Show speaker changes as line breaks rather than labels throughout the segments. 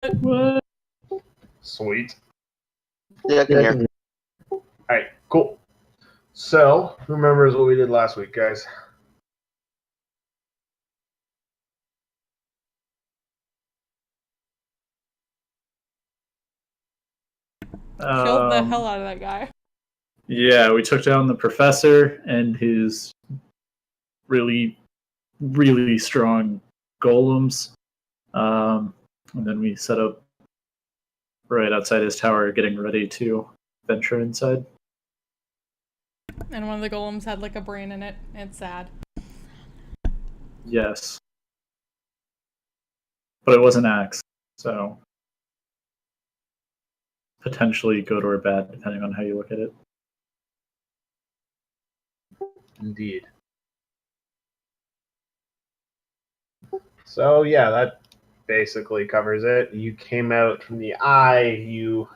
What?
Sweet.
Yeah, I can hear.
Alright, cool. So, who remembers what we did last week, guys?
Killed the hell out of that guy.
Yeah, we took down the professor and his really, really strong golems. And then we set up right outside his tower, getting ready to venture inside.
And one of the golems had like a brain in it. It's sad.
Yes. But it was an axe, so potentially good or bad, depending on how you look at it.
Indeed. So, yeah, that basically covers it. You came out from the eye, you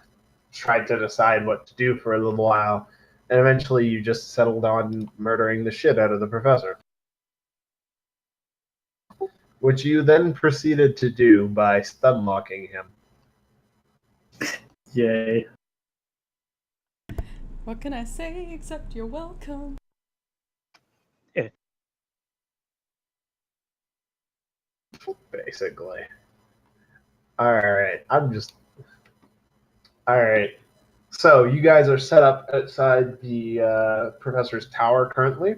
tried to decide what to do for a little while, and eventually you just settled on murdering the shit out of the professor. Which you then proceeded to do by stun-locking him.
Yay.
What can I say except you're welcome?
Basically. Alright, Alright. So, you guys are set up outside the professor's tower currently.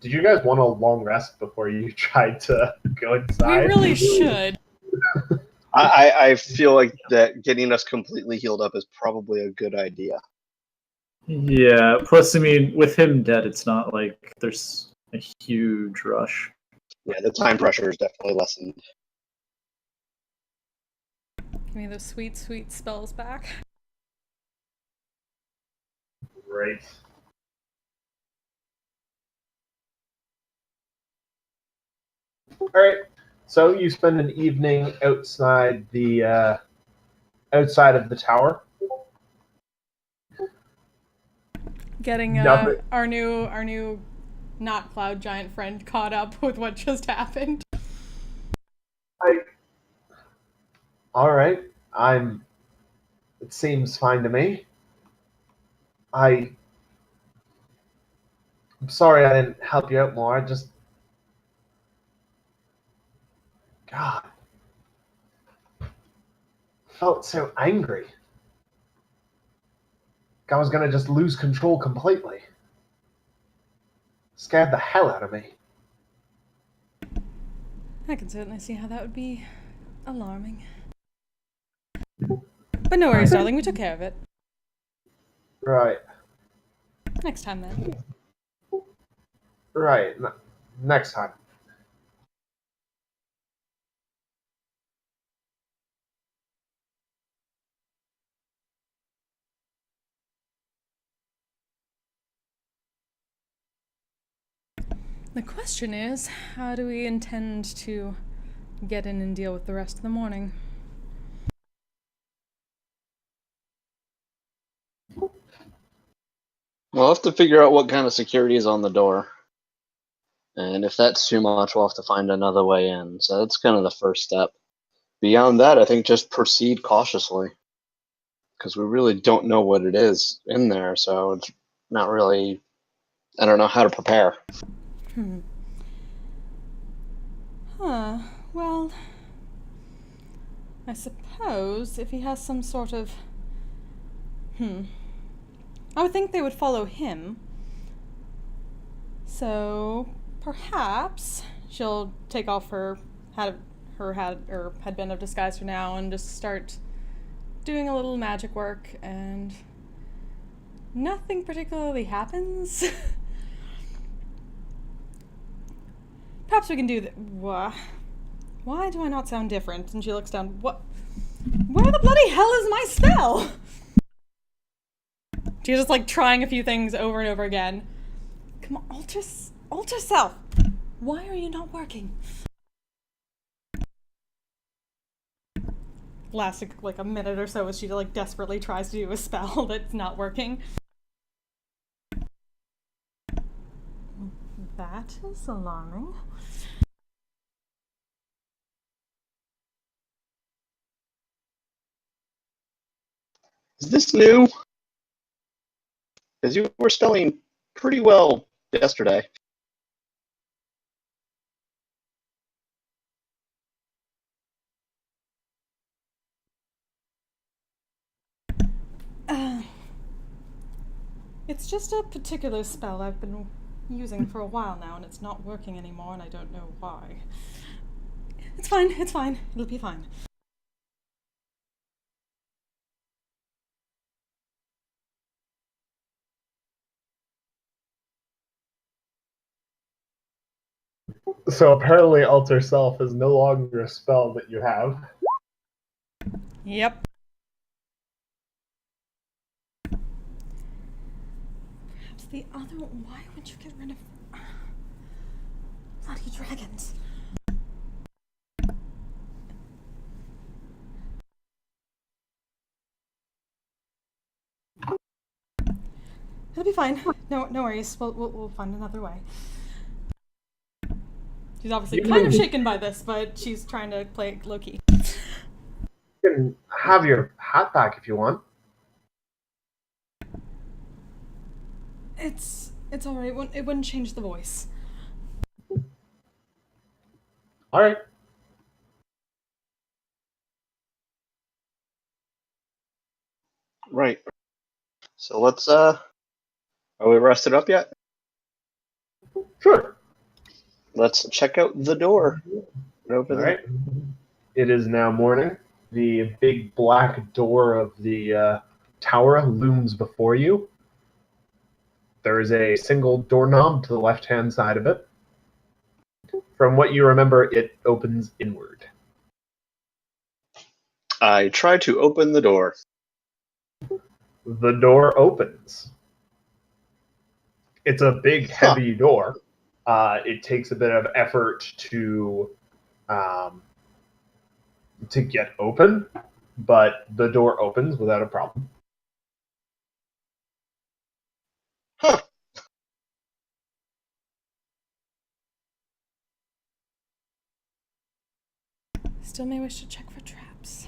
Did you guys want a long rest before you tried to go inside?
We really should.
I feel like that getting us completely healed up is probably a good idea.
Yeah, plus, I mean, with him dead, it's not like there's a huge rush.
Yeah, the time pressure is definitely lessened.
Give me those sweet, sweet spells back.
Great. Alright, so you spend an evening outside the outside of the tower.
Getting our new not cloud giant friend caught up with what just happened.
Alright, it seems fine to me. I'm sorry I didn't help you out more. I just... God. Felt so angry. I was gonna just lose control completely. Scared the hell out of me.
I can certainly see how that would be alarming. But no worries, darling. We took care of it.
Right.
Next time, then.
Right. Next time.
The question is, how do we intend to get in and deal with the rest of the morning?
We'll have to figure out what kind of security is on the door. And if that's too much, we'll have to find another way in. So that's kind of the first step. Beyond that, I think just proceed cautiously. Because we really don't know what it is in there, so it's not really... I don't know how to prepare.
Well, I suppose if he has some sort of... I would think they would follow him. So, perhaps she'll take off her headband of disguise for now and just start doing a little magic work, and nothing particularly happens. Perhaps we can do that. Why do I not sound different? And she looks down. What? Where the bloody hell is my spell? She's just like trying a few things over and over again. Come on, alter self. Why are you not working? Lasts like a minute or so as she like desperately tries to do a spell that's not working. That is alarming.
Is this new? Because you were spelling pretty well yesterday.
It's just a particular spell I've been using for a while now, and it's not working anymore, and I don't know why. It's fine, it'll be fine.
So apparently Alter Self is no longer a spell that you have.
Yep. Perhaps the other... Why would you get rid of... bloody dragons? It'll be fine. No worries. We'll find another way. She's obviously kind of shaken by this, but she's trying to play it low-key.
You can have your hat back if you want.
It's alright. It wouldn't change the voice.
All right.
Right. So let's, are we rested up yet?
Sure.
Let's check out the door. Over
All
there.
right. It is now morning. The big black door of the tower looms before you. There is a single doorknob to the left-hand side of it. From what you remember, it opens inward.
I try to open the door.
The door opens. It's a big, heavy door. It takes a bit of effort to get open, but the door opens without a problem.
Huh.
Still may wish to check for traps.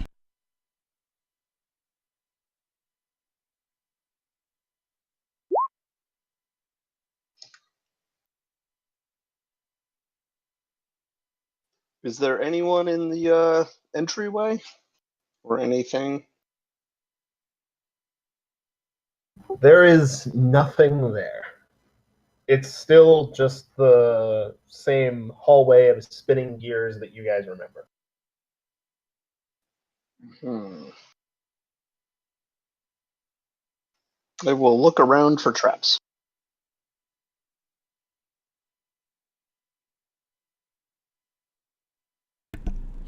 Is there anyone in the entryway? Or anything?
There is nothing there. It's still just the same hallway of spinning gears that you guys remember.
I will look around for traps.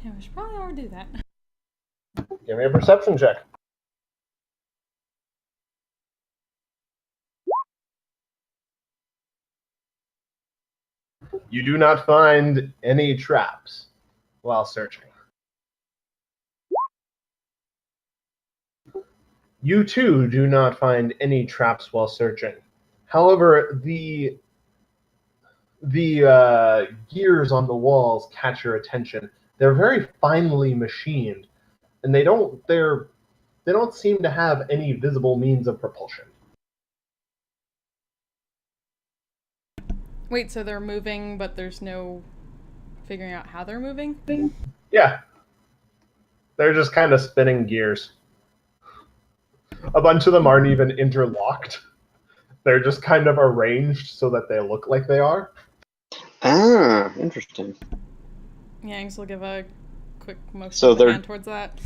Yeah, we should probably already do that.
Give me a perception check. You do not find any traps while searching. You too do not find any traps while searching. However, the gears on the walls catch your attention. They're very finely machined, and they don't seem to have any visible means of propulsion.
Wait, so they're moving, but there's no figuring out how they're moving?
Yeah. They're just kind of spinning gears. A bunch of them aren't even interlocked. They're just kind of arranged so that they look like they are.
Ah, interesting.
Yangs will give a quick motion
So
with the
they're-
hand towards that.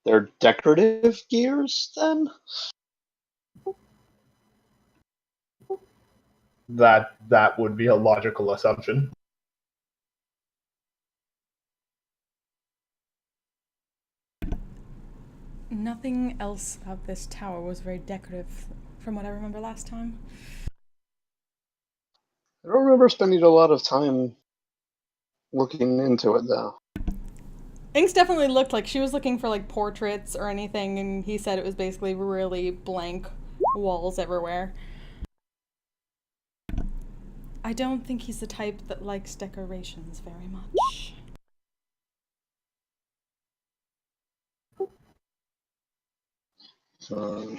They're decorative gears, then?
That would be a logical assumption.
Nothing else about this tower was very decorative, from what I remember last time.
I don't remember spending a lot of time looking into it, though.
Inks definitely looked like she was looking for like portraits or anything, and he said it was basically really blank walls everywhere. I don't think he's the type that likes decorations very much.
Um,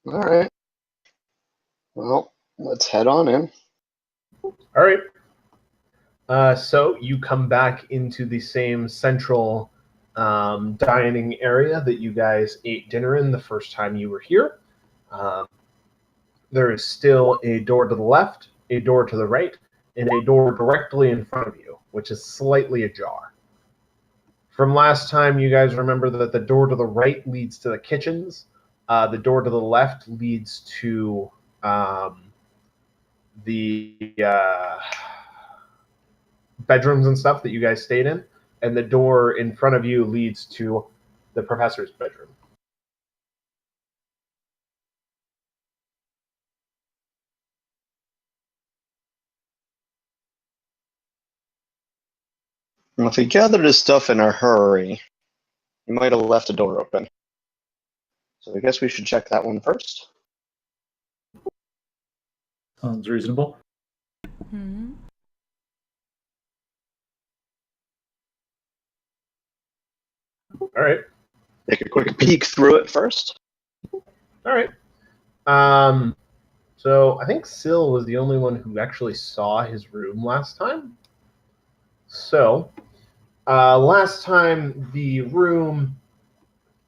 all right. Well, let's head on in.
All right. So you come back into the same central dining area that you guys ate dinner in the first time you were here. There is still a door to the left, a door to the right, and a door directly in front of you, which is slightly ajar. From last time, you guys remember that the door to the right leads to the kitchens. The door to the left leads to the bedrooms and stuff that you guys stayed in. And the door in front of you leads to the professor's bedroom.
Well, if he gathered his stuff in a hurry, he might have left a door open. So I guess we should check that one first.
Sounds reasonable.
Hmm.
All right.
Take a quick peek through it first.
All right. So I think Syl was the only one who actually saw his room last time. So last time the room,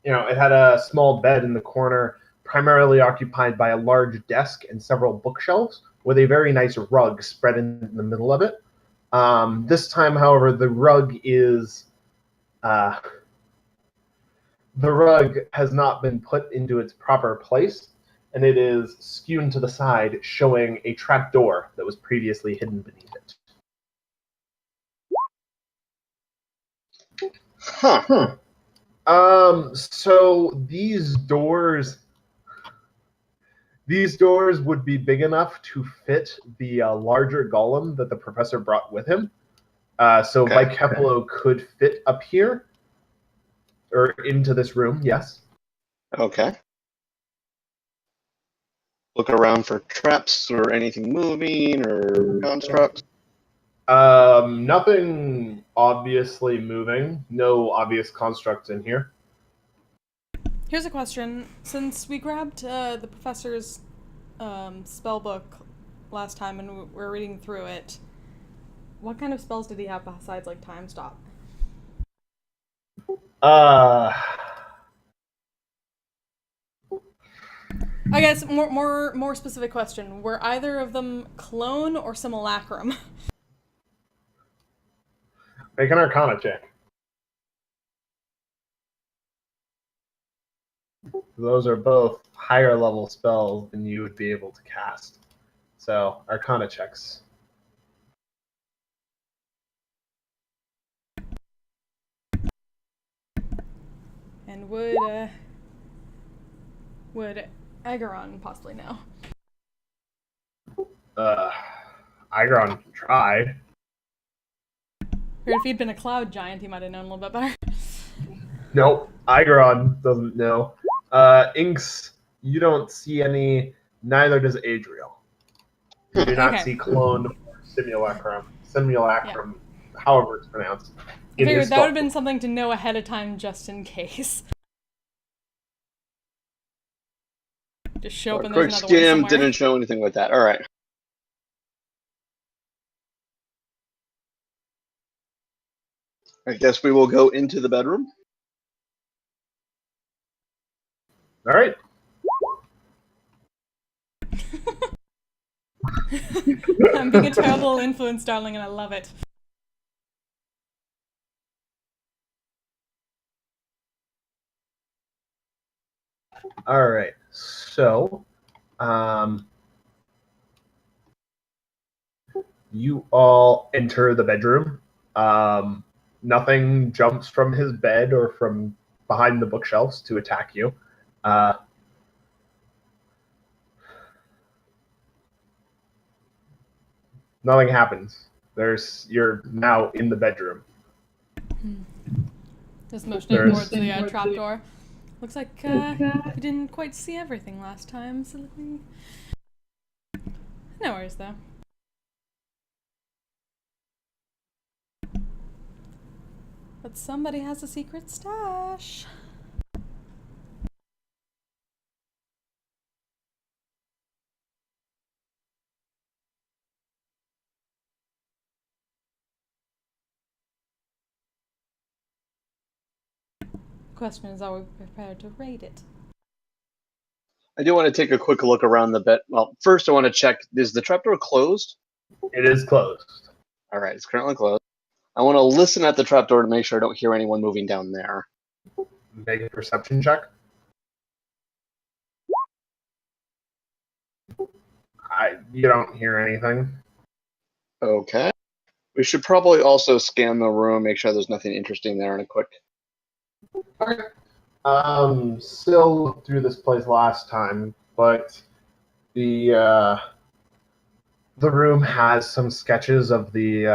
it had a small bed in the corner, primarily occupied by a large desk and several bookshelves with a very nice rug spread in the middle of it. This time, however, the rug has not been put into its proper place, and it is skewed to the side, showing a trap door that was previously hidden beneath it.
Huh.
So these doors would be big enough to fit the larger golem that the professor brought with him. So
Okay.
Bikeplo could fit up here, or into this room, yes.
Okay. Look around for traps or anything moving or constructs.
Nothing obviously moving. No obvious constructs in here.
Here's a question. Since we grabbed the professor's spell book last time and we're reading through it, what kind of spells did he have besides like time stop? I guess more specific question. Were either of them clone or simulacrum?
Make an Arcana check. Those are both higher level spells than you would be able to cast. So, Arcana checks.
And would Agaron possibly know?
Igron can try.
Or if he'd been a cloud giant, he might have known a little bit better.
Nope, Igron doesn't know. Inks, you don't see any, neither does Adriel. You do not
Okay.
see clone or simulacrum, however it's pronounced.
I figured that would have been something to know ahead of time just in case. Just show up and
Quick
there's another
skim,
one somewhere.
didn't show anything with that. All right. I guess we will go into the bedroom.
All right.
I'm being a terrible influence, darling, and I love it.
All right. So, you all enter the bedroom. Nothing jumps from his bed or from behind the bookshelves to attack you. Nothing happens. You're now in the bedroom.
Just motioning towards the trapdoor. Looks like we didn't quite see everything last time, so let me... No worries, though. But somebody has a secret stash. Question is, are we prepared to raid it?
I do want to take a quick look around the bit. Well, first I want to check, is the trapdoor closed?
It is closed.
All right, it's currently closed. I want to listen at the trapdoor to make sure I don't hear anyone moving down there.
Make a perception check. You don't hear anything.
Okay. We should probably also scan the room, make sure there's nothing interesting there in a quick.
Okay. Still looked through this place last time, but the room has some sketches of the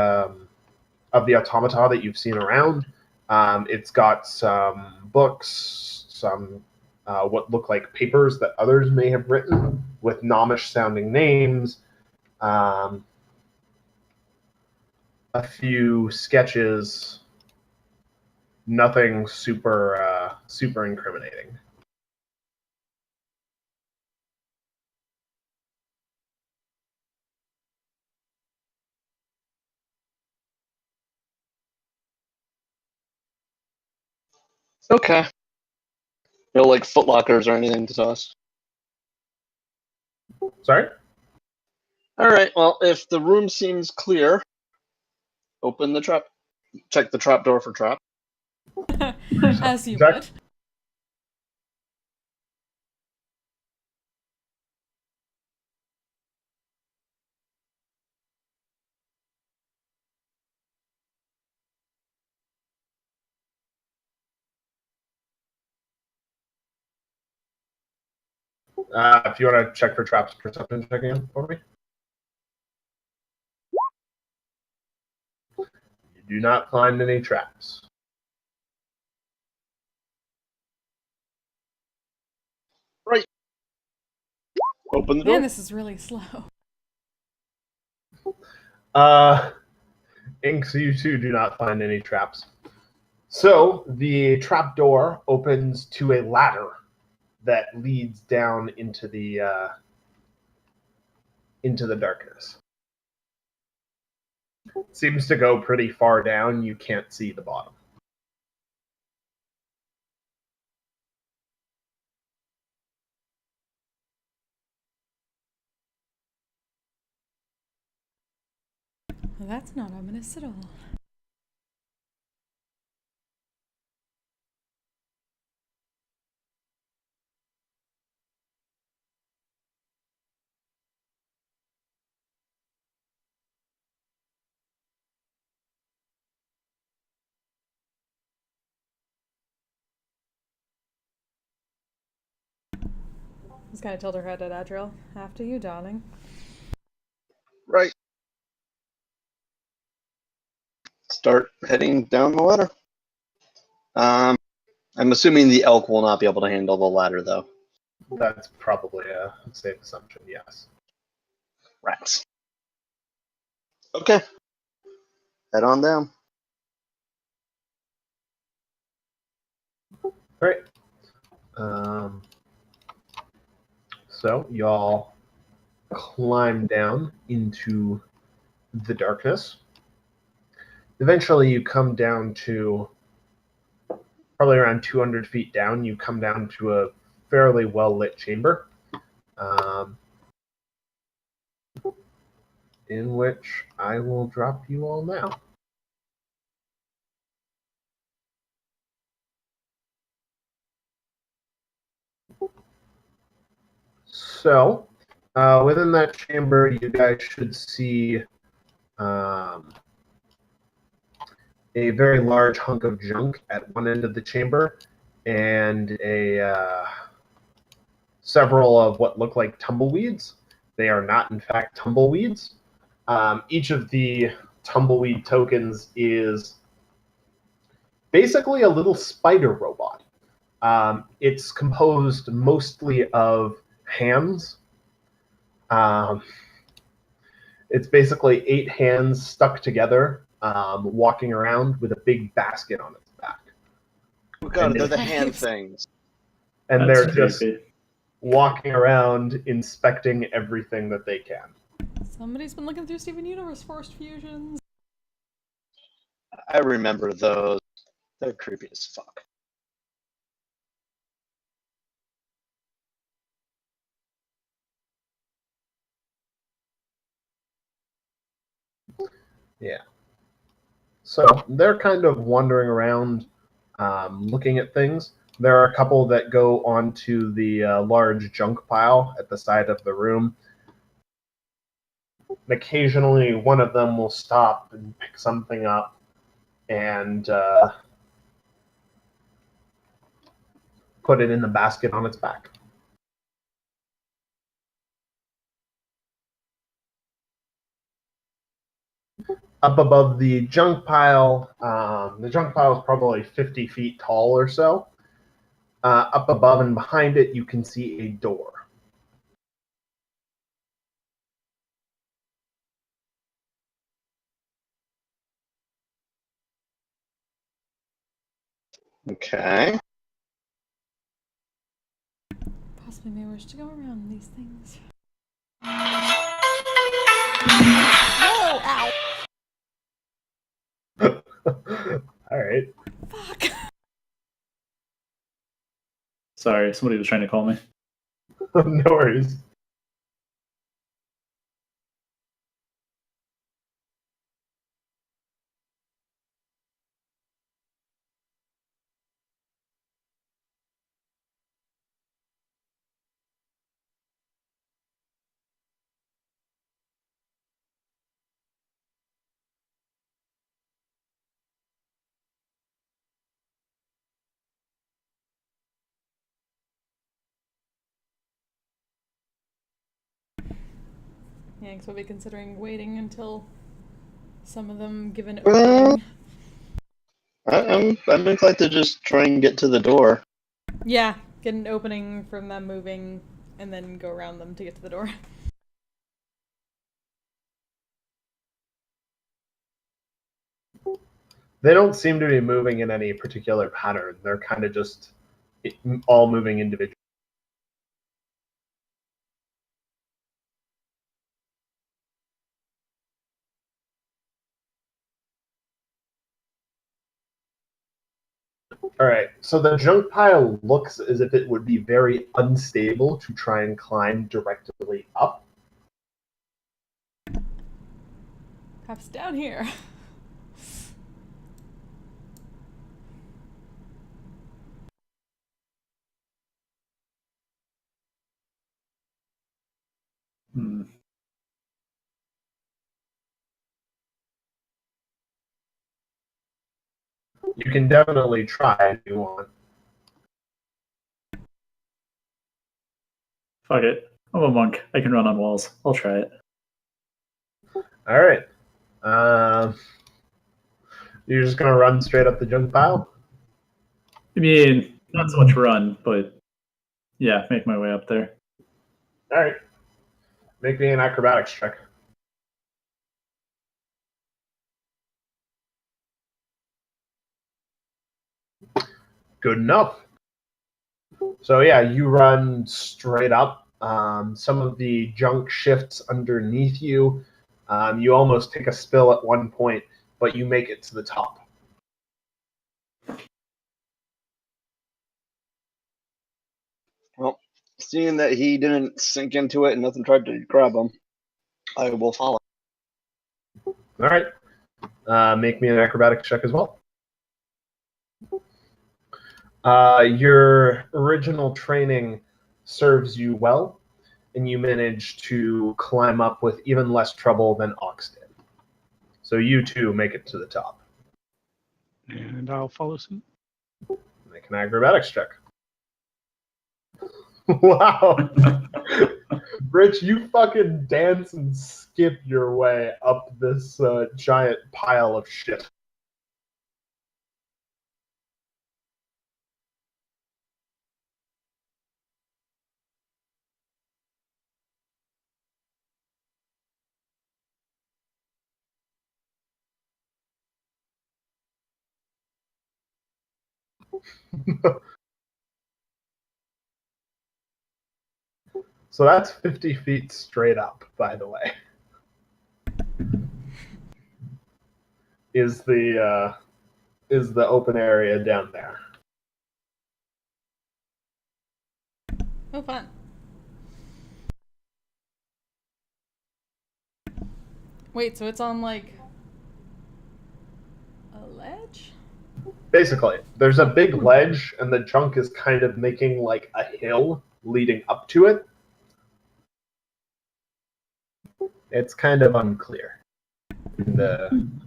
automata that you've seen around. It's got some books, some what look like papers that others may have written with gnomish-sounding names. A few sketches. Nothing super incriminating.
Okay. No, like footlockers or anything to toss.
Sorry?
All right. Well, if the room seems clear, open the trap. Check the trap door for trap.
As you
Jack?
would.
If you want to check for traps, perception check again for me. You do not find any traps.
Right. Open the door.
Man, this is really slow.
Inks, you too do not find any traps. So the trap door opens to a ladder that leads down into the darkness. Seems to go pretty far down. You can't see the bottom.
Well, that's not ominous at all. Just kind of tilt her head at Adriel. After you, darling.
Right. Start heading down the ladder. I'm assuming the elk will not be able to handle the ladder, though.
That's probably a safe assumption, yes.
Rats. Okay. Head on down.
Great. So y'all climb down into the darkness. Eventually, you come down to probably around 200 feet down. You come down to a fairly well-lit chamber, in which I will drop you all now. So, within that chamber, you guys should see a very large hunk of junk at one end of the chamber, and several of what look like tumbleweeds. They are not, in fact, tumbleweeds. Each of the tumbleweed tokens is basically a little spider robot. It's composed mostly of hands. It's basically 8 hands stuck together walking around with a big basket on its back.
Oh god,
And
they're the
Right.
hand things.
And
That's
they're just
creepy.
walking around inspecting everything that they can.
Somebody's been looking through Steven Universe forced fusions.
I remember those. They're creepy as fuck.
Yeah. So they're kind of wandering around, looking at things. There are a couple that go onto the large junk pile at the side of the room. And occasionally, one of them will stop and pick something up and put it in the basket on its back. Up above the junk pile is probably 50 feet tall or so. Up above and behind it, you can see a door.
Okay.
Possibly maybe we should go around these things. No! Ow!
All right.
Fuck!
Sorry, somebody was trying to call me.
No worries.
Yeah, because we'll be considering waiting until some of them give an
Well-
opening.
I'm inclined to just try and get to the door.
Yeah, get an opening from them moving, and then go around them to get to the door.
They don't seem to be moving in any particular pattern. They're kind of just all moving individually. All right, so the junk pile looks as if it would be very unstable to try and climb directly up.
Perhaps down here.
Hmm.
You can definitely try if you want.
Fuck it. I'm a monk. I can run on walls. I'll try it.
All right. You're just gonna run straight up the junk pile?
I mean, not so much run, but yeah, make my way up there.
All right. Make me an acrobatics check. Good enough. So yeah, you run straight up. Some of the junk shifts underneath you. You almost take a spill at one point, but you make it to the top.
Well, seeing that he didn't sink into it and nothing tried to grab him, I will follow.
All right. Make me an acrobatics check as well. Your original training serves you well, and you manage to climb up with even less trouble than Ox did. So you too make it to the top.
And I'll follow suit.
Make an acrobatics check. Wow. Rich, you fucking dance and skip your way up this giant pile of shit. So that's 50 feet straight up, by the way. Is the open area down there.
Oh, fun. Wait, so it's on like a ledge?
Basically, there's a big ledge, and the junk is kind of making like a hill leading up to it. It's kind of unclear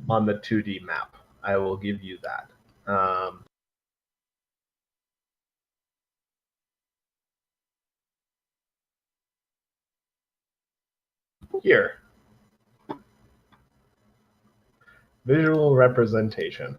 on the 2D map. I will give you that. Here. Visual representation.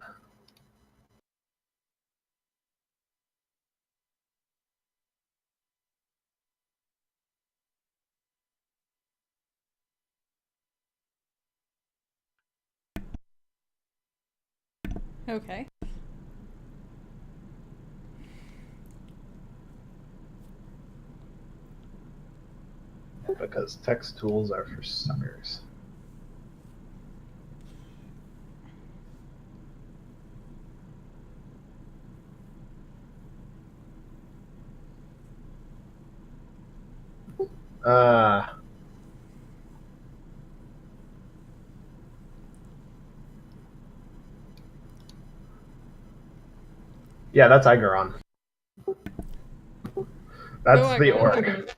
Okay.
Because text tools are for suckers. Yeah, that's Igaron. That's
Go
the
Igaron.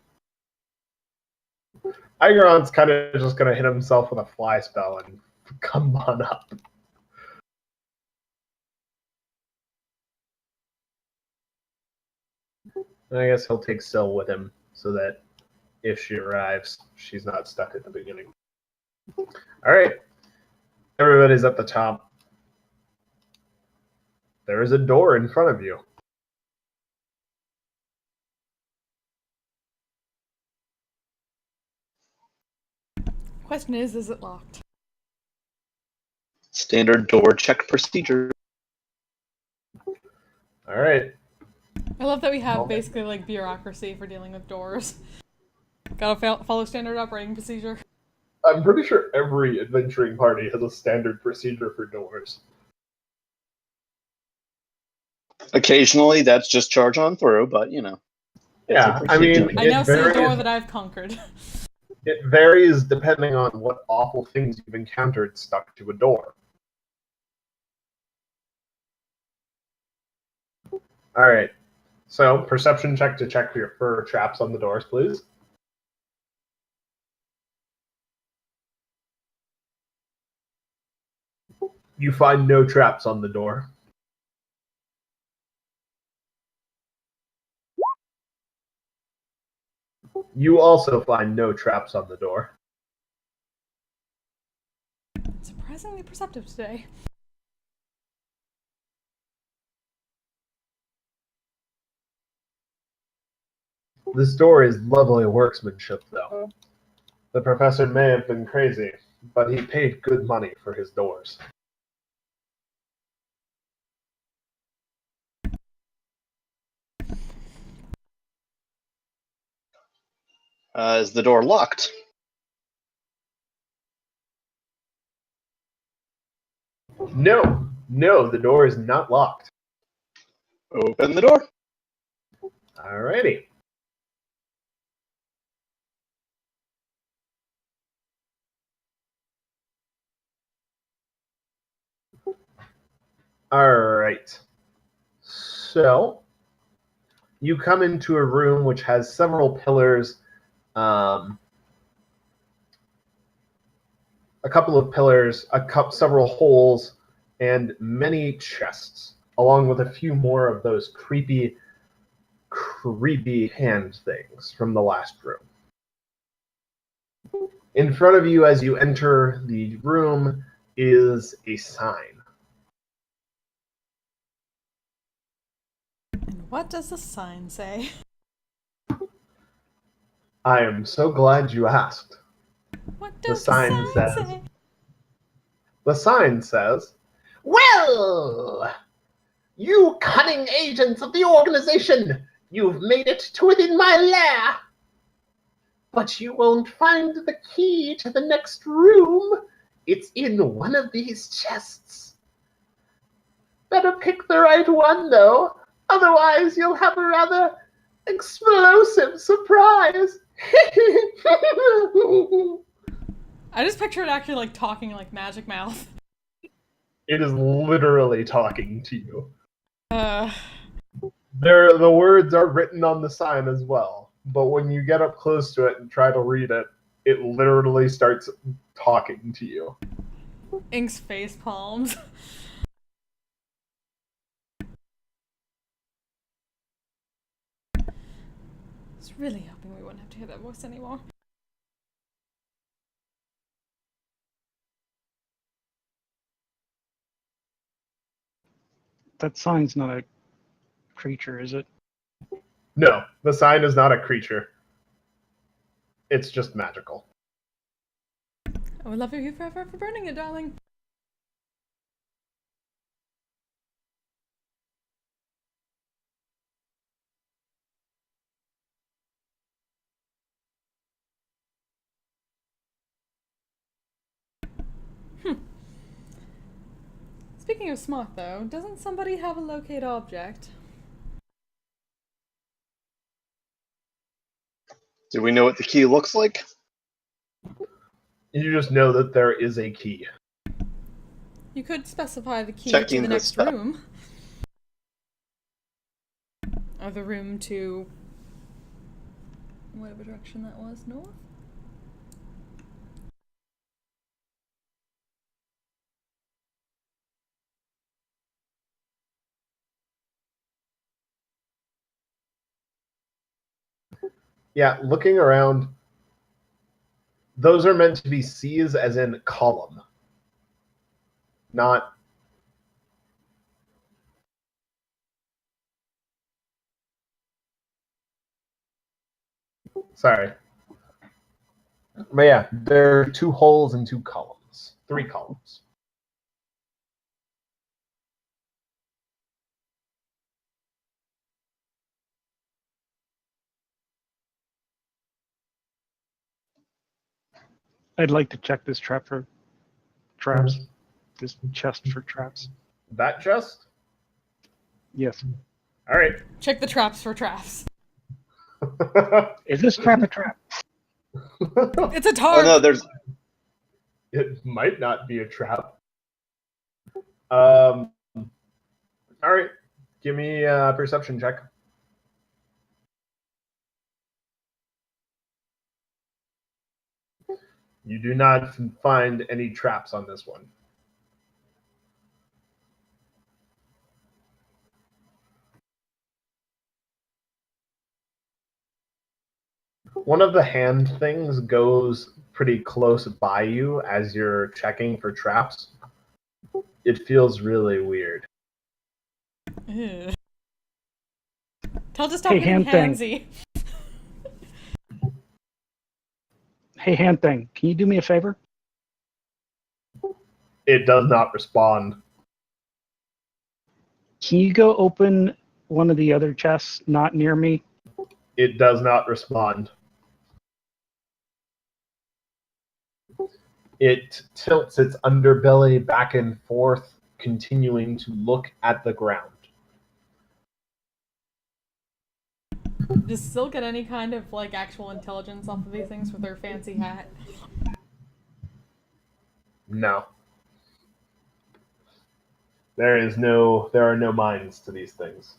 orc. Igaron's kind of just going to hit himself with a fly spell and come on up. And I guess he'll take Syl with him so that if she arrives, she's not stuck at the beginning. All right. Everybody's at the top. There is a door in front of you.
Question is it locked?
Standard door check procedure.
All right.
I love that we have
Okay.
basically like bureaucracy for dealing with doors. Gotta follow standard operating procedure.
I'm pretty sure every adventuring party has a standard procedure for doors.
Occasionally, that's just charge on through, but you know. It's a
Yeah, I mean,
procedure.
I now see a door
varies-
that I've conquered.
It varies depending on what awful things you've encountered stuck to a door. All right. So, perception check to check for traps on the doors, please. You find no traps on the door. You also find no traps on the door.
Surprisingly perceptive today.
This door is lovely workmanship, though. The professor may have been crazy, but he paid good money for his doors.
Is the door locked?
No, the door is not locked.
Open the door.
Alrighty. Alright. So, you come into a room which has several pillars, a couple of pillars, several holes, and many chests, along with a few more of those creepy hand things from the last room. In front of you as you enter the room is a sign.
And what does the sign say?
I am so glad you asked.
What does
sign
the sign
says-
say?
The sign says, "Well, You cunning agents of the organization! You've made it to within my lair! But you won't find the key to the next room. It's in one of these chests. Better pick the right one, though. Otherwise, you'll have a rather explosive surprise.
I just picture it actually like talking like Magic Mouth.
It is literally talking to you.
Uh,
The words are written on the sign as well, but when you get up close to it and try to read it, it literally starts talking to you.
Ink's face palms. I was really hoping we wouldn't have to hear that voice anymore.
That sign's not a creature, is it?
No, the sign is not a creature. It's just magical.
I would love you forever for burning it, darling. Speaking of smart, though, doesn't somebody have a locate object?
Do we know what the key looks like?
You just know that there is a key.
You could specify the key
Checking
to the
the
next
step.
room. Or the room to whatever direction that was, north?
Yeah, looking around, those are meant to be C's as in column. Not... Sorry. But yeah, there are 2 holes and 2 columns. 3 columns.
I'd like to check this trap for traps. This chest for traps.
That chest?
Yes.
All right.
Check the traps for traps.
Is this trap a trap?
It's a
Oh
tarp!
no, there's
It might not be a trap. All right. Give me a perception check. You do not find any traps on this one. One of the hand things goes pretty close by you as you're checking for traps. It feels really weird.
Ew. Tell it to stop
Hey,
getting
hand thing.
handsy.
Hey, hand thing, can you do me a favor?
It does not respond.
Can you go open one of the other chests not near me?
It does not respond. It tilts its underbelly back and forth, continuing to look at the ground.
Does Sil get any kind of like actual intelligence off of these things with her fancy hat?
No. There are no minds to these things.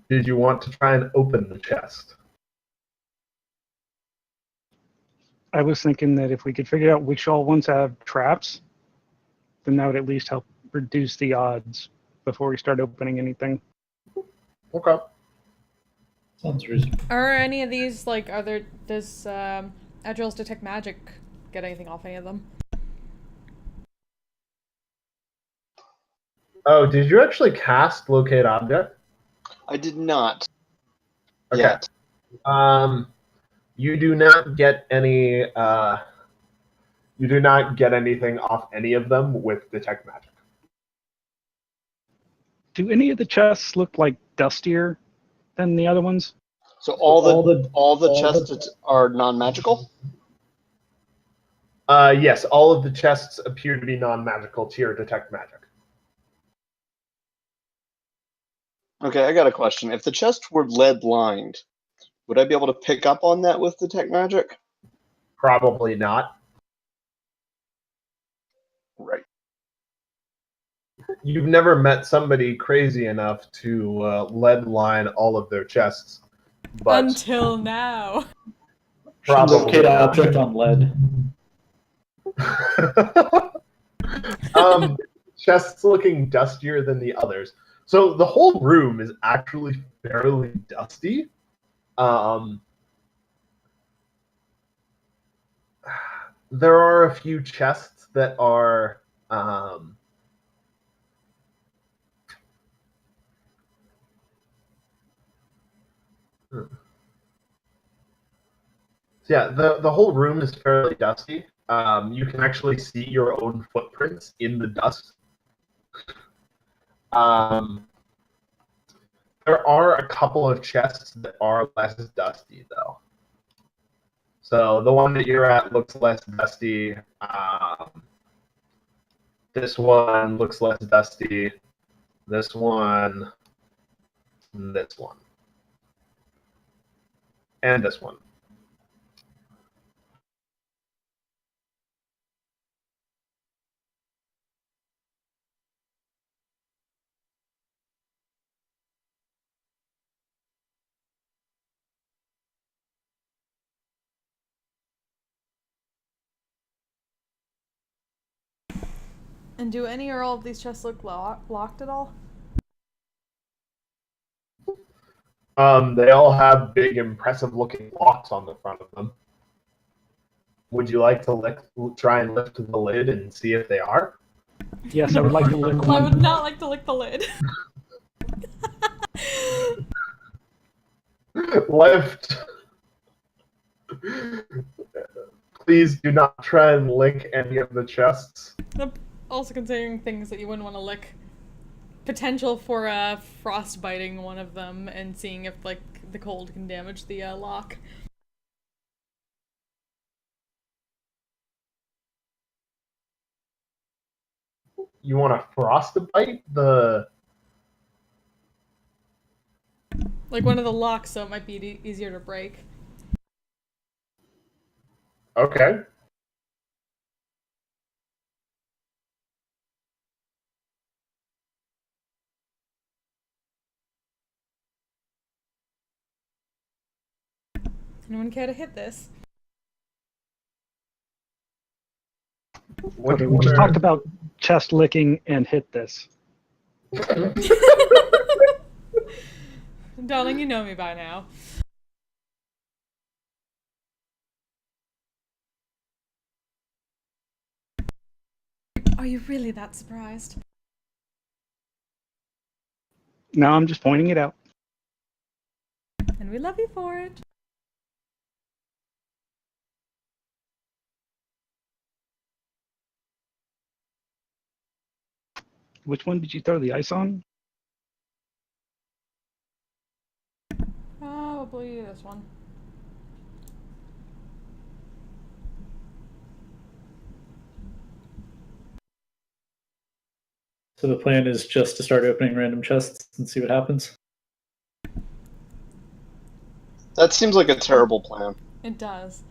Did you want to try and open the chest?
I was thinking that if we could figure out which all ones have traps, then that would at least help reduce the odds before we start opening anything.
Okay.
Sounds reasonable.
Are any of these like? Does Adril's detect magic get anything off any of them?
Oh, did you actually cast locate object?
I did not.
Okay.
Yet.
You do not get any. You do not get anything off any of them with detect magic.
Do any of the chests look like dustier than the other ones?
So all the chests are non-magical?
Yes, all of the chests appear to be non-magical to your detect magic.
Okay, I got a question. If the chests were lead lined, would I be able to pick up on that with detect magic?
Probably not.
Right.
You've never met somebody crazy enough to lead line all of their chests. But
Until now.
probably
Locate
not.
object on lead.
Chests looking dustier than the others. So the whole room is actually fairly dusty. There are a few chests that are yeah, the whole room is fairly dusty. You can actually see your own footprints in the dust. There are a couple of chests that are less dusty, though. So the one that you're at looks less dusty. This one looks less dusty. This one. This one. And this one.
And do any or all of these chests look locked at all?
They all have big, impressive-looking locks on the front of them. Would you like to try and lift the lid and see if they are?
Yes, I would like to lick
I
one.
would not like to lick the lid.
Lift. Please do not try and lick any of the chests.
Also considering things that you wouldn't want to lick. Potential for frostbiting one of them and seeing if like the cold can damage the lock.
You want to frostbite the...
Like one of the locks, so it might be easier to break.
Okay.
Anyone care to hit this?
What
Okay,
do
we
you
just
wanna-
talked about chest licking and hit this.
Darling, you know me by now. Are you really that surprised?
No, I'm just pointing it out.
And we love you for it.
Which one did you throw the ice on?
Probably this one.
So the plan is just to start opening random chests and see what happens.
That seems like a terrible plan.
It does.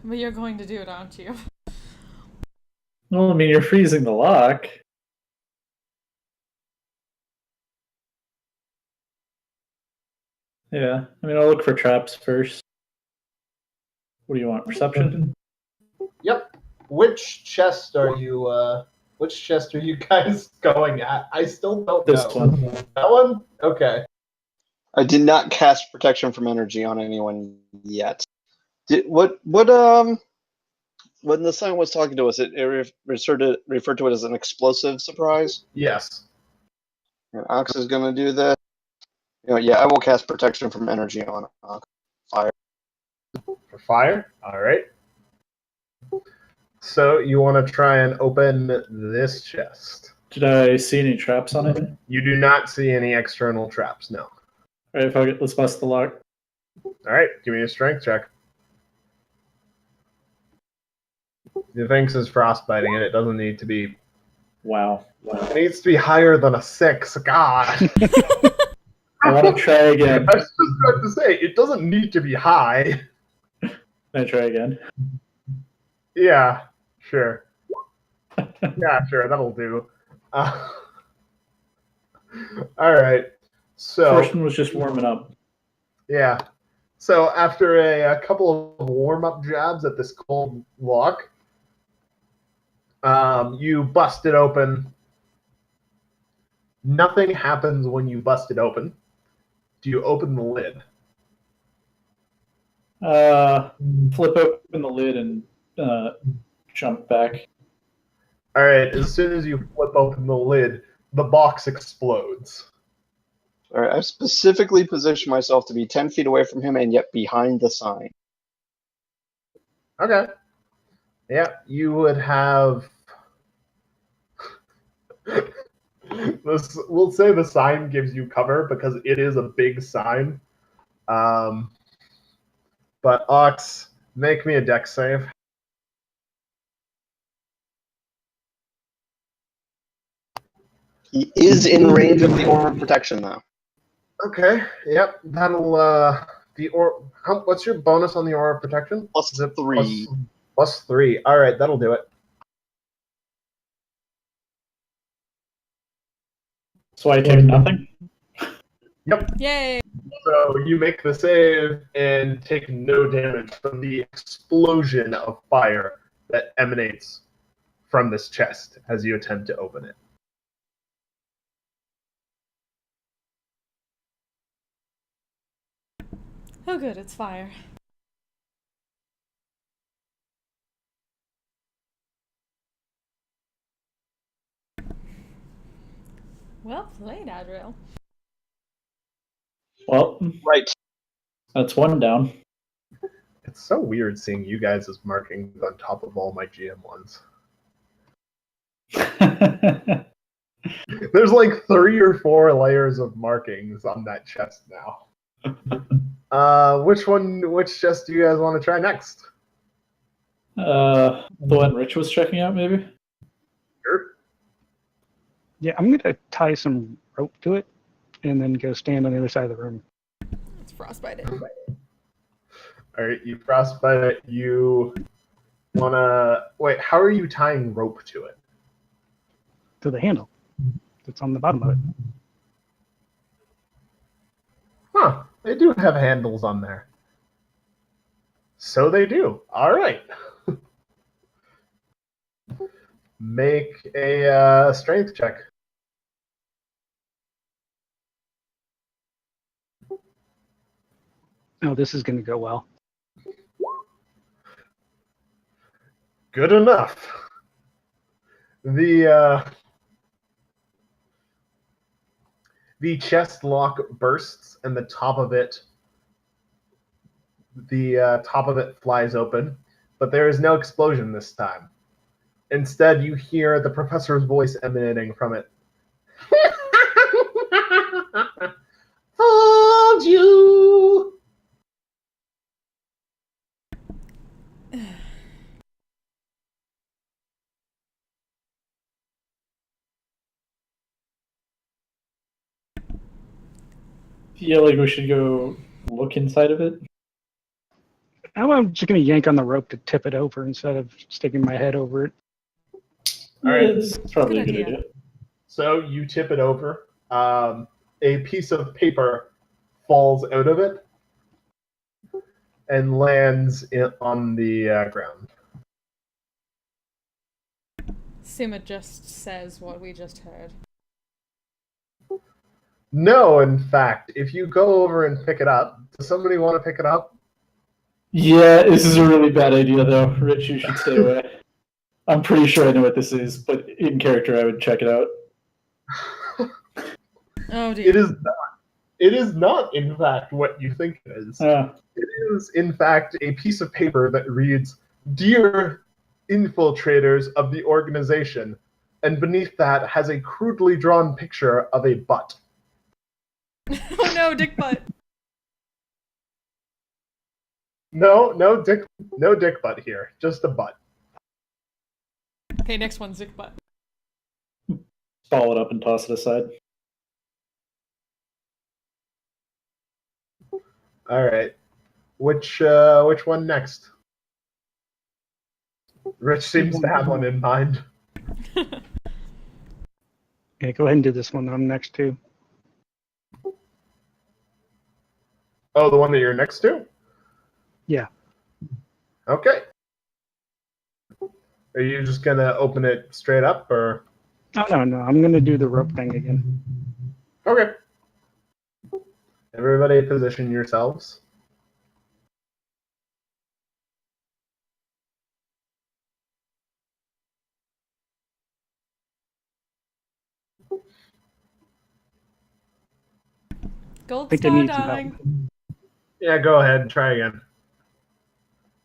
But you're going to do it, aren't you?
Well, I mean, you're freezing the lock. Yeah, I mean, I'll look for traps first. What do you want? Perception?
Yep. Which chest are you guys going at? I still don't
This
know.
one.
That one? Okay.
I did not cast protection from energy on anyone yet. When the sign was talking to us, it referred to it as an explosive surprise.
Yes.
And Ox is going to do that. Yeah, I will cast protection from energy on fire.
For fire? Alright. So you want to try and open this chest.
Did I see any traps on it?
You do not see any external traps, no.
Alright, fuck it, let's bust the lock.
Alright, give me a strength check. The thing says frostbiting, and it doesn't need to be...
Wow.
It needs to be higher than a 6. God.
I want to try again.
I was just about to say, it doesn't need to be high.
Can I try again?
Yeah, sure. Yeah, sure, that'll do. Alright, so...
First one was just warming up.
Yeah. So after a couple of warm-up jabs at this cold lock, you bust it open. Nothing happens when you bust it open. Do you open the lid?
Flip open the lid and jump back.
All right. As soon as you flip open the lid, the box explodes.
All right, I've specifically positioned myself to be 10 feet away from him and yet behind the sign.
Okay. Yeah, you would have... We'll say the sign gives you cover because it is a big sign. But Ox, make me a dex save.
He is in range of the aura of protection, though.
Okay. Yep. That'll what's your bonus on the aura of protection?
Plus
Is it
3.
plus 3. All right, that'll do it.
So I take nothing?
Yep.
Yay!
So you make the save and take no damage from the explosion of fire that emanates from this chest as you attempt to open it.
Oh good, it's fire. Well played, Adriel.
Well,
Right.
that's one down.
It's so weird seeing you guys as markings on top of all my GM ones. There's like 3 or 4 layers of markings on that chest now. Which chest do you guys want to try next?
The one Rich was checking out, maybe?
Sure.
Yeah, I'm gonna tie some rope to it, and then go stand on the other side of the room.
It's frostbite.
All right, you frostbite it. You wanna wait? How are you tying rope to it?
To the handle that's on the bottom of it.
Huh? They do have handles on there. So they do. All right. Make a strength check.
Oh, this is going to go well.
Good enough. The chest lock bursts, and the top of it flies open, but there is no explosion this time. Instead, you hear the professor's voice emanating from it. Fooled you!
Feel like we should go look inside of it?
I'm just going to yank on the rope to tip it over instead of sticking my head over it.
All right.
It's probably a
Good
good
idea.
idea.
So you tip it over. A piece of paper falls out of it and lands on the ground.
Sima just says what we just heard.
No, in fact, if you go over and pick it up, does somebody want to pick it up?
Yeah, this is a really bad idea, though. Rich, you should stay away. I'm pretty sure I know what this is, but in character, I would check it out.
Oh dear.
It is not, in fact, what you think it is. It is, in fact, a piece of paper that reads, "Dear infiltrators of the organization," and beneath that has a crudely drawn picture of a butt.
Oh no, dick butt.
No dick butt here, just a butt.
Okay, next one's dick butt.
Ball it up and toss it aside.
All right, which one next? Rich seems to have one in mind.
Yeah, go ahead and do this one. I'm next to.
Oh, the one that you're next to?
Yeah.
Okay. Are you just gonna open it straight up, or?
Oh, no. I'm going to do the rope thing again.
Okay. Everybody position yourselves.
Gold
I think I
star
need some help.
dying.
Yeah, go ahead and try again.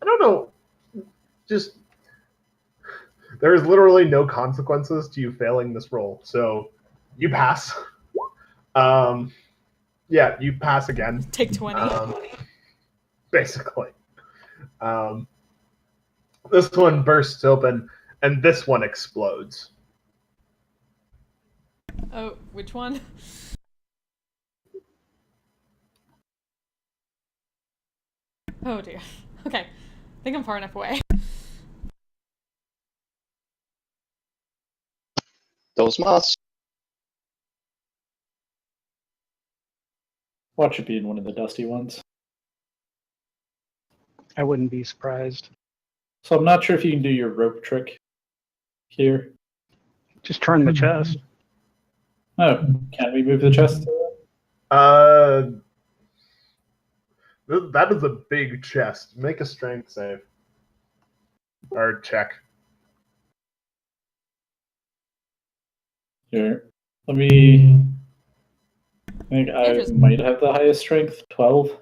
I don't know. Just there is literally no consequences to you failing this roll, so you pass. Yeah, you pass again.
Take 20.
Basically. This one bursts open, and this one explodes.
Oh, which one? Oh dear. Okay. I think I'm far enough away.
Those moths.
Watch it be in one of the dusty ones.
I wouldn't be surprised.
So I'm not sure if you can do your rope trick here.
Just turn the chest.
Oh, can we move the chest?
That is a big chest. Make a strength save. Or check.
Here. Let me... I think I might have the highest strength, 12.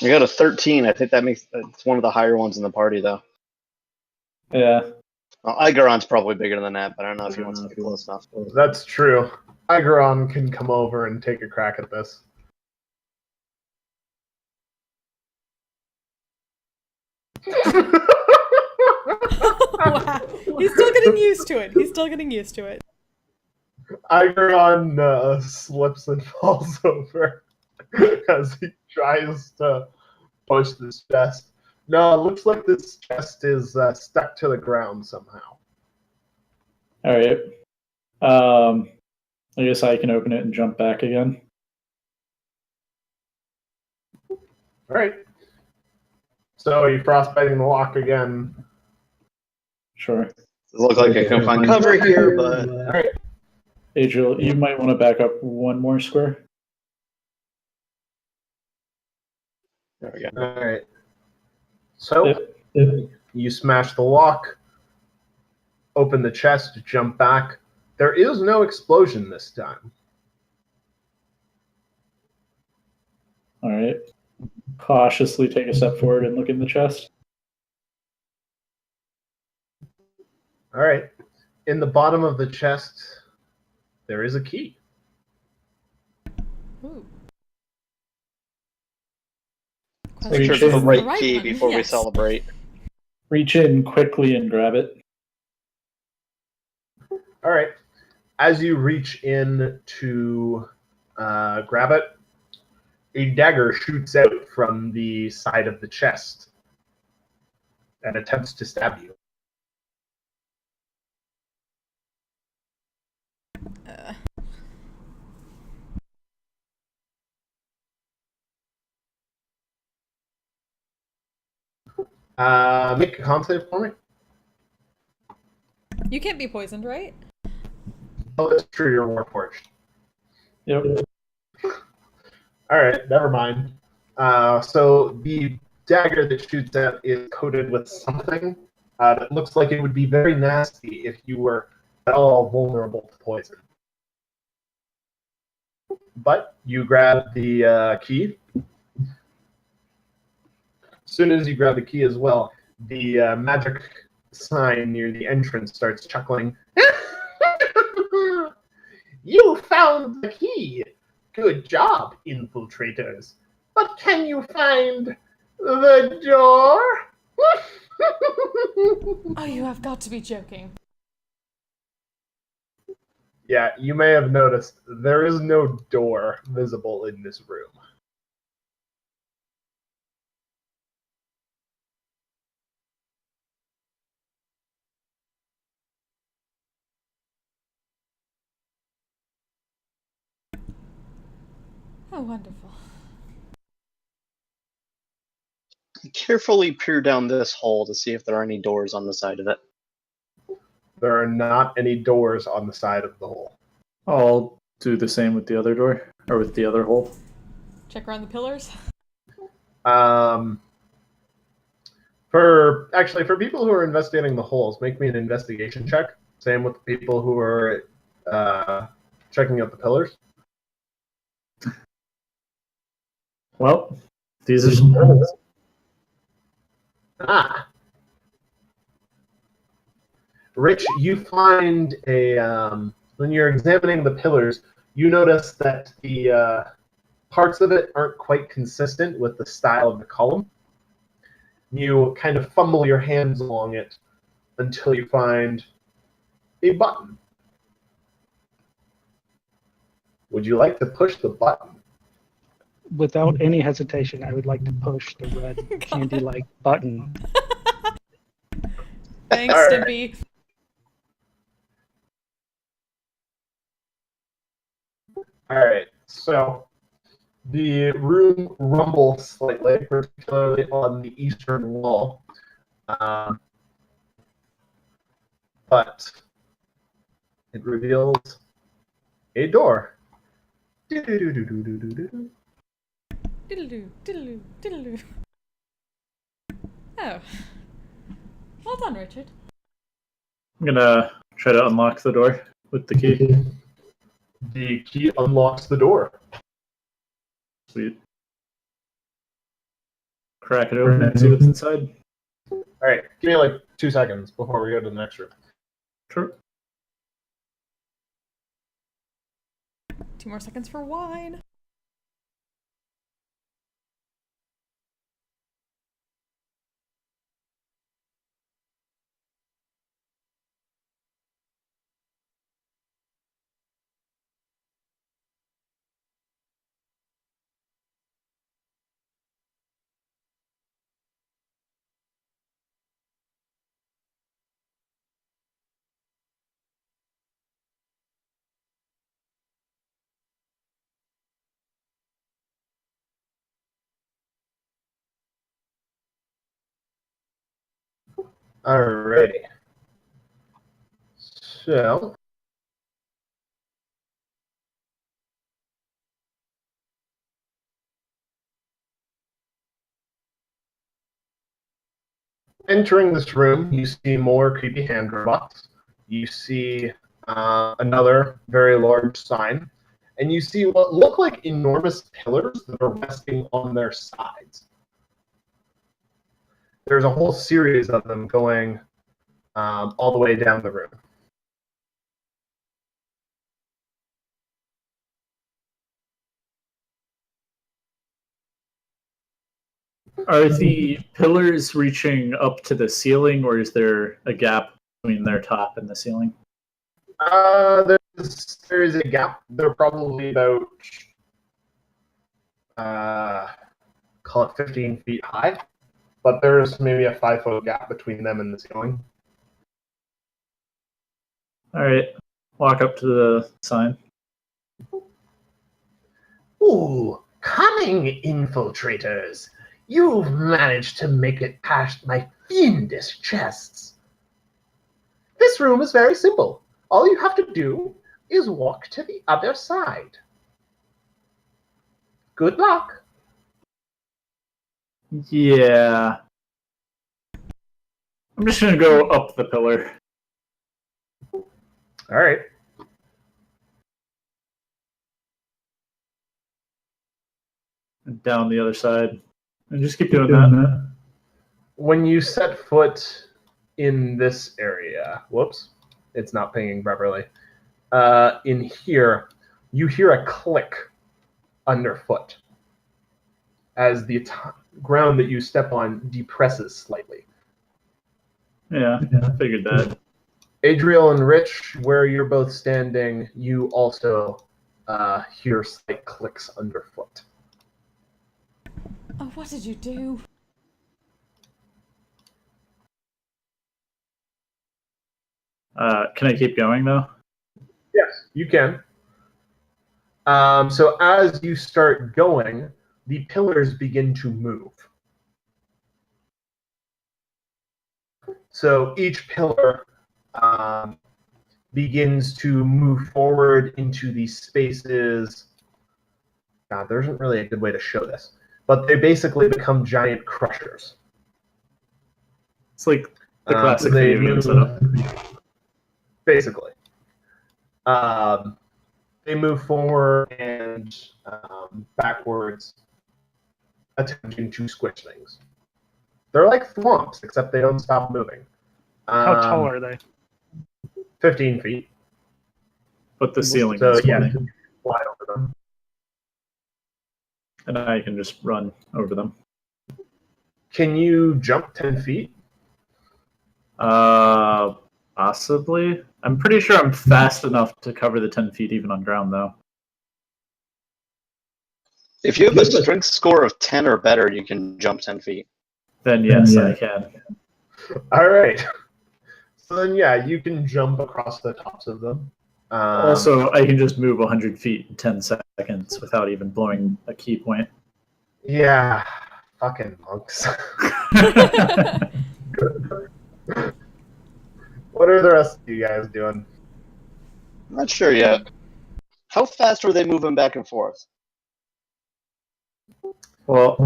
I got a 13. I think that makes it's one of the higher ones in the party, though.
Yeah.
Well, Igaron's probably bigger than that, but I don't know if he wants to get close enough.
That's true. Igaron can come over and take a crack at this.
Wow. He's still getting used to it.
Igaron slips and falls over as he tries to push this chest. No, it looks like this chest is stuck to the ground somehow.
All right. I guess I can open it and jump back again.
All right. So are you frostbiting the lock again?
Sure.
It looks like I can find cover here, but
All right.
Adriel, you might want to back up one more square.
there we go.
All right. So
Yep.
you smash the lock, open the chest, jump back. There is no explosion this time.
All right. Cautiously take a step forward and look in the chest.
All right. In the bottom of the chest, there is a key.
Ooh.
Make sure it's the right key before we celebrate.
Reach in quickly and grab it.
All right. As you reach in to grab it, a dagger shoots out from the side of the chest and attempts to stab you. Make a con save for me.
You can't be poisoned, right?
Oh, it's true. You're warforged.
Yep.
All right, never mind. So the dagger that shoots out is coated with something that looks like it would be very nasty if you were at all vulnerable to poison. But you grab the key. As soon as you grab the key as well, the magic sign near the entrance starts chuckling. You found the key! Good job, infiltrators. But can you find the door?
Oh, you have got to be joking.
Yeah, you may have noticed there is no door visible in this room.
Oh, wonderful.
Carefully peer down this hole to see if there are any doors on the side of it.
There are not any doors on the side of the hole.
I'll do the same with the other door, or with the other hole.
Check around the pillars.
For people who are investigating the holes, make me an investigation check. Same with the people who are checking out the pillars.
Well, these are some holes.
Rich, you find when you're examining the pillars, you notice that the parts of it aren't quite consistent with the style of the column. You kind of fumble your hands along it until you find a button. Would you like to push the button?
Without any hesitation, I would like to push the red candy-like button.
Thanks,
All right.
Stimpy.
All right, so the room rumbles slightly, particularly on the eastern wall. But it reveals a door.
Diddle-doo, diddle-doo, diddle-doo. Oh. Well done, Richard.
I'm gonna try to unlock the door with the key.
The key unlocks the door.
Sweet. Crack it open and see what's inside.
All right, give me like 2 seconds before we go to the next room.
Sure.
2 more seconds for wine.
Alrighty. So entering this room, you see more creepy hand robots. You see another very large sign, and you see what look like enormous pillars that are resting on their sides. There's a whole series of them going all the way down the room.
Are the pillars reaching up to the ceiling, or is there a gap between their top and the ceiling?
There is a gap. They're probably about call it 15 feet high, but there's maybe a 5-foot gap between them and the ceiling.
All right, walk up to the sign.
Ooh, coming, infiltrators! You've managed to make it past my fiendish chests. This room is very simple. All you have to do is walk to the other side. Good luck.
Yeah. I'm just gonna go up the pillar.
All right.
And down the other side. And just keep doing that.
When you set foot in this area, whoops, it's not pinging properly. In here, you hear a click underfoot as the ground that you step on depresses slightly.
Yeah, I figured that.
Adriel and Rich, where you're both standing, you also hear slight clicks underfoot.
Oh, what did you do?
Can I keep going, though?
Yes, you can. So as you start going, the pillars begin to move. So each pillar begins to move forward into these spaces. God, there isn't really a good way to show this, but they basically become giant crushers.
It's like the classic
they
video game
move,
setup.
basically. They move forward and backwards, attempting to squish things. They're like thwomps, except they don't stop moving.
How tall are they?
15 feet.
But the ceiling
So,
is
yeah,
20.
fly over them.
And I can just run over them.
Can you jump 10 feet?
Possibly. I'm pretty sure I'm fast enough to cover the 10 feet even on ground, though.
If you have a strength score of 10 or better, you can jump 10 feet.
Then yes, I can.
All right. So then, yeah, you can jump across the tops of them.
Also, I can just move 100 feet in 10 seconds without even blowing a key point.
Yeah, fucking monks. What are the rest of you guys doing?
I'm not sure yet. How fast are they moving back and forth?
Well,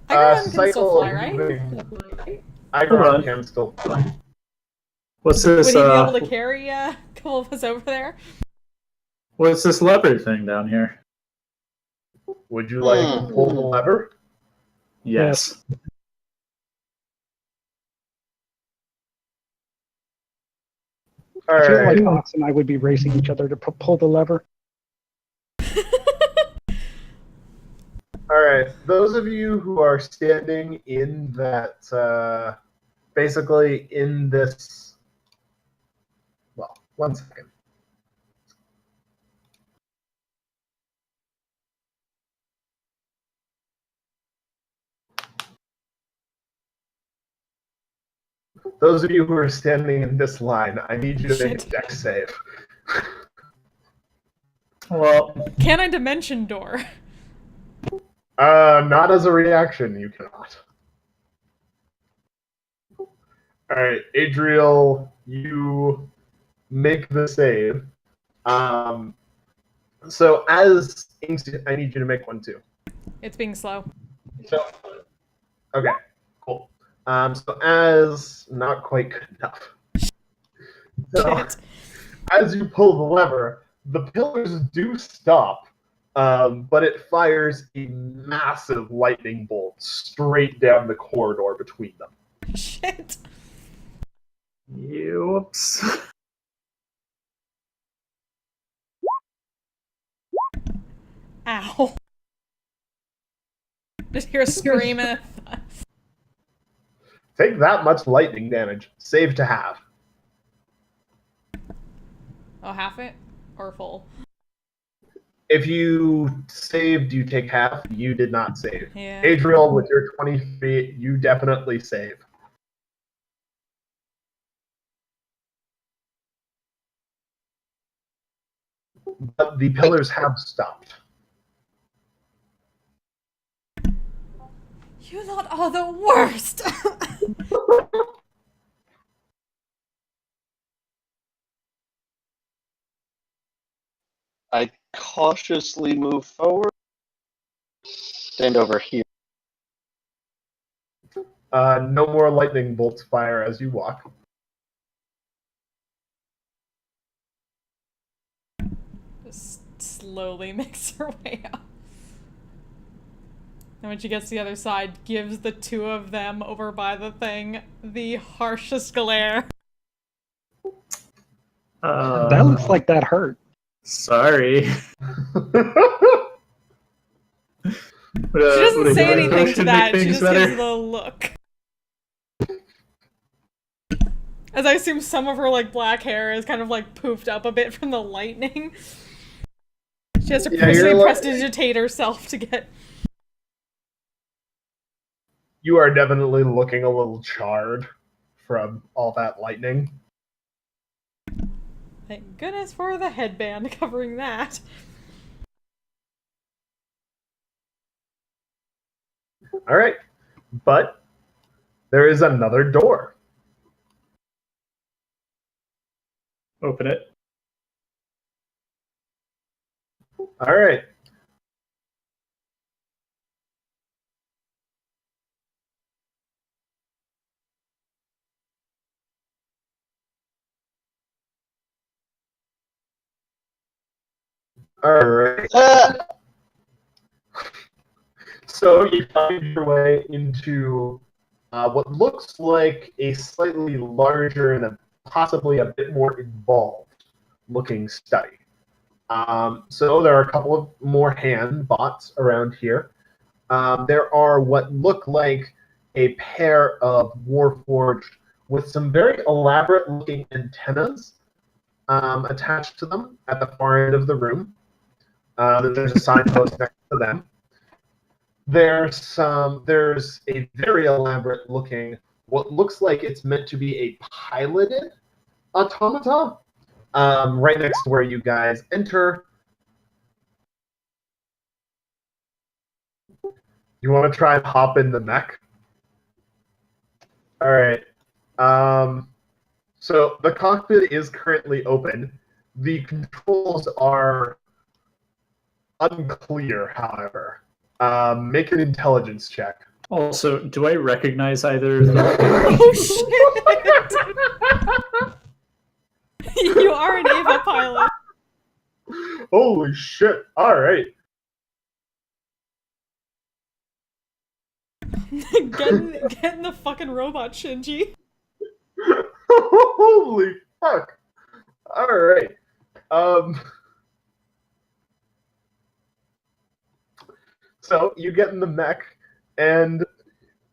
Agron can still fly,
moving.
right?
Agron can still fly.
what's
Would
this?
he be able to carry a couple of us over there?
What's this leopard thing down here?
Would you like to pull the lever?
Yes.
All
I feel
right.
like Ox and I would be racing each other to pull the lever.
All right. Those of you who are standing in that, basically in this. Well, 1 second. Those of you who are standing in this line, I need you to make a dex save.
Well,
Can I dimension door?
Not as a reaction, you cannot. All right, Adriel, you make the save. So as I need you to make one too.
It's being slow.
So, okay, cool. So as not quite good enough. So,
Shit.
as you pull the lever, the pillars do stop, but it fires a massive lightning bolt straight down the corridor between them.
Shit.
whoops.
Ow. Just hear a scream and a
Take that much lightning damage. Save to have.
Oh, half it? Or full?
If you saved, you take half. You did not save.
Yeah.
Adriel, with your 20 feet, you definitely save. But the pillars have stopped.
You lot are the worst!
I cautiously move forward. Stand over here.
No more lightning bolts fire as you walk.
Just slowly makes her way up. And when she gets to the other side, gives the two of them over by the thing the harshest glare.
That looks like that hurt.
Sorry.
She doesn't say anything to that, she just gives the look. As I assume some of her like black hair is kind of like poofed up a bit from the lightning. She has to prestidigitate herself to get...
You are definitely looking a little charred from all that lightning.
Thank goodness for the headband covering that.
Alright, but there is another door.
Open it.
Alright. Alright. So you find your way into what looks like a slightly larger and possibly a bit more involved looking study. So there are a couple of more hand bots around here. There are what look like a pair of Warforged with some very elaborate looking antennas attached to them at the far end of the room. There's a signpost next to them. There's a very elaborate looking, what looks like it's meant to be a piloted automata right next to where you guys enter. You want to try and hop in the mech? All right. So the cockpit is currently open. The controls are unclear, however. Make an intelligence check.
Also, do I recognize either of them?
Oh shit! You are an Ava pilot.
Holy shit! All right.
Get in the fucking robot, Shinji.
Holy fuck! All right. So you get in the mech, and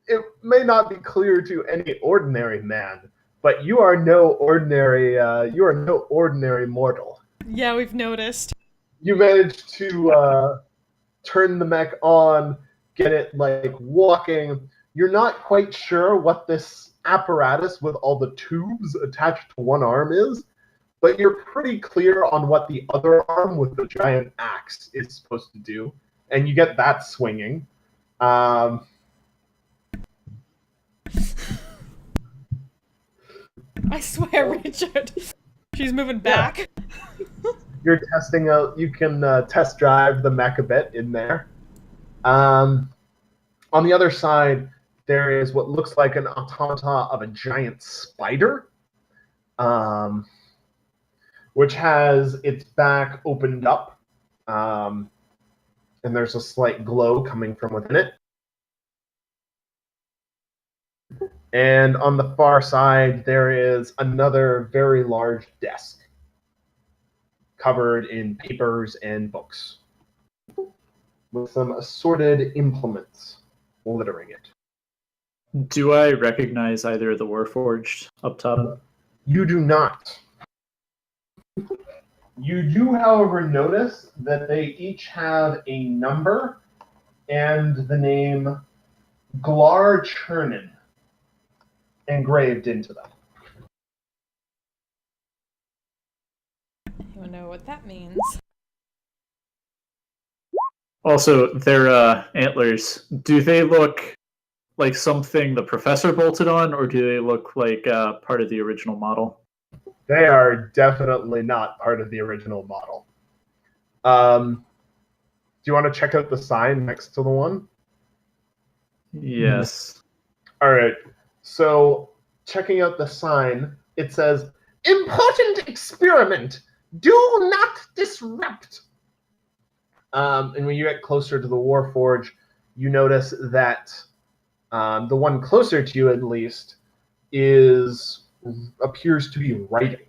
it may not be clear to any ordinary man, but you are no ordinary. You are no ordinary mortal.
Yeah, we've noticed.
You managed to turn the mech on, get it like walking. You're not quite sure what this apparatus with all the tubes attached to one arm is, but you're pretty clear on what the other arm with the giant axe is supposed to do, and you get that swinging.
I swear, Richard. She's moving back.
You're testing out. You can test drive the mech a bit in there. On the other side, there is what looks like an automata of a giant spider, which has its back opened up, and there's a slight glow coming from within it. And on the far side, there is another very large desk covered in papers and books with some assorted implements littering it.
Do I recognize either of the Warforged up top?
You do not. You do, however, notice that they each have a number and the name Glar Chernin engraved into them.
You wanna know what that means?
Also, their antlers, do they look like something the professor bolted on, or do they look like part of the original model?
They are definitely not part of the original model. Do you want to check out the sign next to the one?
Yes.
All right. So, checking out the sign, it says, "Important experiment. Do not disrupt." And when you get closer to the Warforge, you notice that the one closer to you, at least, appears to be writing.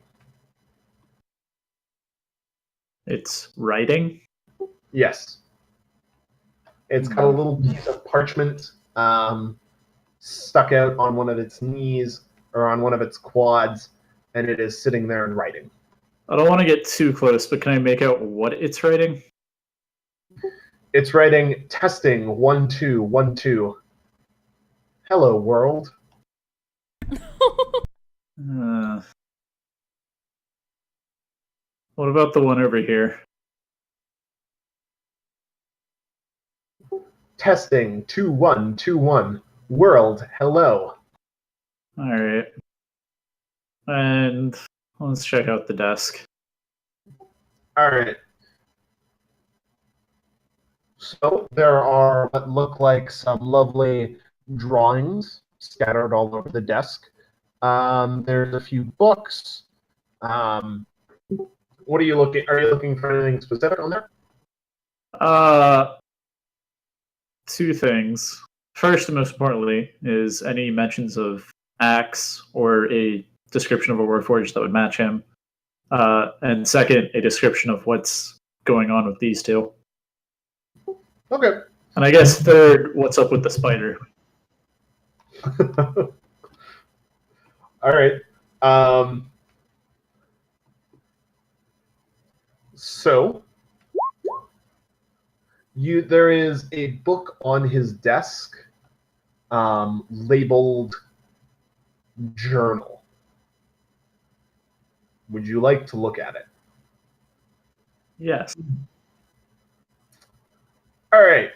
It's writing?
Yes. It's got a little piece of parchment stuck out on one of its knees or on one of its quads, and it is sitting there and writing.
I don't want to get too close, but can I make out what it's writing?
It's writing testing 1 2 1 2. Hello world.
What about the one over here?
Testing 2 1 2 1. World, hello.
All right. And let's check out the desk.
All right. So there are what look like some lovely drawings scattered all over the desk. There's a few books. What are you looking? Are you looking for anything specific on there?
Two things. First and most importantly is any mentions of Axe or a description of a Warforged that would match him. And second, a description of what's going on with these two.
Okay.
And I guess third, what's up with the spider?
All right. So there is a book on his desk labeled journal. Would you like to look at it?
Yes.
All right.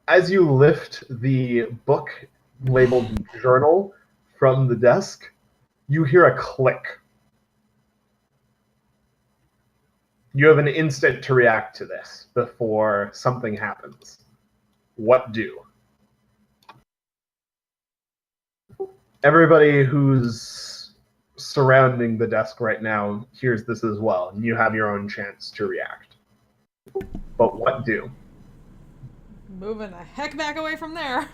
As you lift the book labeled journal from the desk, you hear a click. You have an instant to react to this before something happens. What do? Everybody who's surrounding the desk right now hears this as well, and you have your own chance to react. But what do?
Moving the heck back away from there.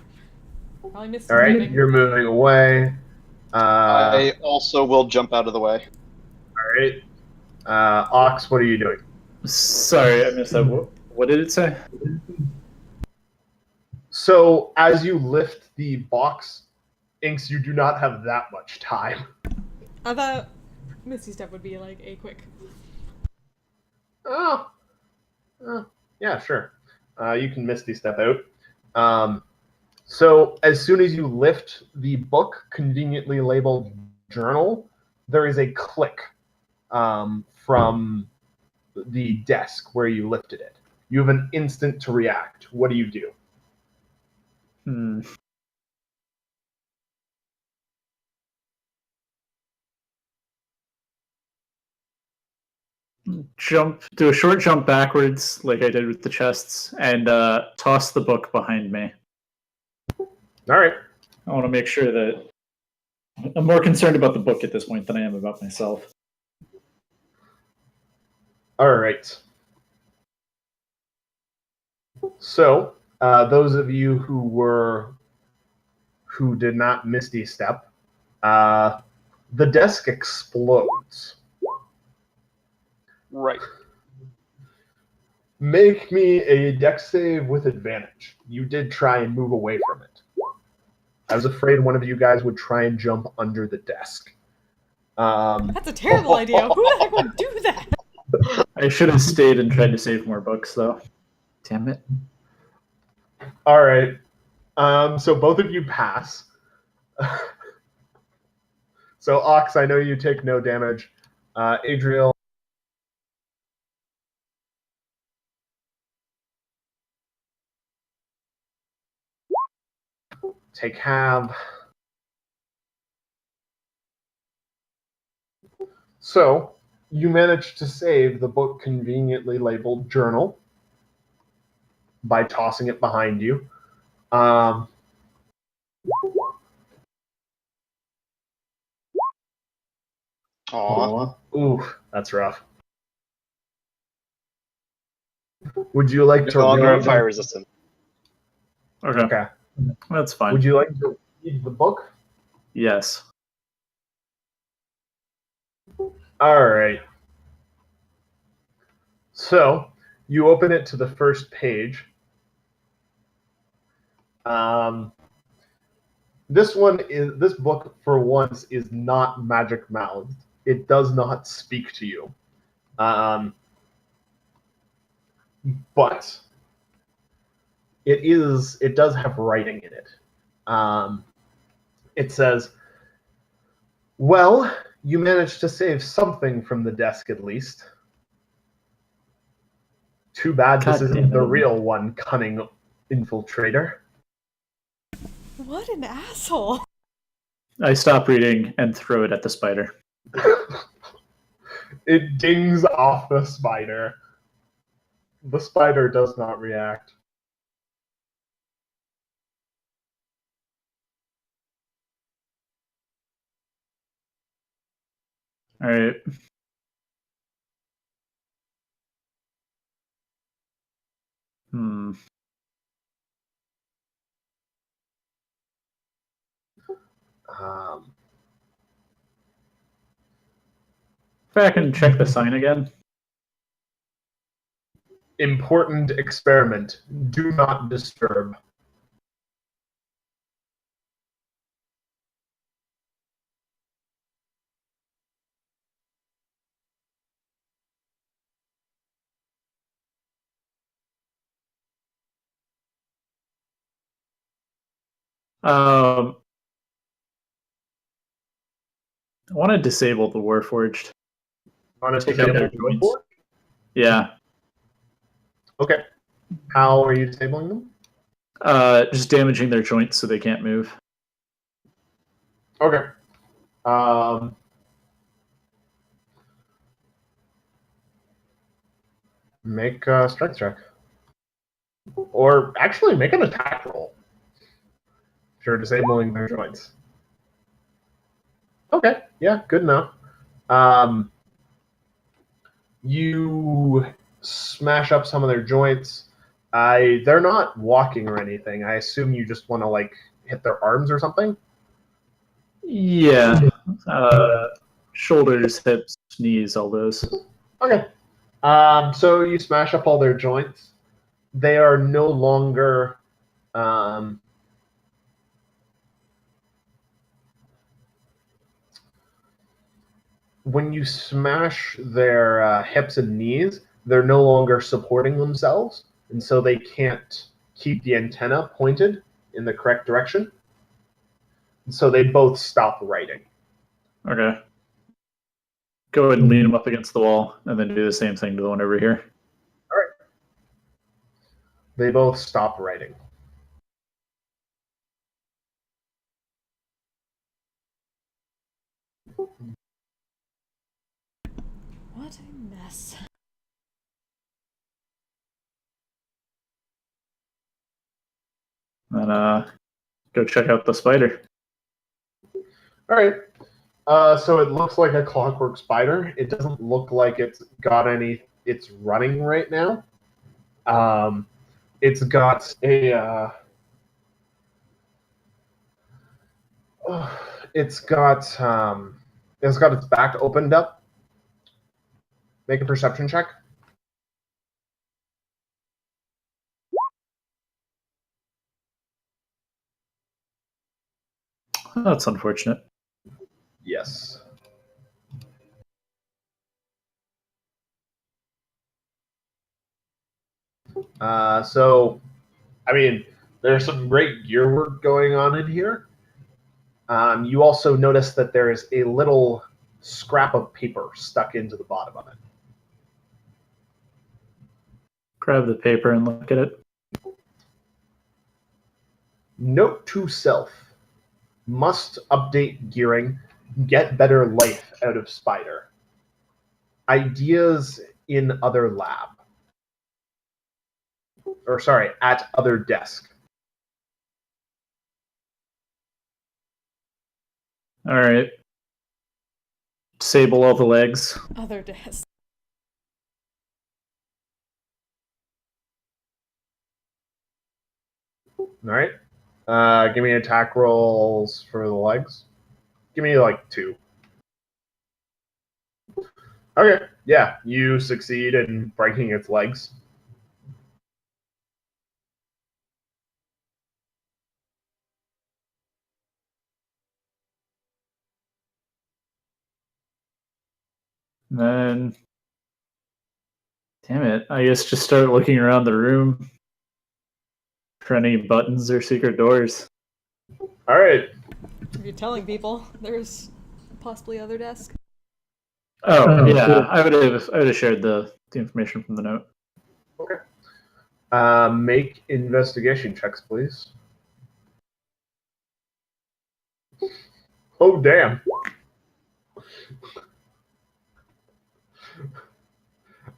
Probably missed
All right,
moving.
you're moving away.
I also will jump out of the way.
All right. Ox, what are you doing?
Sorry, I missed that. What did it say?
So as you lift the box, Inks, you do not have that much time.
I thought Misty Step would be like a quick.
Oh. Yeah, sure. You can Misty Step out. So as soon as you lift the book, conveniently labeled journal, there is a click from the desk where you lifted it. You have an instant to react. What do you do?
Do a short jump backwards, like I did with the chests, and toss the book behind me.
All right.
I want to make sure that I'm more concerned about the book at this point than I am about myself.
All right. So, those of you who did not Misty Step, the desk explodes.
Right.
Make me a dex save with advantage. You did try and move away from it. I was afraid one of you guys would try and jump under the desk.
That's a terrible idea. Who the heck would do that?
I should have stayed and tried to save more books, though. Damn it.
All right. So both of you pass. So Ox, I know you take no damage. Adriel. Take half. So You manage to save the book conveniently labeled journal by tossing it behind you.
Aw.
Ooh, that's rough. Would you like
No
to
longer
read?
fire resistant.
Okay,
Okay.
that's fine.
Would you like to read the book?
Yes.
All right. So you open it to the first page. This book for once is not magic mouthed. It does not speak to you, but it does have writing in it. It says, "Well, you managed to save something from the desk at least. Too bad this
God
isn't
damn
the
it.
real one, cunning infiltrator."
What an asshole.
I stop reading and throw it at the spider.
It dings off the spider. The spider does not react.
All right. Hmm.
Um,
If I can check the sign again.
Important experiment. Do not disturb.
I want to disable the Warforged.
Want to
Take out their
disable
joints. Yeah.
Okay. How are you disabling them?
Just damaging their joints so they can't move.
Okay. Make a strength check. Or actually, make an attack roll. If you're disabling their joints. Okay. Yeah, good enough. You smash up some of their joints. They're not walking or anything. I assume you just want to like hit their arms or something.
Yeah. Shoulders, hips, knees, all those.
Okay. So you smash up all their joints. They are no longer when you smash their hips and knees, they're no longer supporting themselves, and so they can't keep the antenna pointed in the correct direction. And so they both stop writing.
Okay. Go ahead and lean them up against the wall, and then do the same thing to the one over here.
All right. They both stop writing.
What a mess.
And go check out the spider.
All right. So it looks like a clockwork spider. It doesn't look like it's got any. It's running right now. It's got a. It's got its back opened up. Make a perception check.
That's unfortunate.
Yes. So, I mean, there's some great gear work going on in here. You also notice that there is a little scrap of paper stuck into the bottom of it.
Grab the paper and look at it.
Note to self. Must update gearing. Get better life out of Spider. ideas in other lab. Or sorry, at other desk.
All right. Disable all the legs.
Other desk.
All right. Give me attack rolls for the legs. Give me like 2. Okay. Yeah, you succeed in breaking its legs.
And then, damn it, I guess just start looking around the room for any buttons or secret doors.
All right.
If you're telling people, there's possibly other desk.
Oh, yeah,
cool.
I would have shared the information from the note.
Okay. Make investigation checks, please. Oh, damn.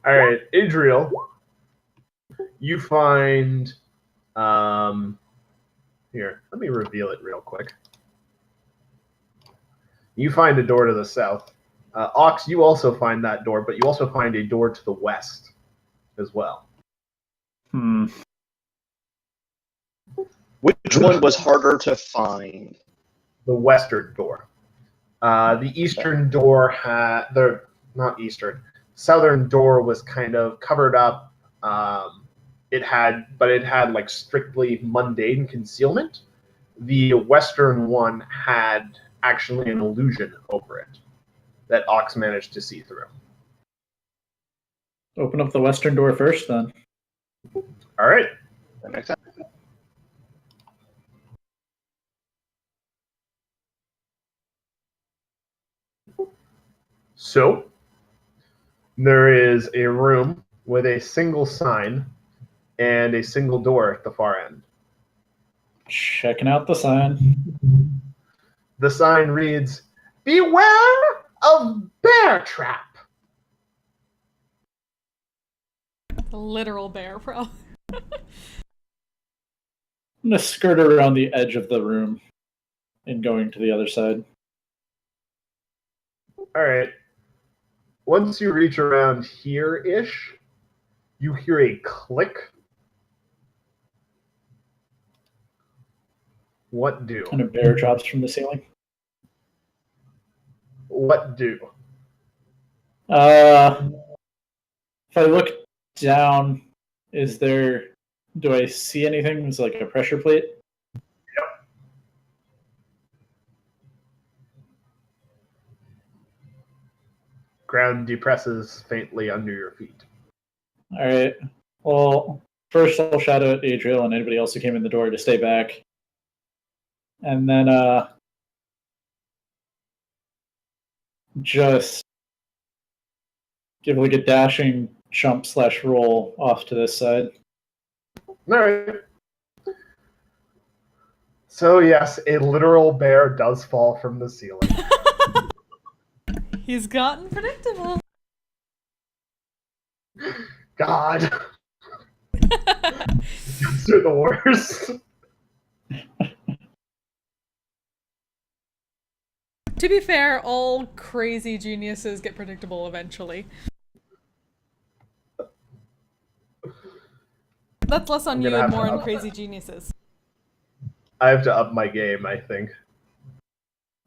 All right, Adriel, you find... here, let me reveal it real quick. You find a door to the south. Ox, you also find that door, but you also find a door to the west as well.
Which one was harder to find?
The western door. The eastern door had... not eastern. Southern door was kind of covered up. It had like strictly mundane concealment. The western one had actually an illusion over it that Ox managed to see through.
Open up the western door first, then.
All right.
That makes sense.
So there is a room with a single sign and a single door at the far end.
Checking out the sign.
The sign reads, "Beware of bear trap."
A literal bear, bro.
I'm gonna skirt around the edge of the room and going to the other side.
All right. Once you reach around here-ish, you hear a click. What do?
And a bear drops from the ceiling.
What do?
If I look down, do I see anything? It's like a pressure plate?
Yep. Ground depresses faintly under your feet.
All right. Well, first I'll shout out Adriel and anybody else who came in the door to stay back. And then just give like a dashing jump / roll off to this side.
All right. So yes, a literal bear does fall from the ceiling.
He's gotten predictable.
God. These are the worst.
To be fair, all crazy geniuses get predictable eventually. That's less on
I'm
you
gonna
and
have
more
to
on
up
crazy geniuses.
I have to up my game, I think.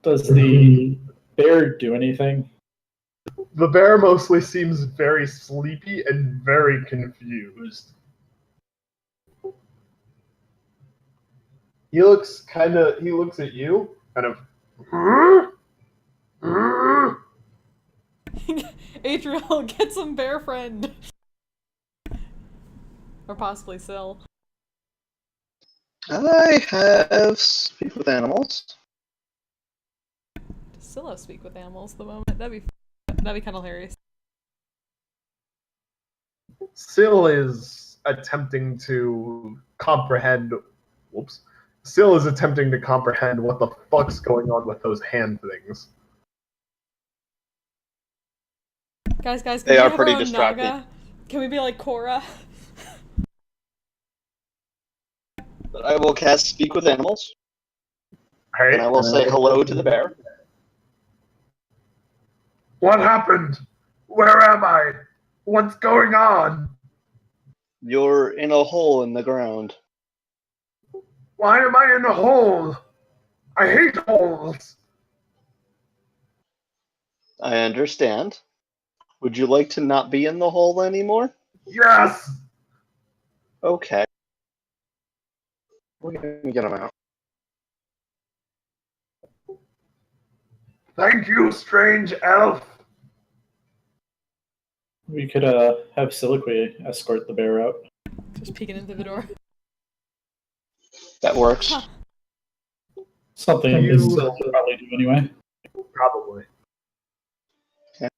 Does the bear do anything?
The bear mostly seems very sleepy and very confused. He looks at you, kind of.
Adriel, get some bear friend. Or possibly Syl.
I have speak with animals.
Does Syl have speak with animals at the moment? That'd be kind of hilarious.
Syl is attempting to comprehend. Whoops. Syl is attempting to comprehend what the fuck's going on with those hand things.
Guys, can
They
we
are
have
pretty
our own
distracting.
Naga? Can we be like Korra?
But I will cast Speak with Animals,
All
and I will say hello to the bear.
What happened? Where am I? What's going on?
You're in a hole in the ground.
Why am I in a hole? I hate holes.
I understand. Would you like to not be in the hole anymore?
Yes.
Okay. We're gonna get him out.
Thank you, strange elf.
We could have Siliqui escort the bear out.
Just peeking into the door.
That works.
Huh.
Something
You-
Sil would probably do anyway.
Probably.
Okay.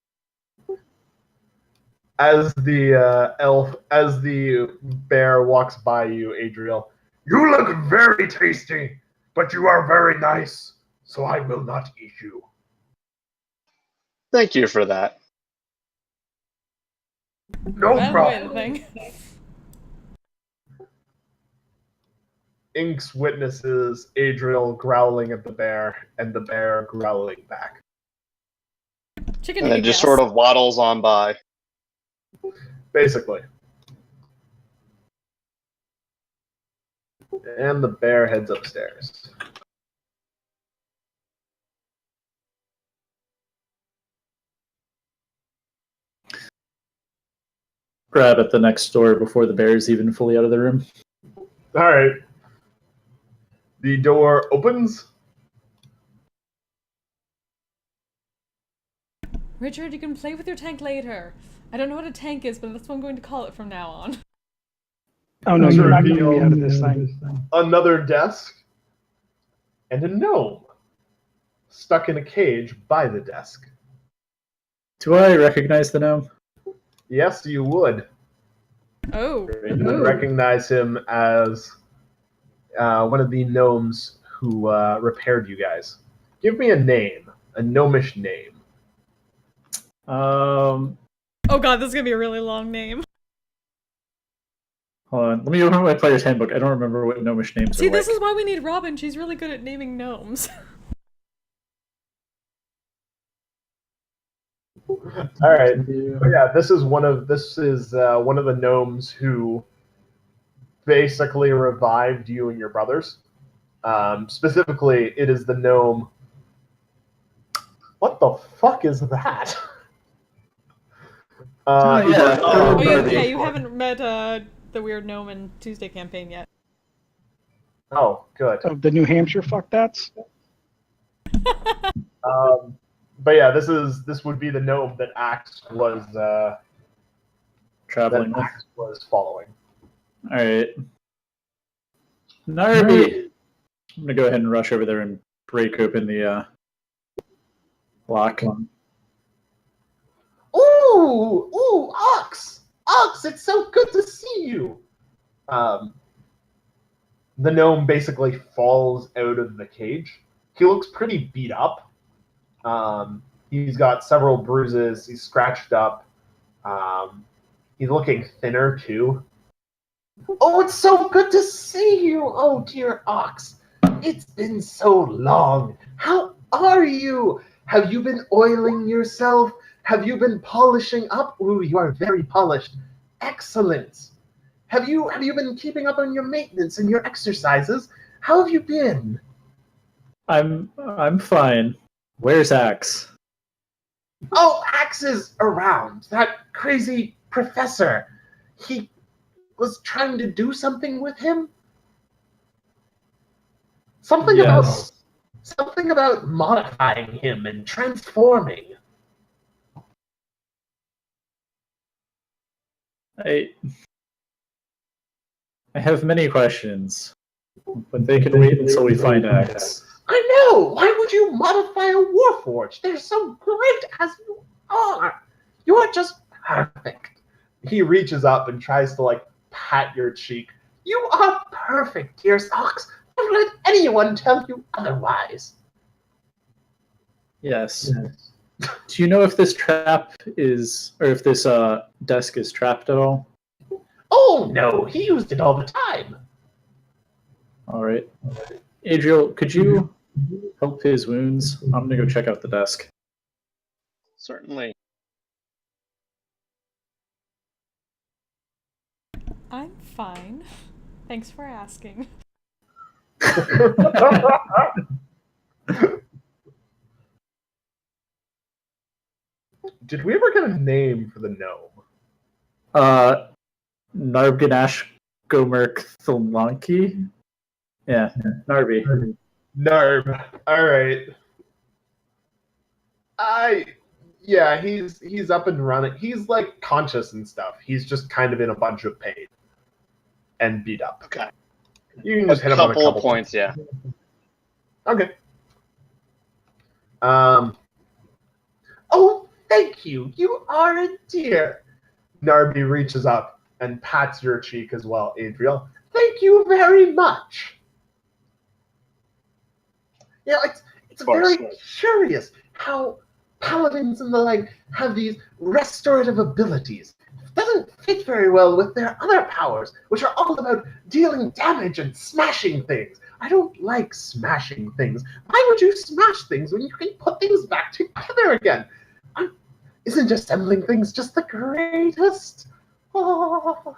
As the bear walks by you, Adriel, you look very tasty, but you are very nice, so I will not eat you.
Thank you for that.
No
By the way,
problem.
the thing.
Inks witnesses Adriel growling at the bear, and the bear growling back.
Chicken
And
nugget
it just
gas.
sort of waddles on by.
Basically. And the bear heads upstairs.
Grab at the next door before the bear is even fully out of the room.
Alright. The door opens.
Richard, you can play with your tank later. I don't know what a tank is, but that's what I'm going to call it from now on.
Oh no,
Sure,
you're not getting me
reveal
out of this thing.
Another desk. And a gnome. Stuck in a cage by the desk.
Do I recognize the gnome?
Yes, you would.
Oh.
You would recognize him as one of the gnomes who repaired you guys. Give me a name. A gnomish name.
Um,
Oh god, this is gonna be a really long name.
hold on. Let me open my player's handbook. I don't remember what gnomish names
See,
are
this
like.
is why we need Robin. She's really good at naming gnomes.
All right. But yeah, this is one of the gnomes who basically revived you and your brothers. Specifically, it is the gnome. What the fuck is that?
yeah.
Oh,
Barbie.
you haven't met the weird gnome in Tuesday campaign yet.
Oh, good.
Of the New Hampshire fuck that's.
But yeah, this would be the gnome that Axe was
Traveling with.
following.
All right. Narby. I'm gonna go ahead and rush over there and break open the lock.
Ooh, Ox! Ox, it's so good to see you! The gnome basically falls out of the cage. He looks pretty beat up. He's got several bruises. He's scratched up. He's looking thinner, too. Oh, it's so good to see you! Oh, dear Ox. It's been so long. How are you? Have you been oiling yourself? Have you been polishing up? Ooh, you are very polished. Excellent. Have you been keeping up on your maintenance and your exercises? How have you been?
I'm fine. Where's Axe?
Oh, Axe is around. That crazy professor. He was trying to do something with him. Something about modifying him and transforming.
I have many questions, but they can wait until we find Axe.
I know! Why would you modify a Warforged? They're so great as you are! You are just perfect. He reaches up and tries to, pat your cheek. You are perfect, dear Socks. Don't let anyone tell you otherwise.
Yes. Do you know if this trap is, or if this desk is trapped at all?
Oh no, he used it all the time.
All right. Adriel, could you help his wounds? I'm gonna go check out the desk.
Certainly.
I'm fine. Thanks for asking.
Did we ever get a name for the gnome?
Narbganash Gomerk Thulmanki? Yeah, Narby.
Narb. All right. Yeah, he's up and running. He's like conscious and stuff. He's just kind of in a bunch of pain and beat up.
Okay.
You can just hit him on a couple
points, yeah.
Okay. Oh, thank you. You are a dear. Narby reaches up and pats your cheek as well, Adriel. Thank you very much. Yeah, it's very curious how paladins and the like have these restorative abilities. It doesn't fit very well with their other powers, which are all about dealing damage and smashing things. I don't like smashing things. Why would you smash things when you can put things back together again? Isn't assembling things just the greatest? Oh.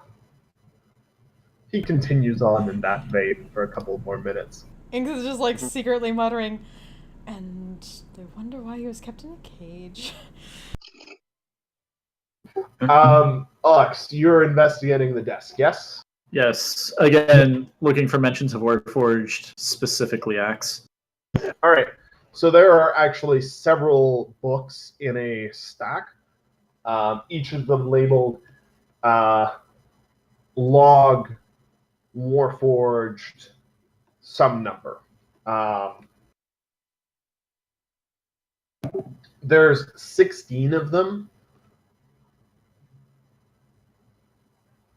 He continues on in that vein for a couple more minutes.
Inks is just like secretly muttering, and they wonder why he was kept in a cage.
Alex, you're investigating the desk, yes?
Yes. Again, looking for mentions of Warforged, specifically Axe.
All right. So there are actually several books in a stack, each of them labeled Log, Warforged, some number. There's 16 of them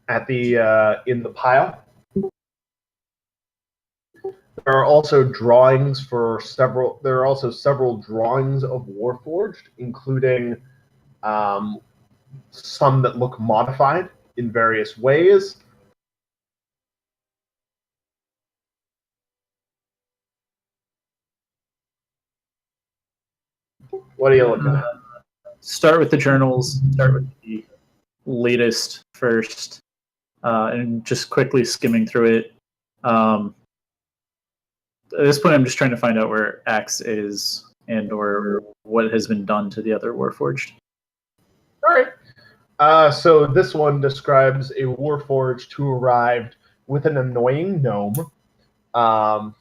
at the in the pile. There are also drawings for several. There are also several drawings of Warforged, including some that look modified in various ways. What are you looking at?
Start with the journals. Start with the latest first, and just quickly skimming through it. At this point, I'm just trying to find out where Axe is and/or what has been done to the other Warforged.
All right. So this one describes a Warforged who arrived with an annoying gnome, and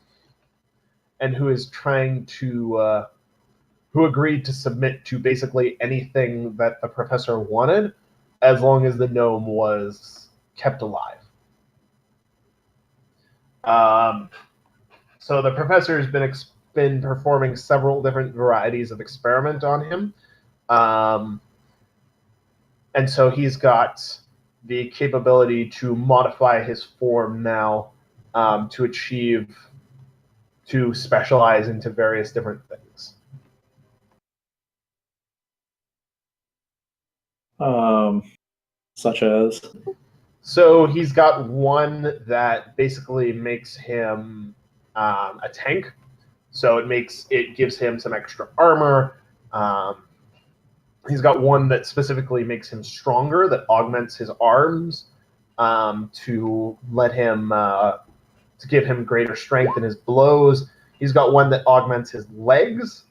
who is trying to, who agreed to submit to basically anything that the professor wanted, as long as the gnome was kept alive. So the professor has been performing several different varieties of experiment on him. And so he's got the capability to modify his form now to specialize into various different things.
Such as?
So he's got one that basically makes him a tank. So it gives him some extra armor. He's got one that specifically makes him stronger, that augments his arms to let him to give him greater strength in his blows. He's got one that augments his legs.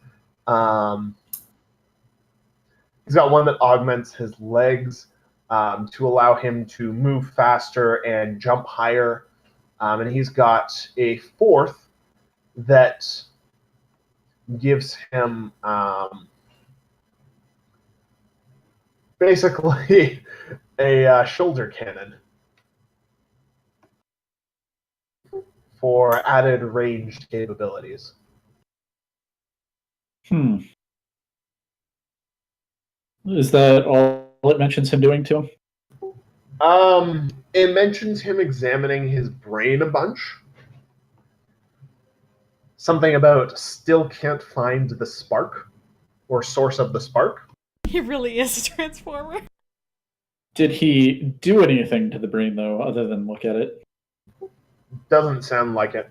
He's got one that augments his legs to allow him to move faster and jump higher. And he's got a fourth that gives him basically a shoulder cannon for added ranged capabilities.
Is that all it mentions him doing to him?
It mentions him examining his brain a bunch. Something about still can't find the spark. or source of the spark.
He really is a transformer.
Did he do anything to the brain, though, other than look at it?
Doesn't sound like it.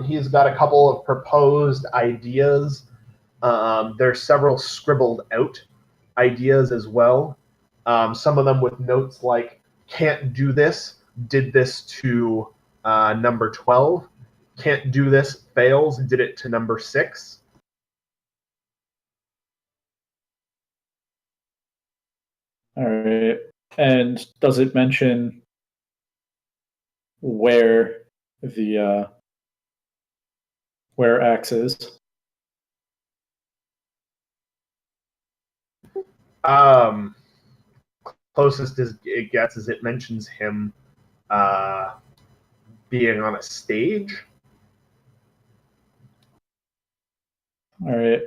He's got a couple of proposed ideas. There's several scribbled out ideas as well. Some of them with notes like, can't do this, did this to number 12. Can't do this, fails, did it to number 6.
All right. And does it mention where the where Axe is?
Closest as it gets is it mentions him being on a stage.
All right.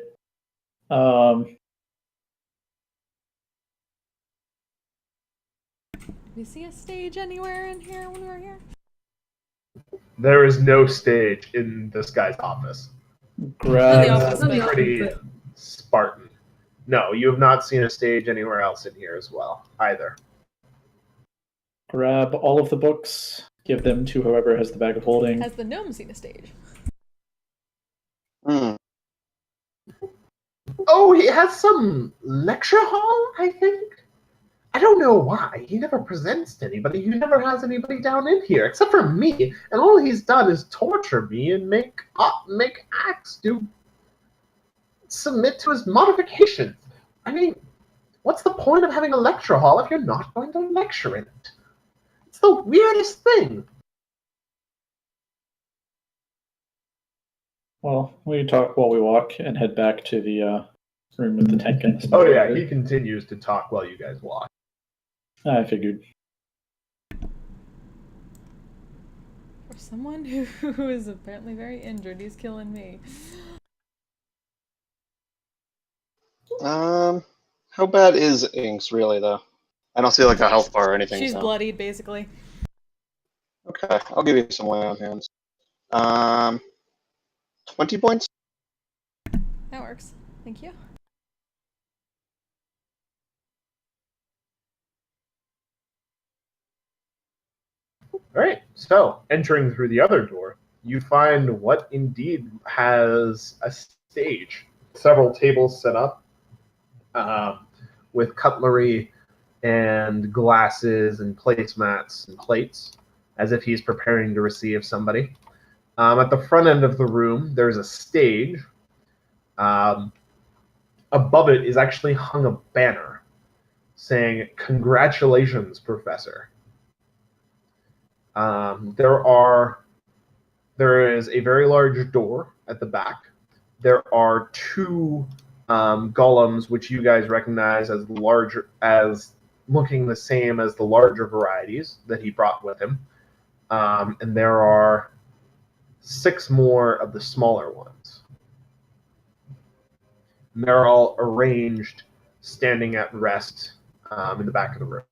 Did we see a stage anywhere in here when we were here?
There is no stage in this guy's office.
Grab.
In the office, but-
Pretty Spartan. No, you have not seen a stage anywhere else in here as well, either.
Grab all of the books. Give them to whoever has the bag of holding.
Has the gnome seen a stage?
Hmm.
Oh, he has some lecture hall, I think? I don't know why. He never presents to anybody. He never has anybody down in here, except for me. And all he's done is torture me and make Axe submit to his modifications. I mean, what's the point of having a lecture hall if you're not going to lecture in it? It's the weirdest thing.
Well, we can talk while we walk and head back to the room with the tank and
Oh yeah, he continues to talk while you guys walk.
I figured.
For someone who is apparently very injured, he's killing me.
How bad is Inks really though? I don't see like a health bar or anything.
She's
so.
bloodied, basically.
Okay, I'll give you some lay on hands. 20 points.
That works. Thank you.
All right, so entering through the other door, you find what indeed has a stage. Several tables set up with cutlery and glasses and placemats and plates, as if he's preparing to receive somebody. At the front end of the room, there's a stage. Above it is actually hung a banner saying, "Congratulations, Professor." There is a very large door at the back. There are two golems, which you guys recognize as looking the same as the larger varieties that he brought with him. And there are 6 more of the smaller ones. And they're all arranged, standing at rest in the back of the room.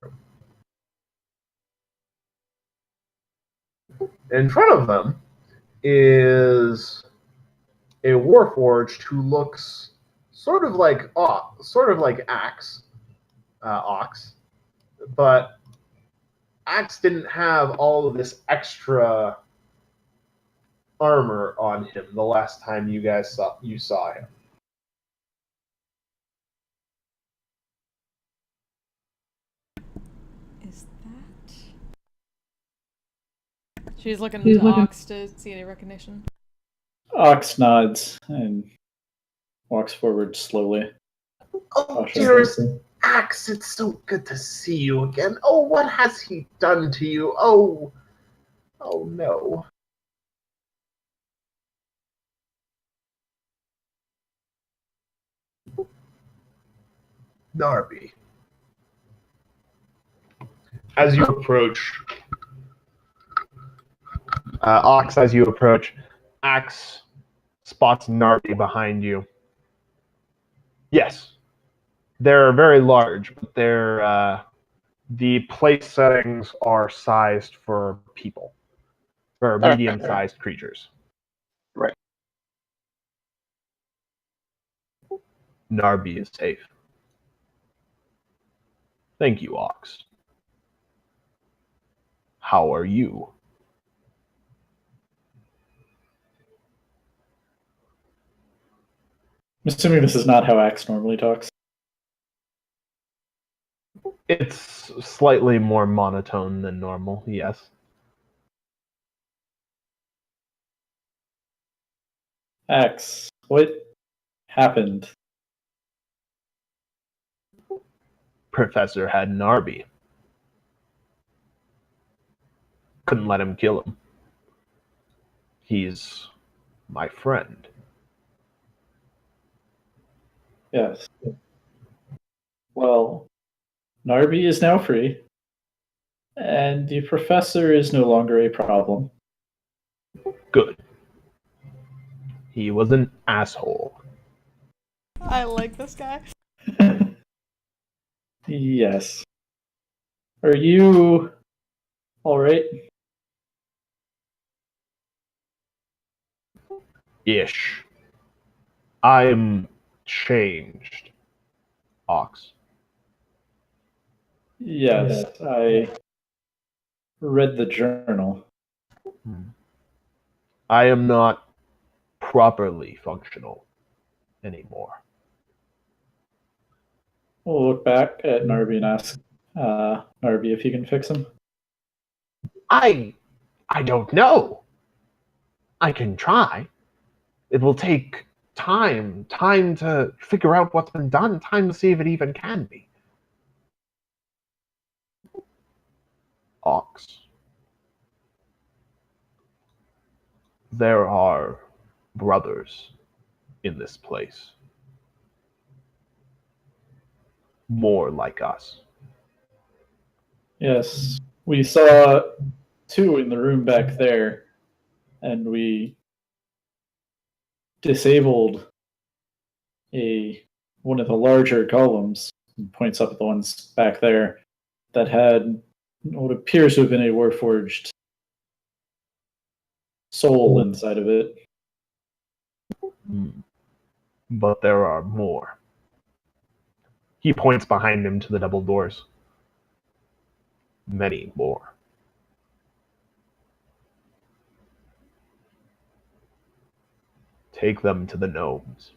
In front of them is a warforged who looks sort of like Ox, but Axe didn't have all of this extra armor on him the last time you guys saw him.
Is that? She's looking to Ox to see any recognition.
Ox nods and walks forward slowly.
Oh, dearest Axe, it's so good to see you again. Oh, what has he done to you? Oh no. Narby. As you approach, Ox, Axe spots Narby behind you. Yes, they're very large, but the place settings are sized for people, for medium-sized creatures.
Right.
Narby is safe. Thank you, Ox. How are you?
I'm assuming this is not how Axe normally talks.
It's slightly more monotone than normal, yes.
Axe, what happened?
Professor had Narby. Couldn't let him kill him. He's my friend.
Yes. Well, Narby is now free, and the professor is no longer a problem.
Good. He was an asshole.
I like this guy.
Yes. Are you all right?
Ish. I'm changed. Ox.
Yes, I read the journal.
I am not properly functional anymore.
We'll look back at Narby and ask Narby if he can fix him.
I don't know. I can try. It will take time to figure out what's been done, time to see if it even can be. Ox. There are brothers in this place. More like us.
Yes, we saw two in the room back there, and we disabled one of the larger golems, and points up at the ones back there, that had what appears to have been a warforged soul inside of it.
But there are more. He points behind him to the double doors. Many more. Take them to the gnomes.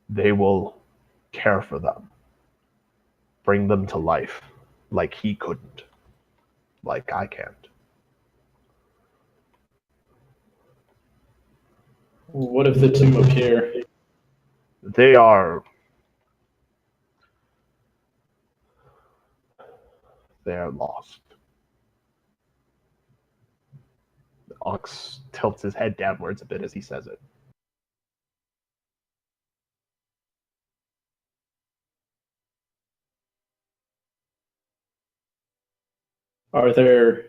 They will care for them. Bring them to life like he couldn't. Like I can't.
What if the two appear?
They are lost. The ox tilts his head downwards a bit as he says it.
Are their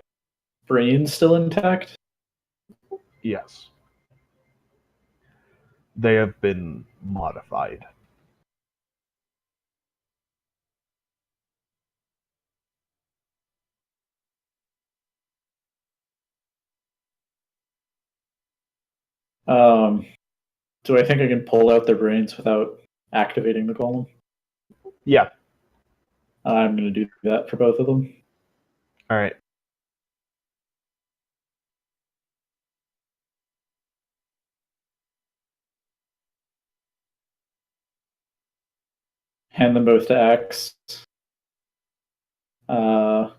brains still intact?
Yes. They have been modified.
Do I think I can pull out their brains without activating the golem?
Yeah.
I'm going to do that for both of them.
All right.
Hand them both to Axe. Tell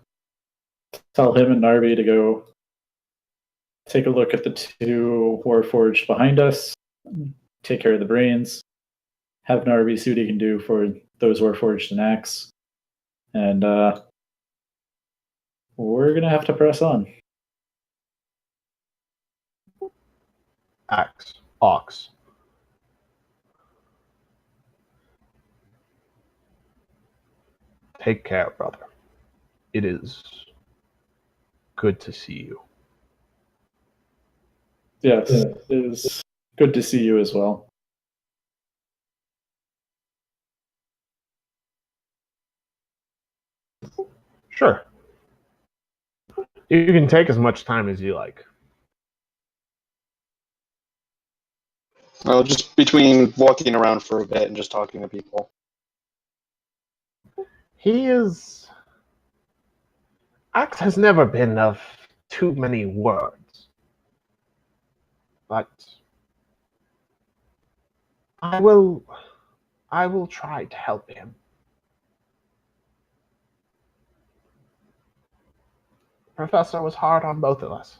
him and Narby to go take a look at the two Warforged behind us, take care of the brains, have Narby see what he can do for those Warforged and Axe, and we're going to have to press on.
Axe. Ox. Take care, brother. It is good to see you.
Yes, it is good to see you as well.
Sure. You can take as much time as you like.
Well, just between walking around for a bit and just talking to people.
Axe has never been of too many words. But I will try to help him. Professor was hard on both of us.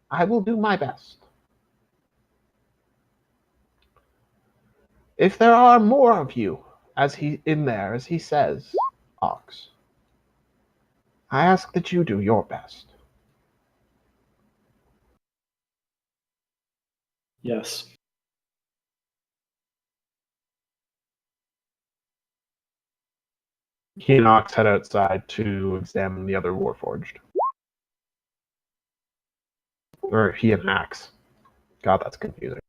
I will do my best. If there are more of you, as he says, Ox, I ask that you do your best.
Yes.
He and Ox head outside to examine the other Warforged. Or he and Axe. God, that's confusing.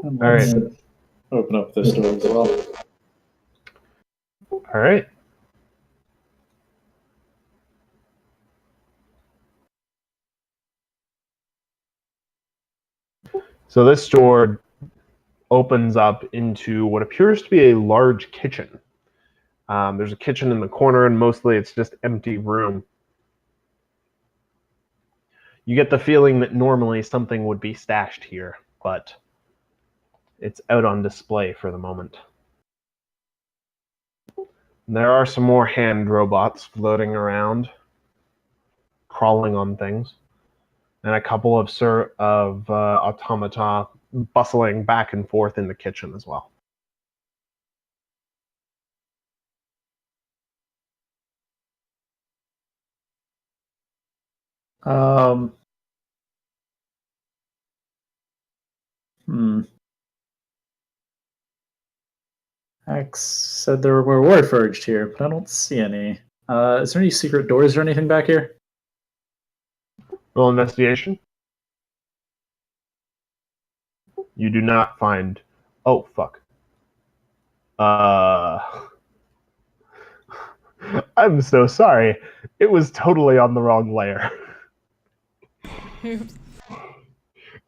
All right. Open up this door as well.
All right. So this door opens up into what appears to be a large kitchen. There's a kitchen in the corner, and mostly it's just empty room. You get the feeling that normally something would be stashed here, but it's out on display for the moment. There are some more hand robots floating around, crawling on things, and a couple of automata bustling back and forth in the kitchen as well.
Hmm. X said there were Warforged here, but I don't see any. Is there any secret doors or anything back here?
Roll investigation. You do not find... Oh, fuck. I'm so sorry. It was totally on the wrong layer.
Oops.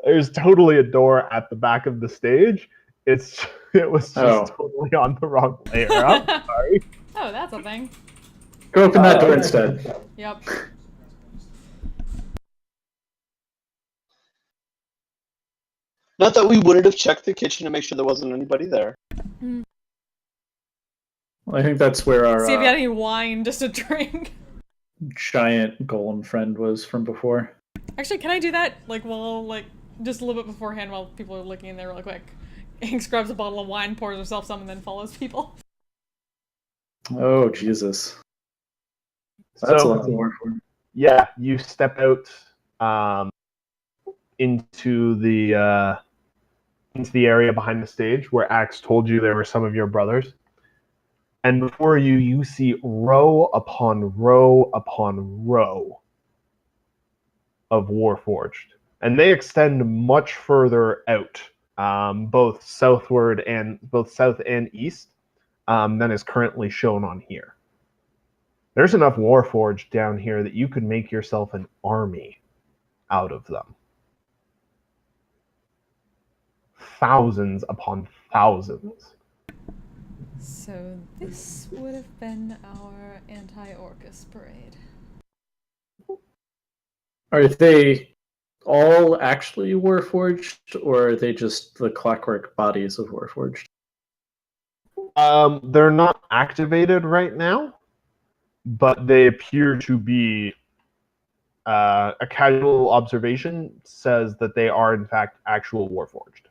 There's totally a door at the back of the stage. It was just totally on the wrong layer. I'm sorry.
Oh, that's a thing.
Go open that door instead.
Yep.
Not that we wouldn't have checked the kitchen to make sure there wasn't anybody there.
Well, I think that's where our
See if you had any wine just to drink.
giant golem friend was from before.
Actually, can I do that? Just a little bit beforehand while people are looking in there really quick. Hanks grabs a bottle of wine, pours herself some, and then follows people.
Oh, Jesus. That's a lot more for me.
Yeah, you step out into the area behind the stage where Axe told you there were some of your brothers. And before you, you see row upon row upon row of Warforged. And they extend much further out, both south and east, than is currently shown on here. There's enough Warforged down here that you could make yourself an army out of them. Thousands upon thousands.
So this would have been our anti-Orcus parade.
Are they all actually Warforged, or are they just the clockwork bodies of Warforged?
They're not activated right now, but they appear to be... a casual observation says that they are, in fact, actual Warforged.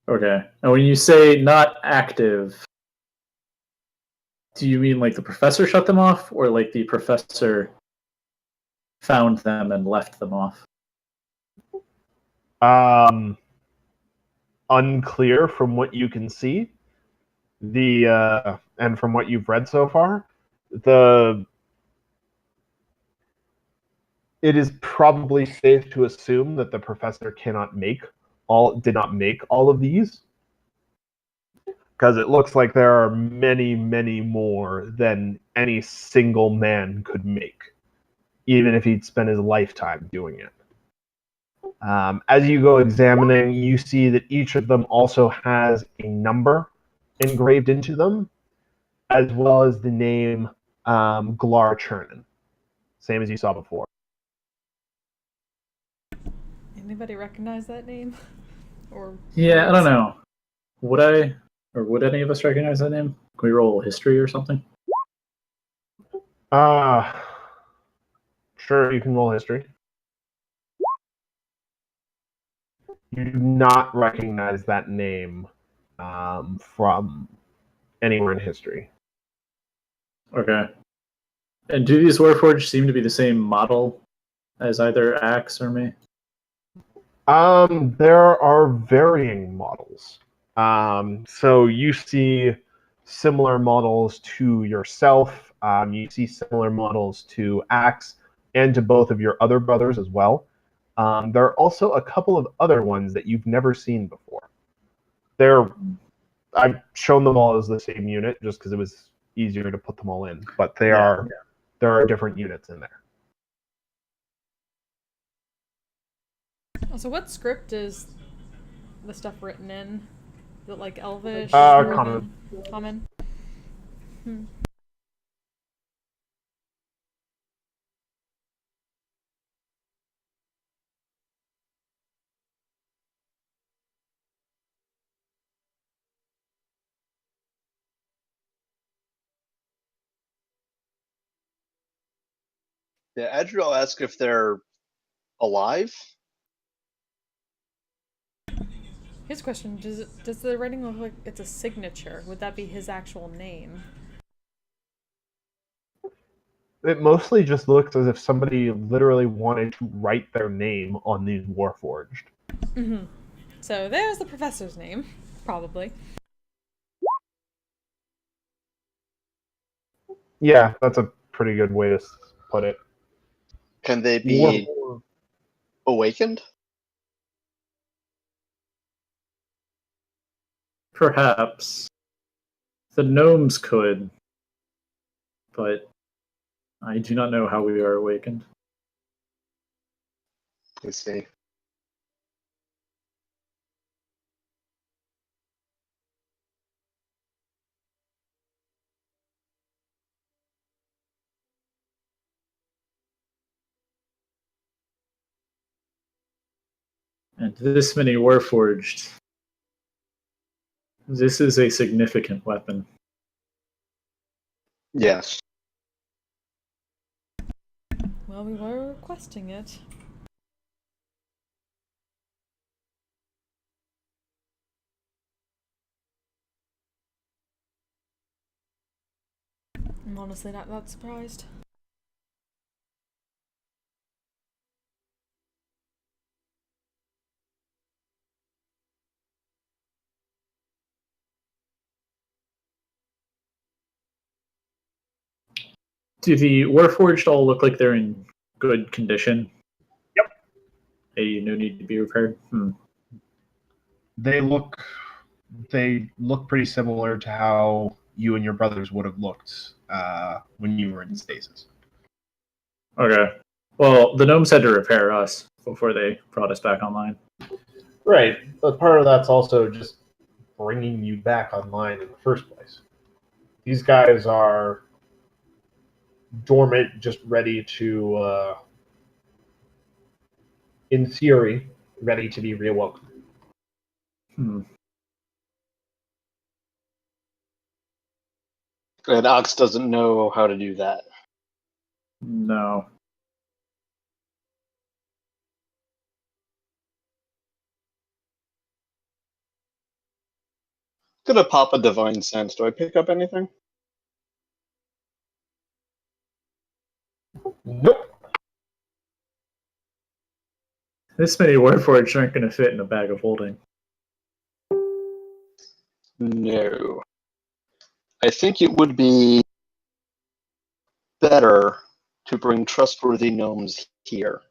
Okay. And when you say not active, do you mean like the professor shut them off, or like the professor found them and left them off?
Unclear from what you can see. And from what you've read so far, it is probably safe to assume that the professor did not make all of these, because it looks like there are many, many more than any single man could make, even if he'd spent his lifetime doing it. As you go examining, you see that each of them also has a number engraved into them, as well as the name Glar Chernin, same as you saw before.
Anybody recognize that name? Or
Yeah, I don't know. Would I, or would any of us recognize that name? Can we roll history or something?
Sure, you can roll history. You do not recognize that name from anywhere in history.
Okay. And do these Warforged seem to be the same model as either Axe or me?
There are varying models. So you see similar models to yourself. You see similar models to Axe and to both of your other brothers as well. There are also a couple of other ones that you've never seen before. I've shown them all as the same unit just because it was easier to put them all in, but there are different units in there.
So what script is the stuff written in? Is it like Elvish?
Common.
Common?
Yeah, Adriel asked if they're alive.
Here's a question. Does the writing look like it's a signature? Would that be his actual name?
It mostly just looks as if somebody literally wanted to write their name on these Warforged.
Mm-hmm. So there's the professor's name, probably.
Yeah, that's a pretty good way to put it.
Can they be awakened?
Perhaps. The gnomes could, but I do not know how we are awakened.
Let's see.
And this many Warforged. This is a significant weapon.
Yes.
Well, we were requesting it. I'm honestly not that surprised.
Do the Warforged all look like they're in good condition?
Yep.
No need to be repaired?
They look pretty similar to how you and your brothers would have looked when you were in stasis.
Okay. Well, the gnomes had to repair us before they brought us back online.
Right, but part of that's also just bringing you back online in the first place. These guys are dormant, just ready to, in theory, ready to be reawoken.
And Ox doesn't know how to do that.
No.
Gonna pop a divine sense. Do I pick up anything?
Nope.
This many Warforged aren't going to fit in a bag of holding.
No. I think it would be better to bring trustworthy gnomes here.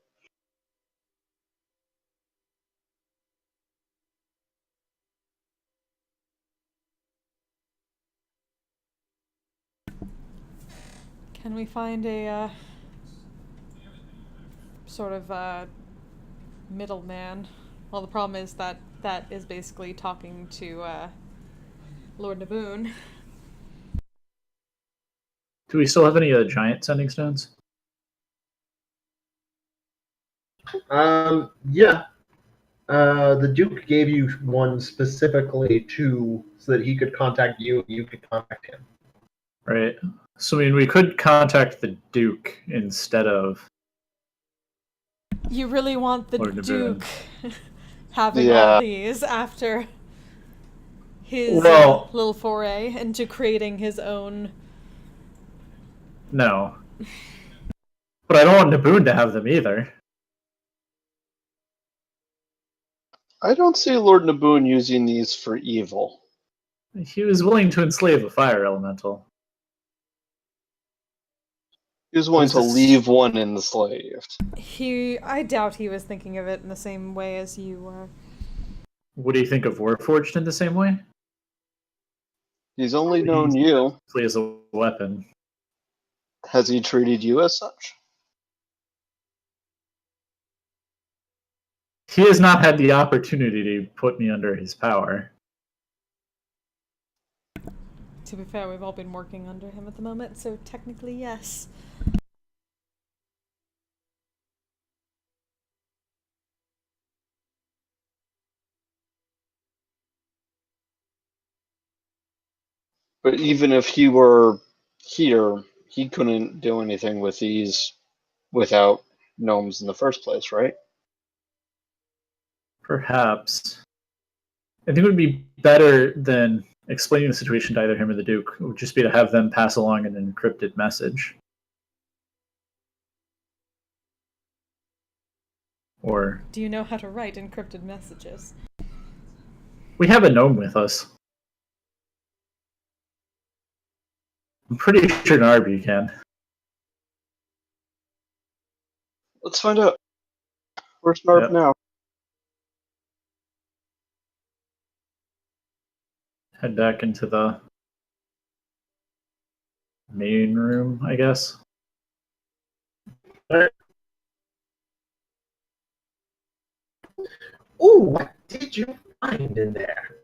Can we find a sort of middleman. Well, the problem is that that is basically talking to Lord Naboon.
Do we still have any giant sending stones?
Yeah. The Duke gave you one specifically so that he could contact you and you could contact him.
Right. So, I mean, we could contact the Duke instead of...
You really want the
Lord Naboon.
Duke having
Yeah.
all these after his
Well-
little foray into creating his own...
No. But I don't want Naboon to have them either.
I don't see Lord Naboon using these for evil.
He was willing to enslave a fire elemental.
He was willing
Who's
to
this?
leave one enslaved.
I doubt he was thinking of it in the same way as you were.
Would he think of Warforged in the same way?
He's only known you.
Simply as a weapon.
Has he treated you as such?
He has not had the opportunity to put me under his power.
To be fair, we've all been working under him at the moment, so technically yes.
But even if he were here, he couldn't do anything with these without gnomes in the first place, right?
Perhaps. I think it would be better than explaining the situation to either him or the Duke. It would just be to have them pass along an encrypted message. Or...
Do you know how to write encrypted messages?
We have a gnome with us. I'm pretty sure Narby can.
Let's find out. Where's Narb
Yep.
now?
Head back into the main room, I guess.
Ooh, what did you find in there?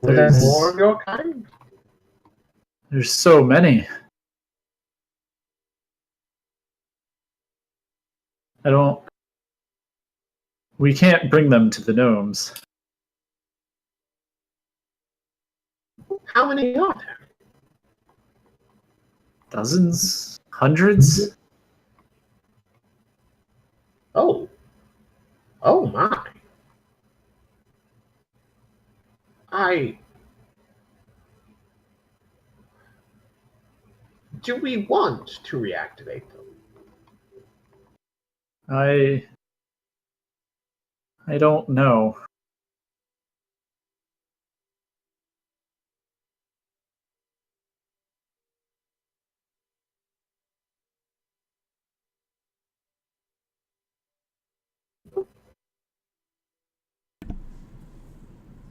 Was there
There's-
more of your kind?
There's so many. I don't... We can't bring them to the gnomes.
How many are there?
Dozens? Hundreds?
Oh. Oh my. Do we want to reactivate them?
I don't know.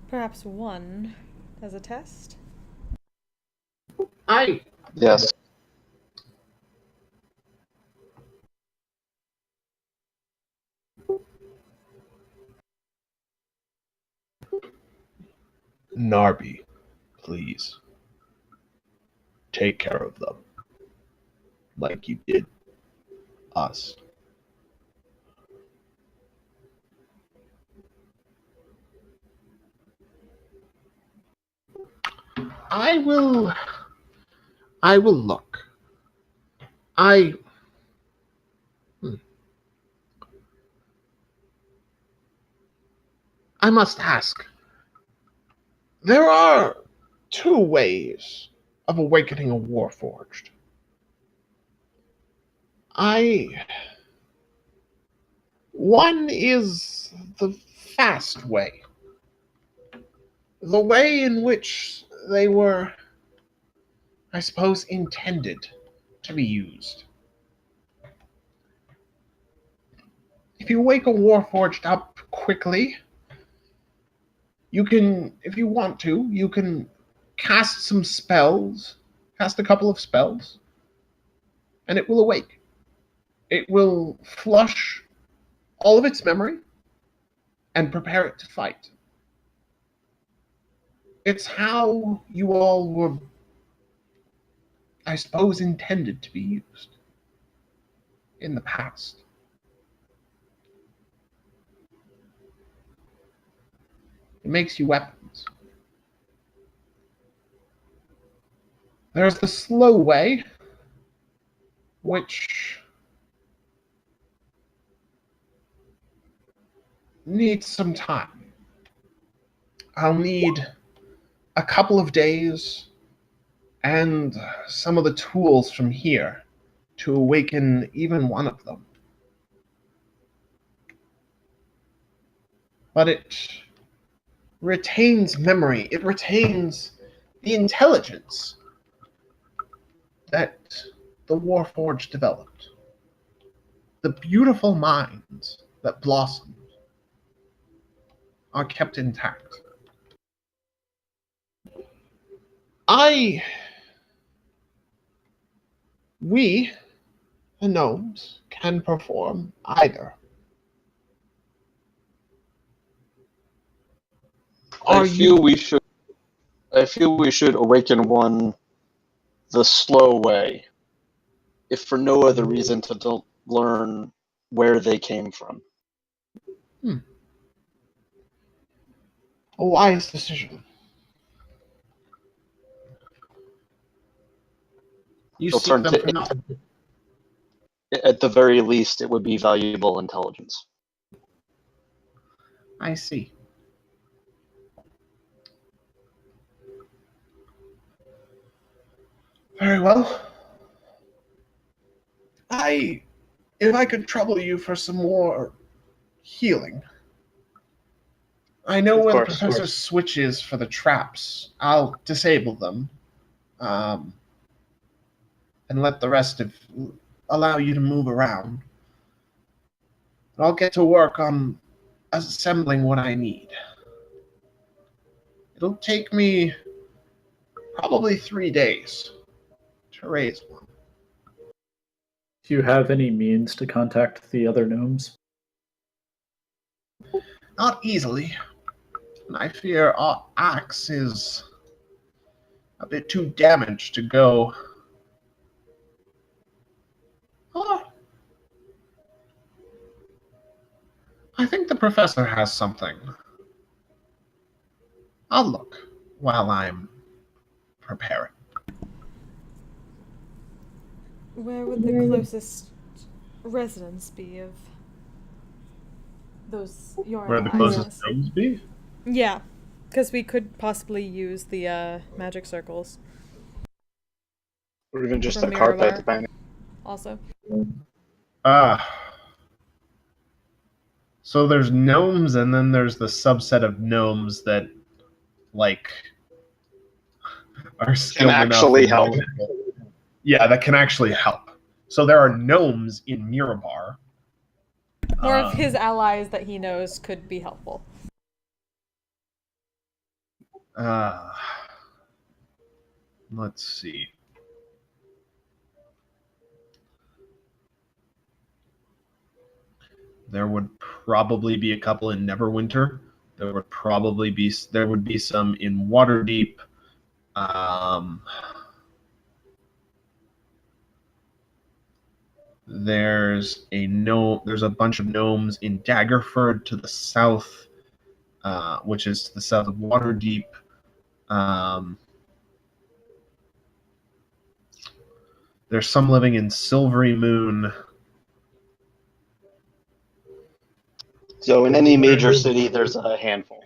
Perhaps one as a test?
Yes.
Narby, please. Take care of them. Like you did us. I will look. I must ask. There are two ways of awakening a Warforged. One is the fast way. The way in which they were, I suppose, intended to be used. If you wake a Warforged up quickly, you can, if you want to, you can cast some spells, cast a couple of spells, and it will awake. It will flush all of its memory, and prepare it to fight. It's how you all were, I suppose, intended to be used in the past. It makes you weapons. There's the slow way, which needs some time. I'll need a couple of days and some of the tools from here to awaken even one of them. But it retains memory. It retains the intelligence that the Warforged developed. The beautiful minds that blossomed are kept intact. We, the gnomes, can perform either.
I feel we should awaken one the slow way, if for no other reason to learn where they came from.
A wise decision. You seek them for nothing.
At the very least, it would be valuable intelligence.
I see. Very well. If I could trouble you for some more healing. I know where the professor's switch is for the traps. I'll disable them. And let the rest of allow you to move around. I'll get to work on assembling what I need. It'll take me probably 3 days to raise one.
Do you have any means to contact the other gnomes?
Not easily. I fear our axe is a bit too damaged to go. I think the professor has something. I'll look while I'm preparing.
Where would the closest residence be of those your
Where the
allies?
closest gnomes be?
Yeah, because we could possibly use the magic circles.
Or even just
From
a carpet,
Mirabar.
depending.
Also,
So there's gnomes, and then there's the subset of gnomes that, like, are skilled enough
actually help.
Yeah, that can actually help. So there are gnomes in Mirabar.
more of his allies that he knows could be helpful.
Let's see. There would probably be a couple in Neverwinter. There would be some in Waterdeep. There's a bunch of gnomes in Daggerford to the south, which is to the south of Waterdeep. There's some living in Silvery Moon.
So in any major city, there's a handful.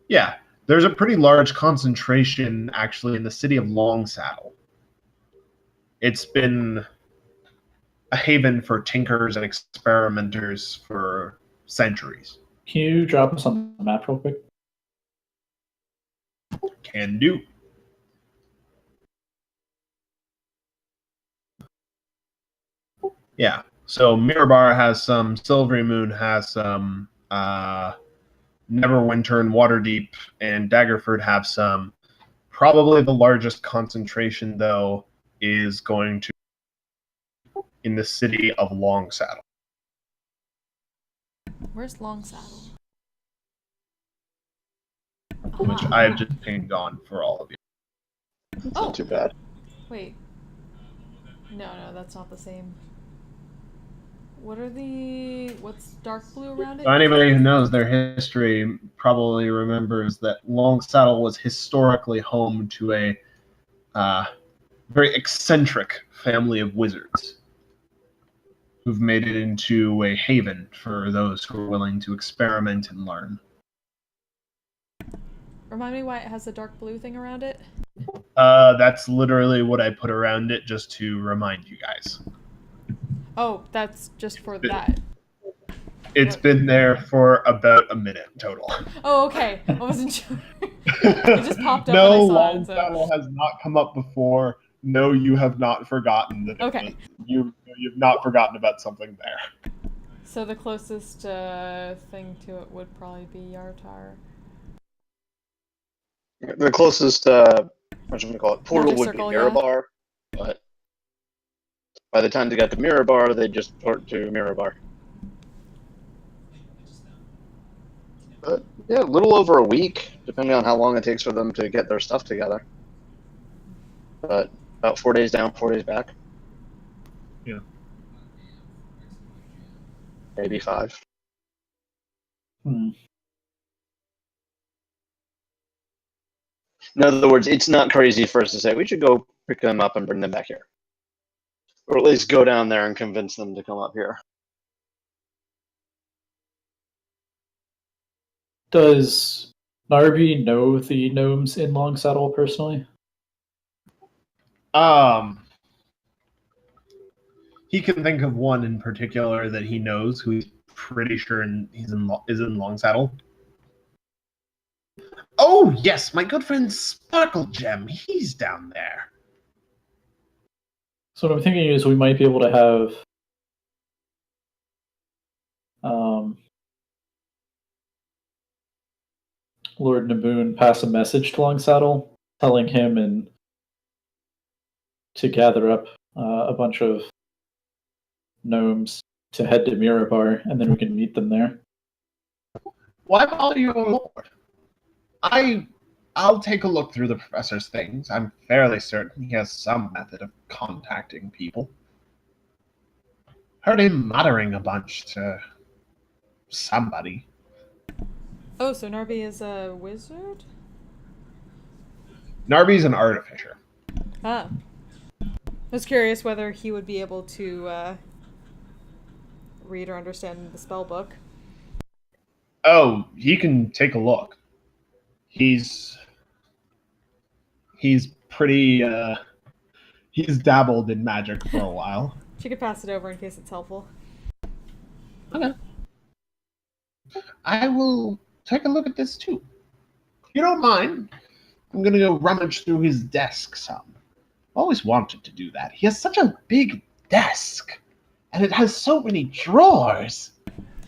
Yeah, there's a pretty large concentration actually in the city of Longsaddle. It's been a haven for tinkers and experimenters for centuries.
Can you drop us on the map real quick?
Can do. Yeah, so Mirabar has some, Silvery Moon has some, Neverwinter and Waterdeep and Daggerford have some. Probably the largest concentration, though, is going to in the city of Longsaddle.
Where's Longsaddle?
which I have just pinged on for all of you.
It's
Oh.
not too bad.
Wait. No, that's not the same. What's dark blue around it?
So anybody who knows their history probably remembers that Long Saddle was historically home to a very eccentric family of wizards who've made it into a haven for those who are willing to experiment and learn.
Remind me why it has a dark blue thing around it?
That's literally what I put around it just to remind you guys.
Oh, that's just for that.
It's been there for about a minute total.
Oh, okay. I wasn't sure. It just popped up
No,
when I saw
Long
it. So.
Saddle has not come up before. No, you have not forgotten that.
Okay.
You've not forgotten about something there.
So the closest thing to it would probably be Yartar.
The closest, what should we call it, portal
Magic
would
circle,
be
yeah.
Mirabar, but by the time they got to Mirabar, they just port to Mirabar. But yeah, a little over a week, depending on how long it takes for them to get their stuff together. But about 4 days down, 4 days back.
Yeah.
Maybe 5.
Hmm.
In other words, it's not crazy for us to say we should go pick them up and bring them back here. Or at least go down there and convince them to come up here.
Does Narvi know the gnomes in Long Saddle personally?
He can think of one in particular that he knows, who he's pretty sure is in Long Saddle. Oh yes, my good friend Sparkle Gem. He's down there.
So what I'm thinking is we might be able to have Lord Naboon pass a message to Long Saddle, telling him and to gather up a bunch of gnomes to head to Mirabar, and then we can meet them there.
Why bother you, Lord? I'll take a look through the professor's things. I'm fairly certain he has some method of contacting people. Heard him muttering a bunch to somebody.
Oh, so Narvi is a wizard?
Narby's an artificer.
Ah. I was curious whether he would be able to read or understand the spell book.
Oh, he can take a look. He's pretty he's dabbled in magic for a while.
She could pass it over in case it's helpful.
Okay. I will take a look at this too. If you don't mind, I'm gonna go rummage through his desk some. Always wanted to do that. He has such a big desk, and it has so many drawers.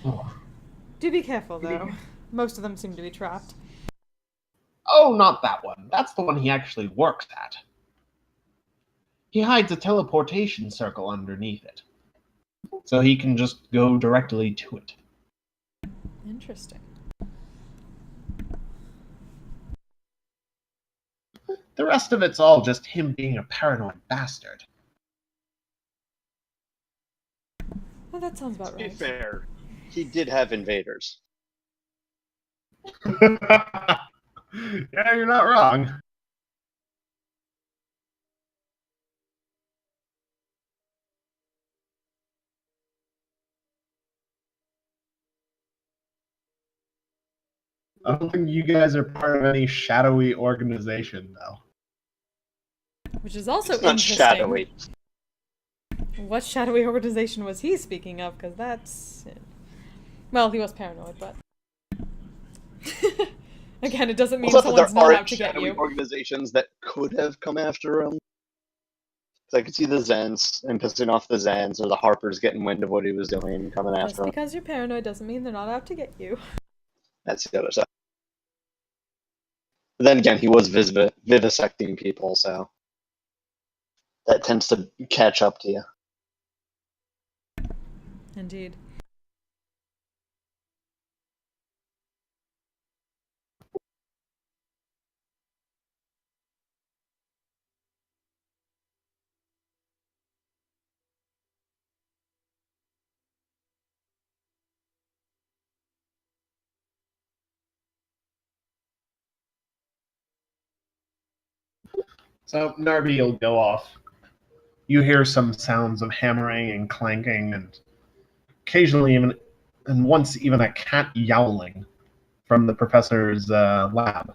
Oh,
Do be careful, though. Most of them seem to be trapped.
oh, not that one. That's the one he actually works at. He hides a teleportation circle underneath it, so he can just go directly to it.
Interesting.
The rest of it's all just him being a paranoid bastard.
Well, that sounds about
To be
right.
fair, he did have invaders.
Yeah, you're not wrong. I don't think you guys are part of any shadowy organization, though.
Which is also
It's not
interesting.
shadowy.
What shadowy organization was he speaking of? Because that's... Well, he was paranoid, but... Again, it doesn't mean
Also,
someone's
there
not
are
out to get
shadowy
you.
organizations that could have come after him. So I could see the Zens and pissing off the Zens, or the Harpers getting wind of what he was doing and coming
Just
after him.
because you're paranoid doesn't mean they're not out to get you.
That's the other side. But then again, he was vivisecting people, so that tends to catch up to you.
Indeed.
So Narby will go off. You hear some sounds of hammering and clanking, and occasionally once even a cat yowling from the professor's lab.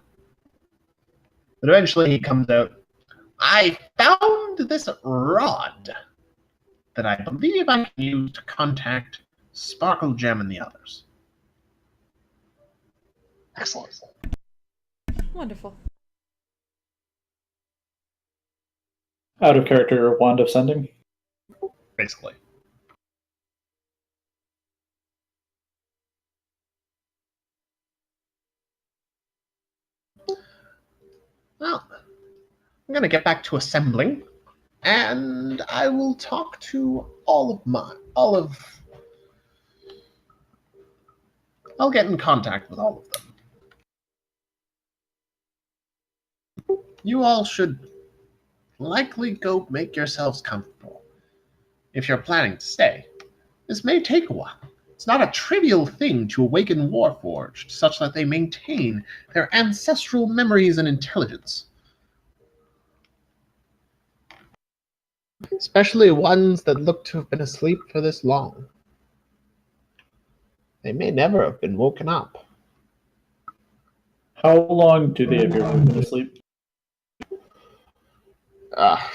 But eventually he comes out. I found this rod that I believe I can use to contact Sparkle Gem and the others.
Excellent.
Wonderful.
Out of character, wand of sending.
Basically. Well, I'm going to get back to assembling, and I will talk to I'll get in contact with all of them. You all should likely go make yourselves comfortable. If you're planning to stay, this may take a while. It's not a trivial thing to awaken Warforged such that they maintain their ancestral memories and intelligence. Especially ones that look to have been asleep for this long. They may never have been woken up.
How long do they appear to have been asleep?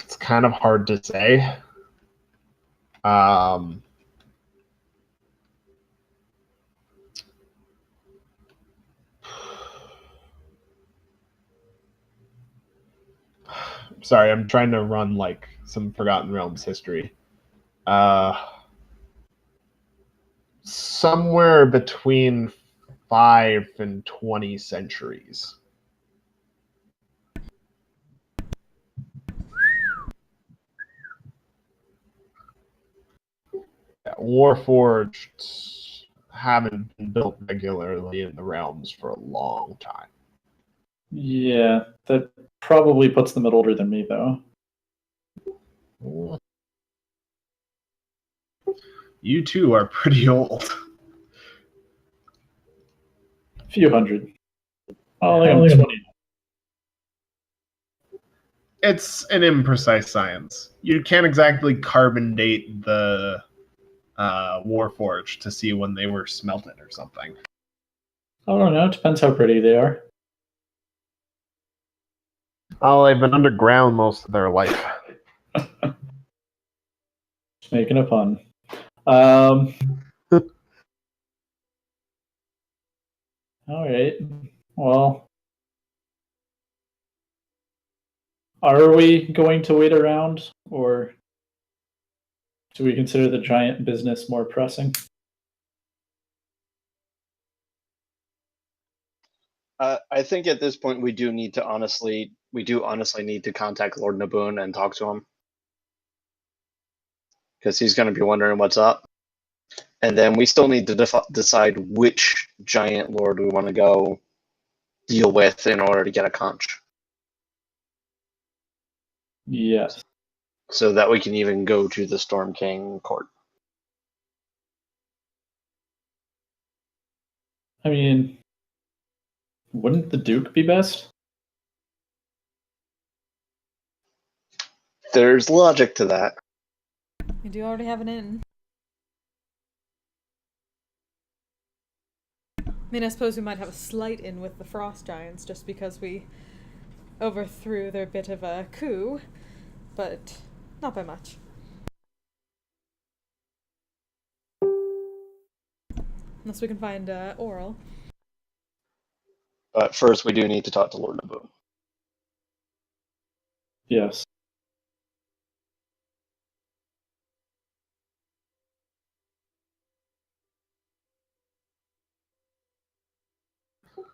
It's kind of hard to say. Sorry, I'm trying to run like some Forgotten Realms history. Somewhere between 5 and 20 centuries. Yeah, Warforged haven't been built regularly in the realms for a long time.
Yeah, that probably puts them at older than me, though.
You two are pretty old.
A few hundred. Only 20.
It's an imprecise science. You can't exactly carbon date the Warforged to see when they were smelted or something.
I don't know. It depends how pretty they are.
Oh, they've been underground most of their life.
Just making a pun. All right. Well, are we going to wait around, or do we consider the giant business more pressing?
I think at this point we do honestly need to contact Lord Naboon and talk to him, because he's going to be wondering what's up. And then we still need to decide which giant lord we want to go deal with in order to get a conch.
Yes.
So that we can even go to the Storm King court.
I mean, wouldn't the Duke be best?
There's logic to that.
We do already have an inn. I mean, I suppose we might have a slight in with the Frost Giants just because we overthrew their bit of a coup, but not by much. Unless we can find Oral.
But first we do need to talk to Lord Naboon.
Yes.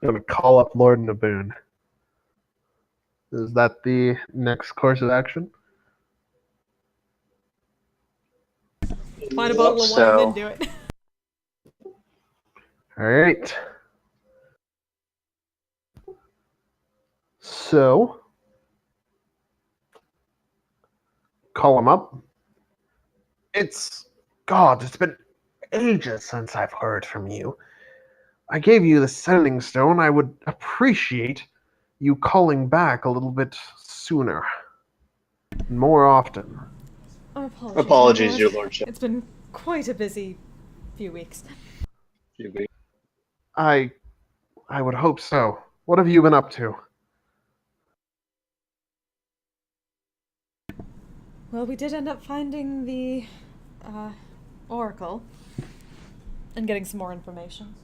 I'm going to call up Lord Naboon. Is that the next course of action?
Find a bottle of wine and then do it.
All right. So, call him up. It's been ages since I've heard from you. I gave you the sending stone. I would appreciate you calling back a little bit sooner. more often.
Our apologies,
Apologies,
my
Your
lord.
Lordship.
It's been quite a busy few weeks.
I would hope so. What have you been up to?
Well, we did end up finding the oracle and getting some more information.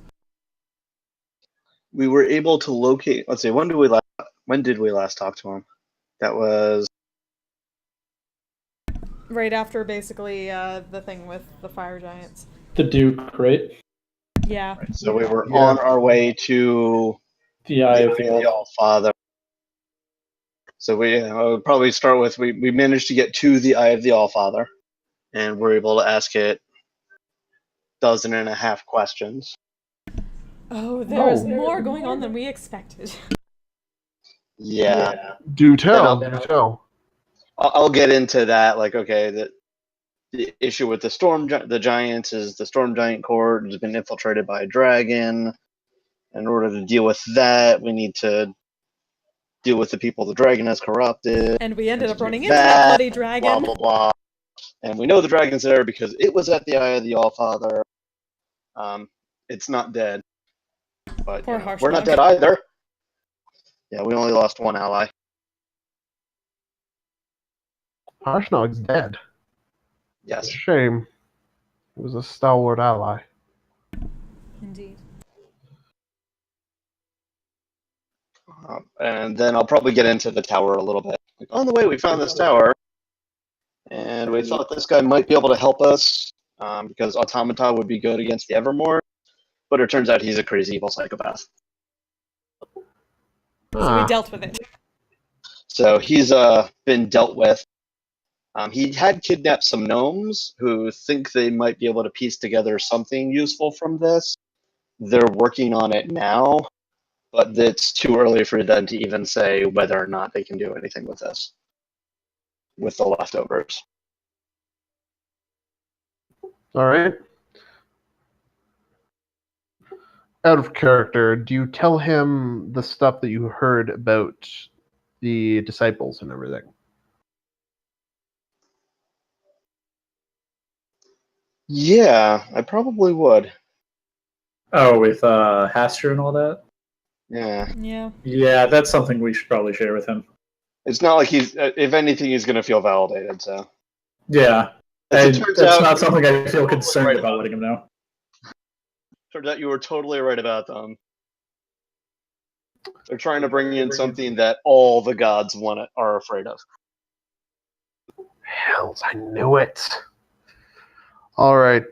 We were able to locate. Let's see. When did we last talk to him? That was
Right after, basically, the thing with the fire giants.
The Duke, right?
Yeah.
so we were
Yeah.
on our way to
The Eye of
the
the All.
All-Father. So we would probably start with we managed to get to the Eye of the All-Father, and we're able to ask it 12.5 questions.
Oh, there's
Oh.
more going on than we expected.
Yeah.
Do tell.
Then
Do tell.
I'll get into that. Like, okay, the issue with the giants is the storm giant court has been infiltrated by a dragon. In order to deal with that, we need to deal with the people the dragon has corrupted.
And we ended
And
up
to do
running into that bloody dragon.
Blah blah blah. And we know the dragon's there because it was at the Eye of the All-Father. It's not dead, but
Poor
we're not
Harshnag.
dead either. Yeah, we only lost one ally.
Harshnag's dead.
Yes.
Shame. He was a stalwart ally.
Indeed.
And then I'll probably get into the tower a little bit. Like, on the way, we found this tower, and we thought this guy might be able to help us because Automata would be good against the Evermore, but it turns out he's a crazy evil psychopath.
So we dealt with it.
So he's been dealt with. He had kidnapped some gnomes who think they might be able to piece together something useful from this. They're working on it now, but it's too early for them to even say whether or not they can do anything with this, with the leftovers.
All right. Out of character, do you tell him the stuff that you heard about the disciples and everything?
Yeah, I probably would.
Oh, with Haster and all that?
Yeah.
Yeah.
Yeah, that's something we should probably share with him.
It's not like he's, if anything, he's going to feel validated, so.
Yeah.
As
And
it turns
that's
out,
not something I feel
totally
concerned
right
about letting him know.
Turns out you were totally right about them. They're trying to bring in something that all the gods are afraid of.
Hells, I knew it. All right.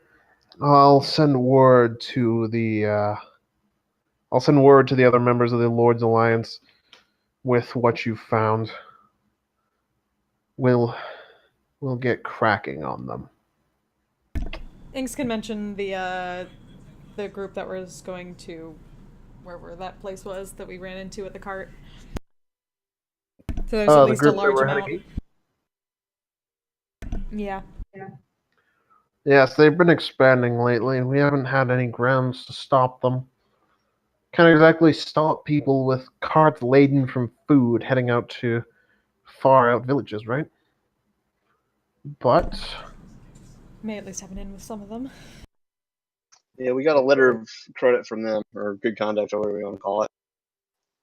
I'll send word to the other members of the Lord's Alliance with what you found. We'll get cracking on them.
Inks can mention the group that was going to wherever that place was that we ran into at the cart. So there's at
The
least a
group that
large
we're
amount.
heading
Yeah.
Yes, they've been expanding lately, and we haven't had any grounds to stop them. Can't exactly stop people with carts laden from food heading out to far out villages, right? But
May at least have an in with some of them.
Yeah, we got a letter of credit from them, or good conduct, or whatever you want to call it.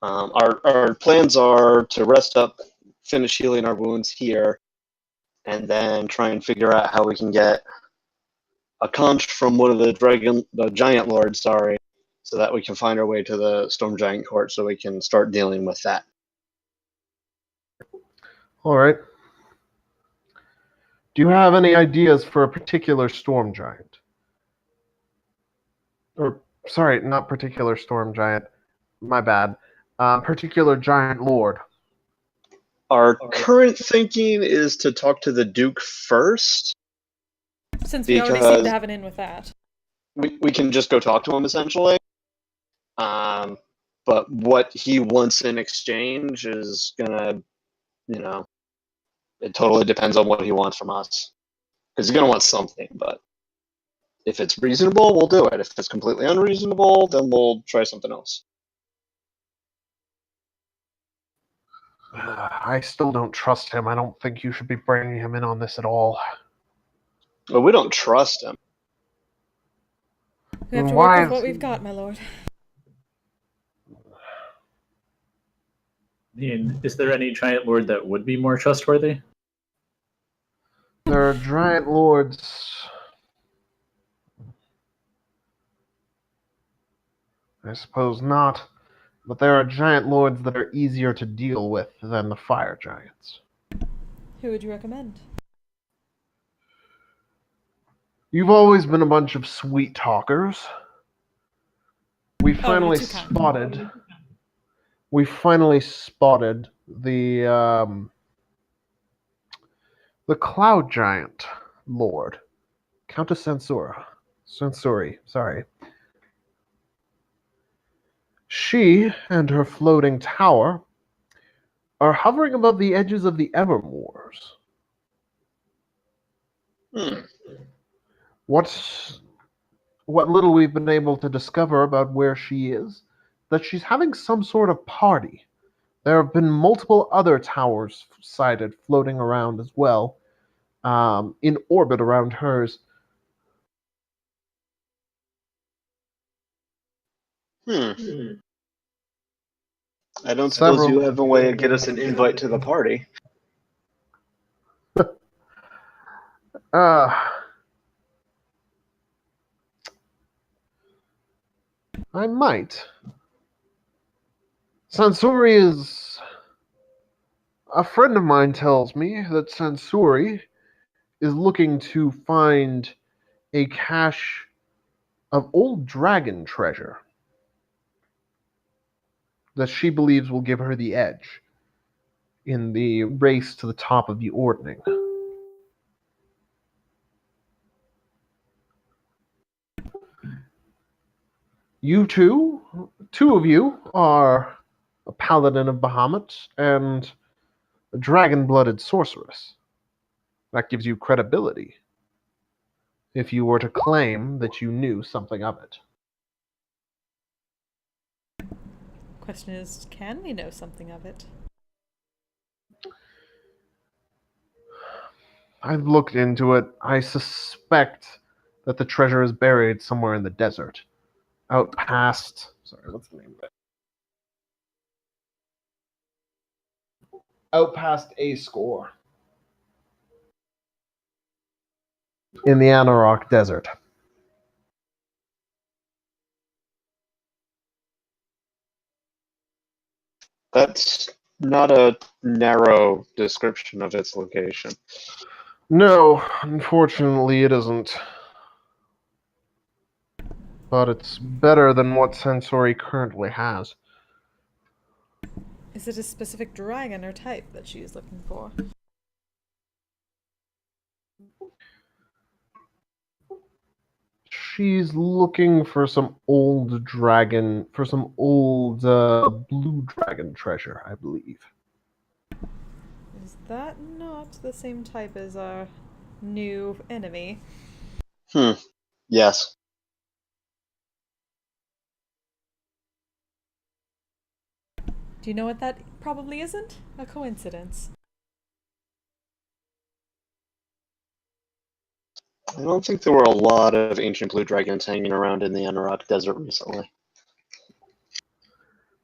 Our plans are to rest up, finish healing our wounds here, and then try and figure out how we can get a conch from one of the giant lords, so that we can find our way to the storm giant court, so we can start dealing with that.
all right. Do you have any ideas for a particular storm giant? Or, sorry, not particular storm giant. My bad. Particular giant lord.
Our current thinking is to talk to the Duke first.
Since we already seem
Because-
to have an in with that.
We can just go talk to him, essentially. But what he wants in exchange is gonna, it totally depends on what he wants from us. Because he's gonna want something, but if it's reasonable, we'll do it. If it's completely unreasonable, then we'll try something else.
I still don't trust him. I don't think you should be bringing him in on this at all.
Well, we don't trust him.
We have to
Why
work with
is
what
he-
we've got, my lord.
And is there any giant lord that would be more trustworthy?
There are giant lords. I suppose not. But there are giant lords that are easier to deal with than the fire giants.
Who would you recommend?
You've always been a bunch of sweet talkers. We
you're
finally
too kind.
spotted. We finally spotted the cloud giant lord, Countess Sensori. Sorry. She and her floating tower are hovering above the edges of the Evermoors.
Hmm.
What little we've been able to discover about where she is, that she's having some sort of party. There have been multiple other towers sighted floating around as well, in orbit around hers.
I don't suppose
Several.
you have a way to get us an invite to the party.
Uh, I might. Sansori is. A friend of mine tells me that Sansori is looking to find a cache of old dragon treasure that she believes will give her the edge in the race to the top of the ordning. You two of you are a paladin of Bahamut and a dragon-blooded sorceress. That gives you credibility if you were to claim that you knew something of it.
Question is, can we know something of it?
I've looked into it. I suspect that the treasure is buried somewhere in the desert. Out past. Sorry, what's the name of it? Out past A Score. In the Anarok Desert.
That's not a narrow description of its location.
No, unfortunately it isn't. But it's better than what Sensori currently has.
Is it a specific dragon or type that she is looking for?
She's looking for some old blue dragon treasure, I believe.
Is that not the same type as our new enemy?
Yes.
Do you know what that probably isn't? A coincidence.
I don't think there were a lot of ancient blue dragons hanging around in the Anarok Desert recently.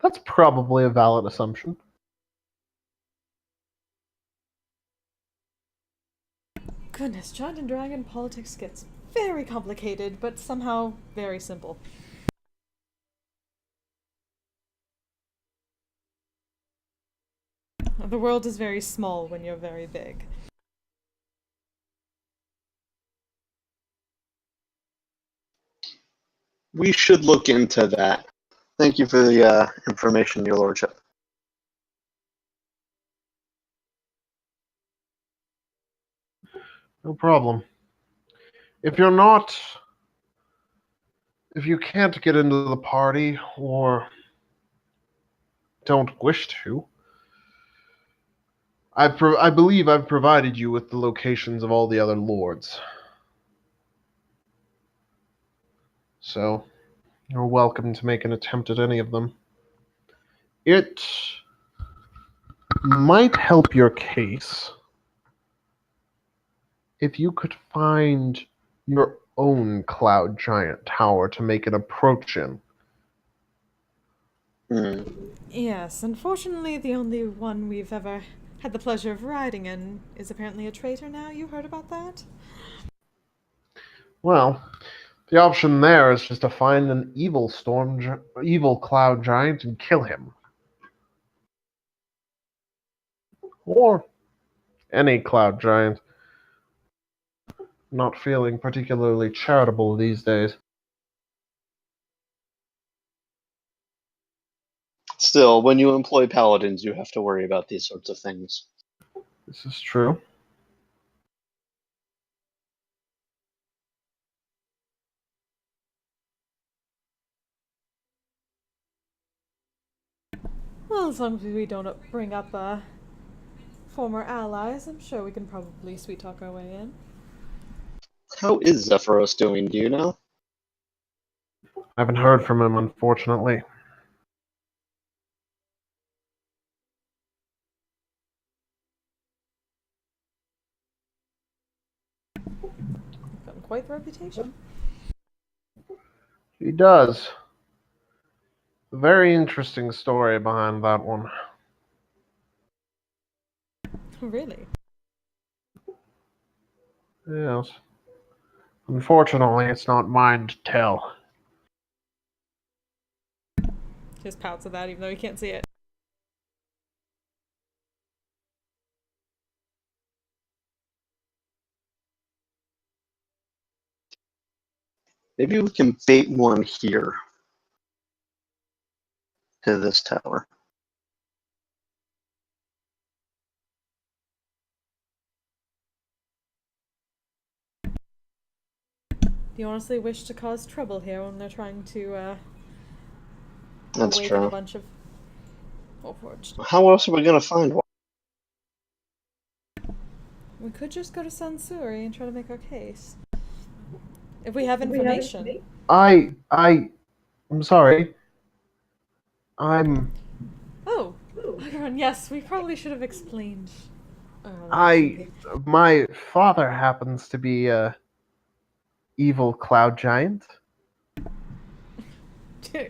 That's probably a valid assumption.
Goodness, Giant and Dragon politics gets very complicated, but somehow very simple. The world is very small when you're very big.
We should look into that. Thank you for the information, Your Lordship.
No problem. If you can't get into the party or don't wish to, I believe I've provided you with the locations of all the other lords. So, you're welcome to make an attempt at any of them. might help your case if you could find your own cloud giant tower to make an approach in.
Hmm.
Yes, unfortunately, the only one we've ever had the pleasure of riding in is apparently a traitor now. You heard about that?
Well, the option there is just to find an evil cloud giant and kill him. Or any cloud giant. Not feeling particularly charitable these days.
Still, when you employ paladins, you have to worry about these sorts of things.
This is true.
Well, as long as we don't bring up former allies, I'm sure we can probably sweet talk our way in.
How is Zephyros doing, do you know?
I haven't heard from him, unfortunately.
We've gotten quite the reputation.
He does. A very interesting story behind that one.
Really?
Yes. Unfortunately, it's not mine to tell.
Just pouts at that, even though you can't see it.
Maybe we can bait one here to this tower.
Do you honestly wish to cause trouble here when they're trying to
That's
awaken a
true.
bunch of Warforged?
How else are we gonna find one?
We could just go to Sansuri and try to make our case. If we have information.
I'm sorry. I'm
Oh, Agaron, yes, we probably should have explained. Oh,
my father happens to be a evil cloud giant.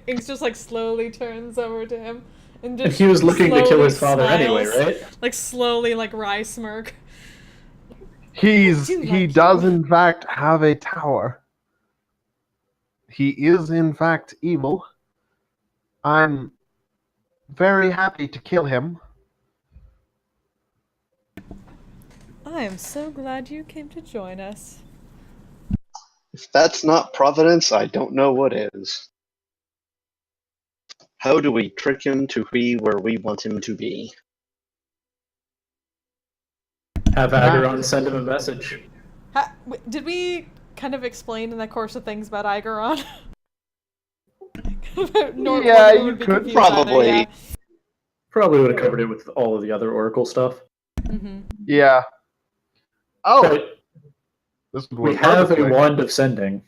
Inks just like slowly turns over to him and
And
just
he was looking to kill
slowly
his father anyway,
smiles.
right?
Like slowly, like wry smirk.
He
like
does
you.
in fact have a tower. He is in fact evil. I'm very happy to kill him.
I am so glad you came to join us.
If that's not Providence, I don't know what is. How do we trick him to be where we want him to be?
Have Agaron send him a message.
Did we kind of explain in the course of things about Igaron?
Yeah, you could.
Probably.
Yeah.
Probably would have covered it with all of the other Oracle stuff.
Mm-hmm.
Yeah. Oh,
But
this would
we
work
have a
perfectly.
wand of sending.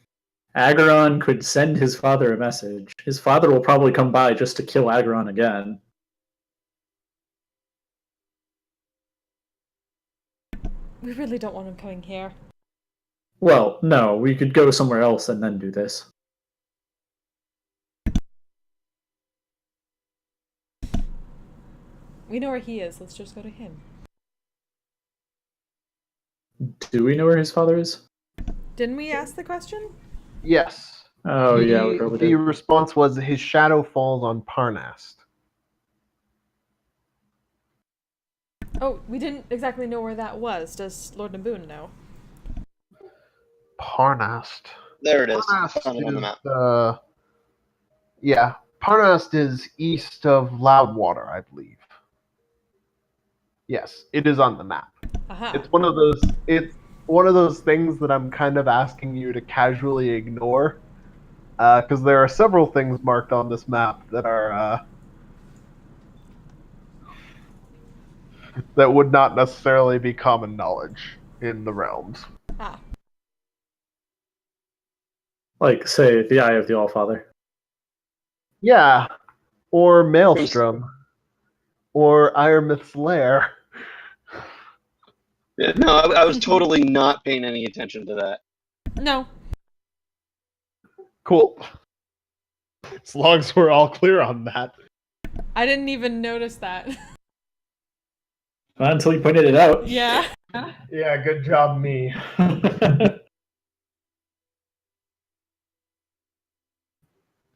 Agaron could send his father a message. His father will probably come by just to kill Agaron again.
We really don't want him coming here.
Well, no, we could go somewhere else and then do this.
We know where he is. Let's just go to him.
Do we know where his father is?
Didn't we ask the question?
Yes.
Oh, yeah, we probably
The
did.
response was his shadow falls on Parnast.
Oh, we didn't exactly know where that was. Does Lord Naboon know?
Parnast.
There it is.
Parnast
Found it on the map.
is, yeah, Parnast is east of Loudwater, I believe. Yes, it is on the map.
Aha.
It's one of those things that I'm kind of asking you to casually ignore, because there are several things marked on this map that are that would not necessarily be common knowledge in the realms.
Ah.
Like, say, the Eye of the Allfather.
Yeah, or Maelstrom. or Iremith's lair.
Yeah, no, I was totally not paying any attention to that.
No.
Cool. As long as we're all clear on that.
I didn't even notice that.
Not until you pointed it out.
Yeah.
Yeah, good job, me.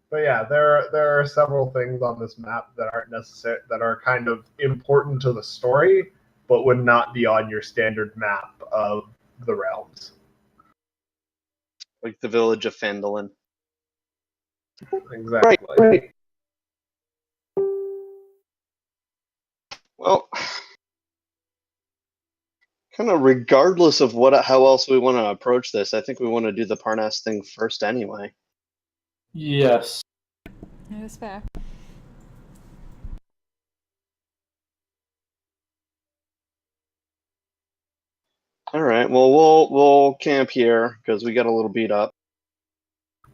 But yeah, there are several things on this map that aren't necessary, that are kind of important to the story, but would not be on your standard map of the realms.
Like the village of Fandolin.
Exactly.
Right. Well, kind of regardless of how else we want to approach this, I think we want to do the Parnas thing first anyway.
Yes.
That is fair.
All right. Well, we'll camp here because we got a little beat up,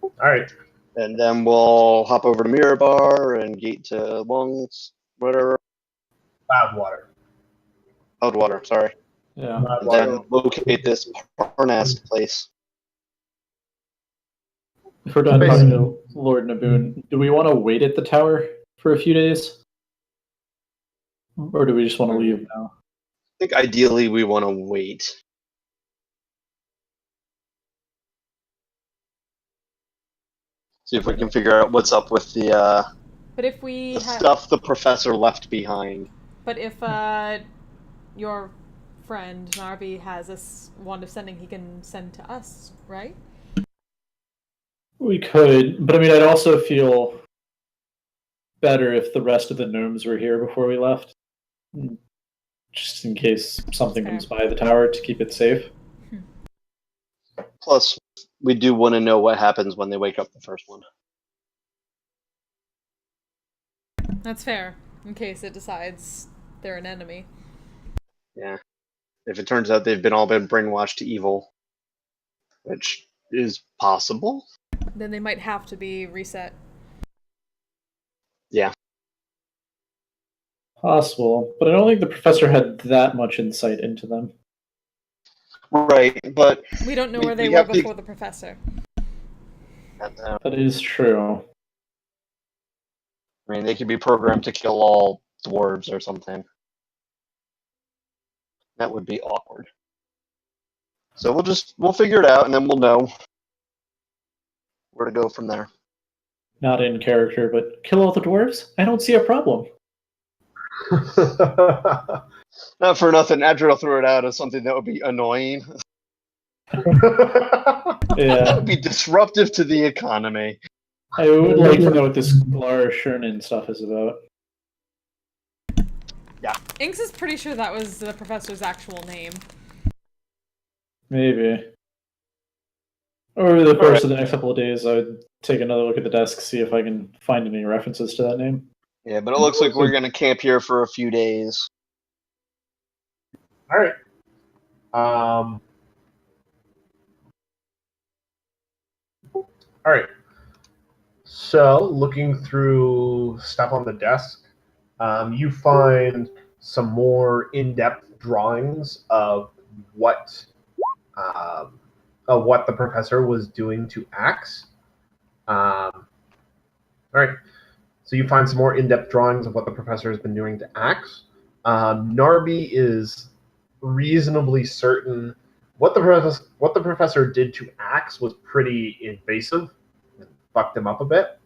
All right.
and then we'll hop over to Mirabar and gate to Lungs, whatever.
Cloudwater.
Cloudwater, sorry.
Yeah.
And
Cloudwater.
then locate this Parnas place.
If we're done talking to Lord Naboon, do we want to wait at the tower for a few days? Or do we just want to leave now?
I think ideally we want to wait. See if we can figure out what's up with the
But if we
stuff the professor left behind.
But if your friend Narvi has a wand of sending, he can send to us, right?
We could, but I mean, I'd also feel better if the rest of the gnomes were here before we left. Just in case something comes by the tower to keep it safe.
Plus, we do want to know what happens when they wake up the first one.
That's fair, in case it decides they're an enemy.
Yeah. If it turns out they've all been brainwashed to evil, which is possible.
Then they might have to be reset.
Yeah.
Possible, but I don't think the professor had that much insight into them.
Right, but
we don't know where they were before the professor.
That is true.
I mean, they could be programmed to kill all dwarves or something. That would be awkward. So we'll figure it out, and then we'll know where to go from there.
Not in character, but kill all the dwarves? I don't see a problem.
Not for nothing, Adriel threw it out as something that would be annoying.
Yeah.
That would be disruptive to the economy.
I would like to know what this Glar Shernan stuff is about.
Yeah.
Inks is pretty sure that was the professor's actual name.
Maybe. Over the course of the next couple of days, I would take another look at the desk, see if I can find any references to that name.
Yeah, but it looks like we're going to camp here for a few days.
All right. All right. So, looking through stuff on the desk, you find some more in-depth drawings of what the professor was doing to Axe. All right. So you find some more in-depth drawings of what the professor has been doing to Axe. Narby is reasonably certain what the professor did to Axe was pretty invasive and fucked him up a bit.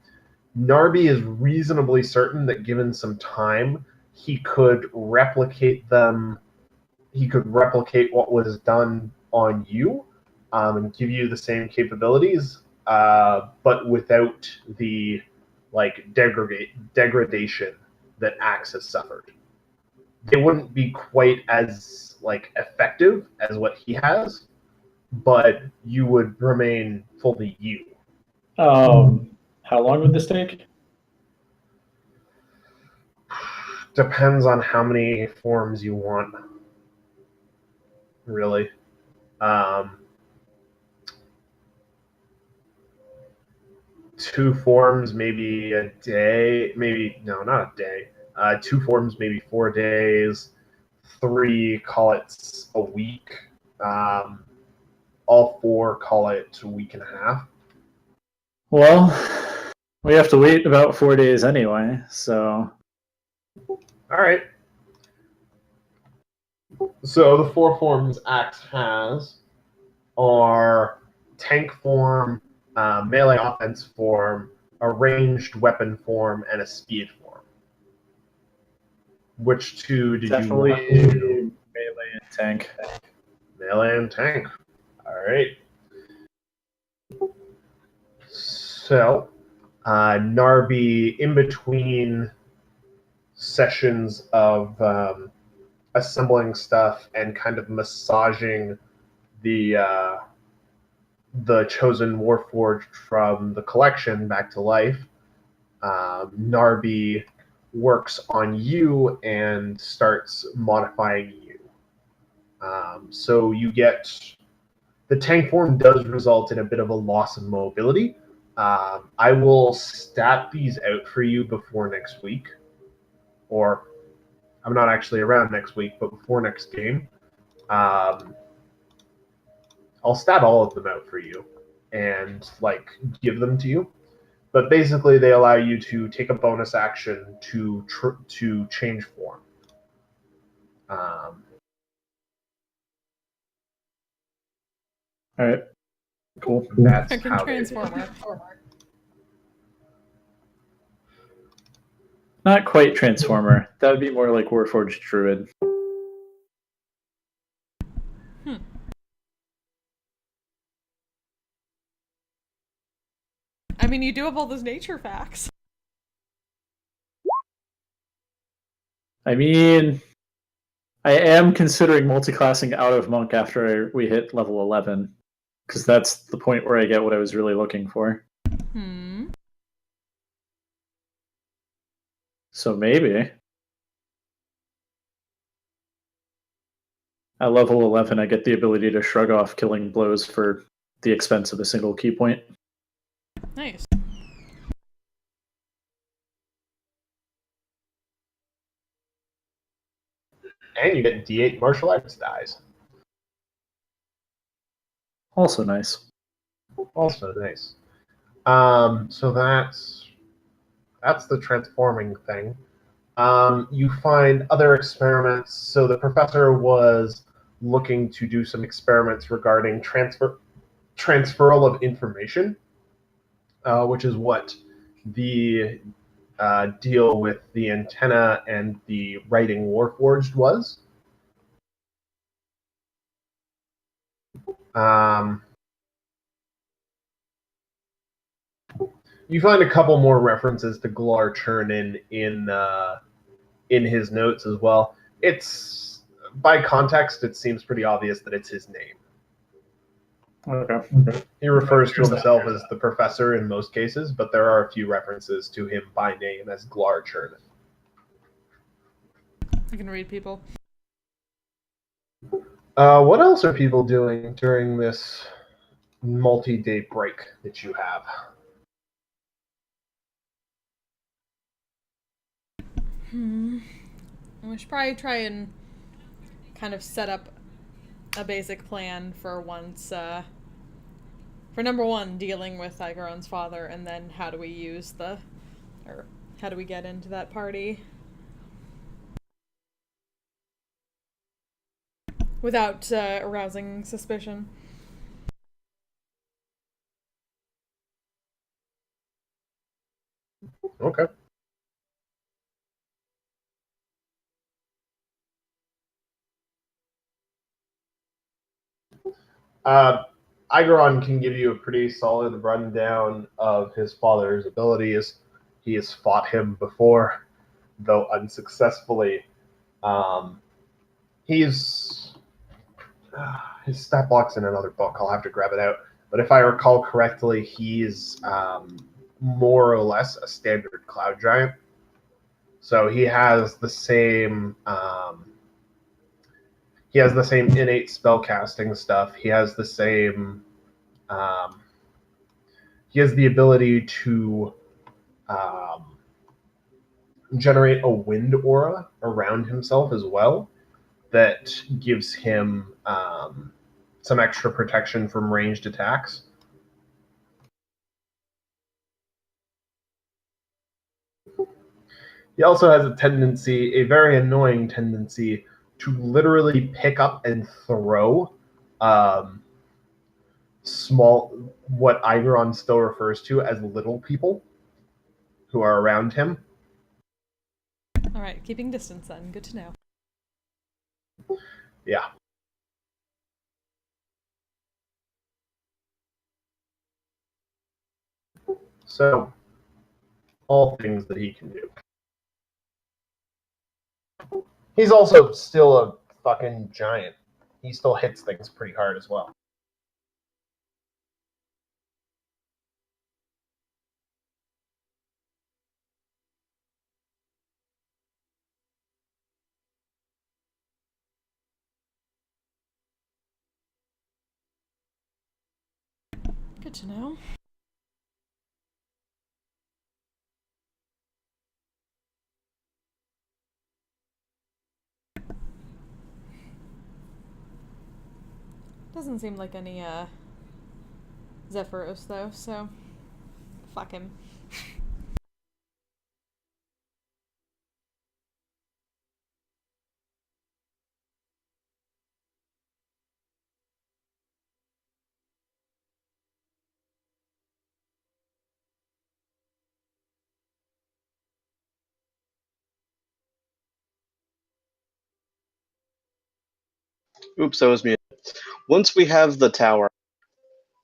Narby is reasonably certain that given some time, he could replicate them. He could replicate what was done on you and give you the same capabilities, but without the degradation that Axe has suffered. They wouldn't be quite as effective as what he has, but you would remain fully you.
How long would this take?
Depends on how many forms you want, really. 2 forms, maybe a day. Maybe, no, not a day. 2 forms, maybe 4 days. 3, call it a week. All 4, call it a week and a half.
Well, we have to wait about 4 days anyway, so.
All right. So the 4 forms Axe has are tank form, melee offense form, a ranged weapon form, and a speed form. Which 2 did
Definitely
you want to?
melee and tank.
Melee and tank. All right. So, Narby, in between sessions of assembling stuff and kind of massaging the chosen Warforged from the collection back to life, Narby works on you and starts modifying you. So you get the tank form does result in a bit of a loss of mobility. I will stat these out for you before next week, or I'm not actually around next week, but before next game. I'll stat all of them out for you and give them to you. But basically, they allow you to take a bonus action to change form.
All right. Cool.
That's
Fucking
how they
Transformer.
Not quite Transformer. That would be more like Warforged Druid.
I mean, you do have all those nature facts.
I mean, I am considering multiclassing out of Monk after we hit level 11, because that's the point where I get what I was really looking for. So maybe. At level 11, I get the ability to shrug off killing blows for the expense of a single key point.
Nice.
And you get D8 martial arts dies.
Also nice.
Also nice. So that's the transforming thing. You find other experiments. So the professor was looking to do some experiments regarding transferal of information, which is what the deal with the antenna and the writing Warforged was. You find a couple more references to Glar Churnin in his notes as well. It's by context, it seems pretty obvious that it's his name.
Okay.
He refers to himself as the professor in most cases, but there are a few references to him by name as Glar Churnin.
I can read people.
What else are people doing during this multi-day break that you have?
We should probably try and kind of set up a basic plan for once, for number 1, dealing with Igaron's father, and then how do we how do we get into that party without arousing suspicion.
Okay. Igaron can give you a pretty solid rundown of his father's abilities. He has fought him before, though unsuccessfully. His stat block's in another book. I'll have to grab it out. But if I recall correctly, he's more or less a standard cloud giant. So he has the same innate spellcasting stuff. He has the same he has the ability to generate a wind aura around himself as well that gives him some extra protection from ranged attacks. He also has a very annoying tendency, to literally pick up and throw what Igeron still refers to as little people who are around him.
All right, keeping distance then. Good to know.
Yeah. So, all things that he can do. He's also still a fucking giant. He still hits things pretty hard as well.
Good to know. Doesn't seem like any Zephyros though, so fuck him.
Oops, that was me. Once we have the tower,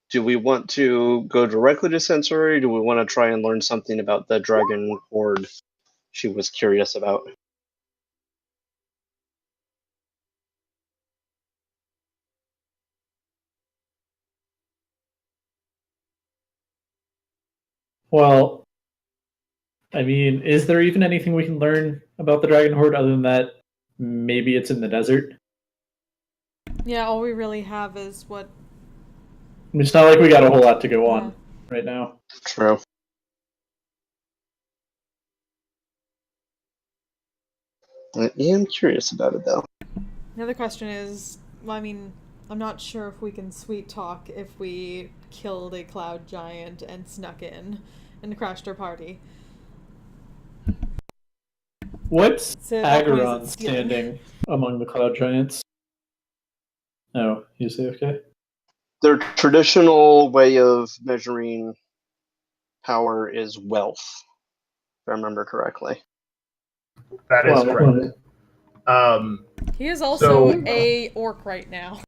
do we want to go directly to Sensory? Do we want to try and learn something about the dragon horde she was curious about?
Well, I mean, is there even anything we can learn about the Dragon Horde other than that maybe it's in the desert?
Yeah, all we really have is what.
I mean, it's not like we got a whole lot to go on right now.
True. I am curious about it, though.
The other question is, well, I mean, I'm not sure if we can sweet talk if we killed a cloud giant and snuck in and crashed our party.
What's
So at that point, is it
Ageron
stealing?
standing among the cloud giants? Oh, he's AFK?
Their traditional way of measuring power is wealth, if I remember correctly.
That is correct.
He is also
So-
a orc right now.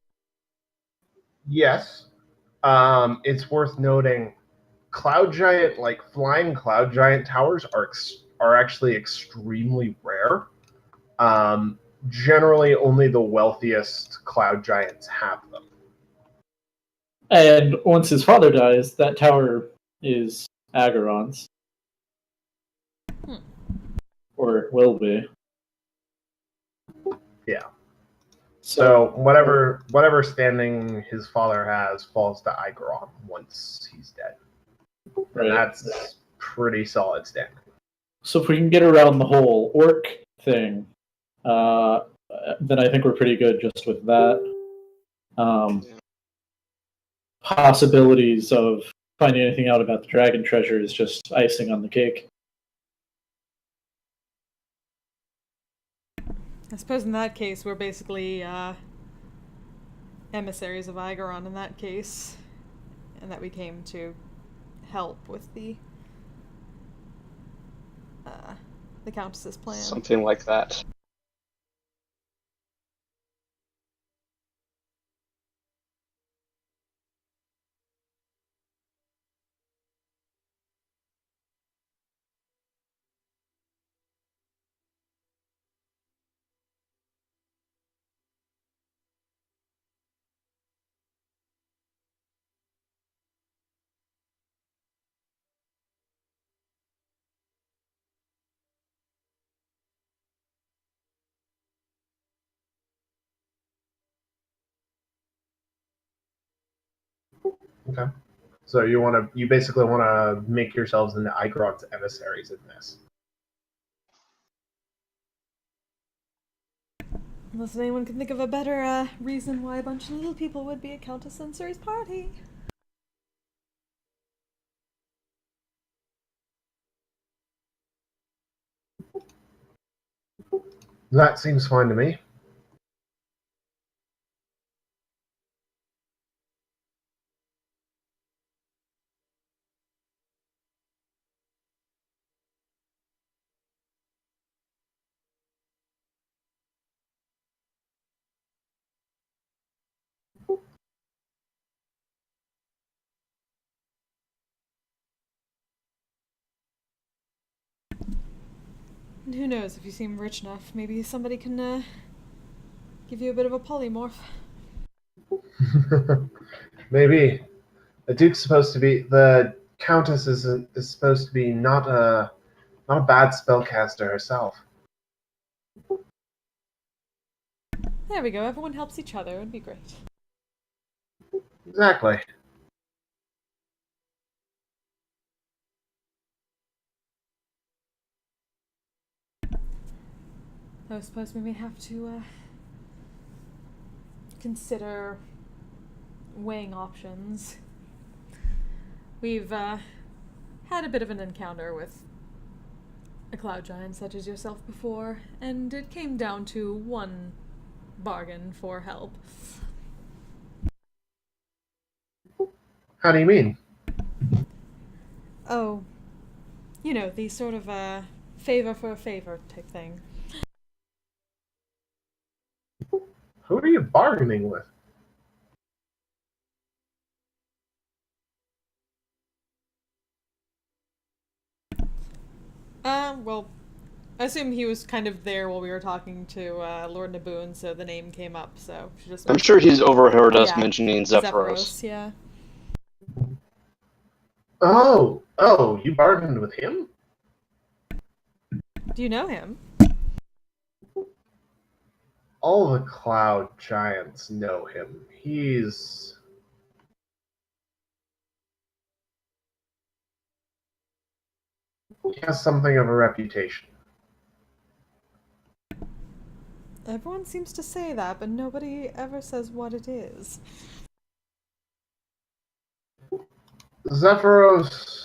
Yes. It's worth noting, cloud giant, like flying cloud giant towers, are actually extremely rare. Generally, only the wealthiest cloud giants have them.
And once his father dies, that tower is Ageron's. Or will be.
Yeah. So whatever standing his father has falls to Igeron once he's dead.
Right.
And that's pretty solid standing.
So if we can get around the whole orc thing, then I think we're pretty good just with that. Possibilities of finding anything out about the dragon treasure is just icing on the cake.
I suppose in that case, we're basically emissaries of Igeron in that case, and that we came to help with the Countess's plan.
Something like that.
Okay. So you basically want to make yourselves into Igeron's emissaries in this.
Unless anyone can think of a better reason why a bunch of little people would be at Countess Sensory's party.
That seems fine to me.
And who knows, if you seem rich enough, maybe somebody can give you a bit of a polymorph.
Maybe. The Countess is supposed to be not a bad spellcaster herself.
There we go, everyone helps each other, it'd be great.
Exactly.
I suppose we may have to consider weighing options. We've had a bit of an encounter with a cloud giant such as yourself before, and it came down to one bargain for help.
How do you mean?
Oh, you know, the sort of favor for a favor type thing.
Who are you bargaining with?
Well, I assume he was kind of there while we were talking to Lord Naboon, so the name came up, so she just...
I'm sure he's overheard
Oh,
us
yeah.
mentioning Zephyros.
Yeah.
Oh, you bargained with him?
Do you know him?
All the cloud giants know him. He has something of a reputation.
Everyone seems to say that, but nobody ever says what it is.
Zephyros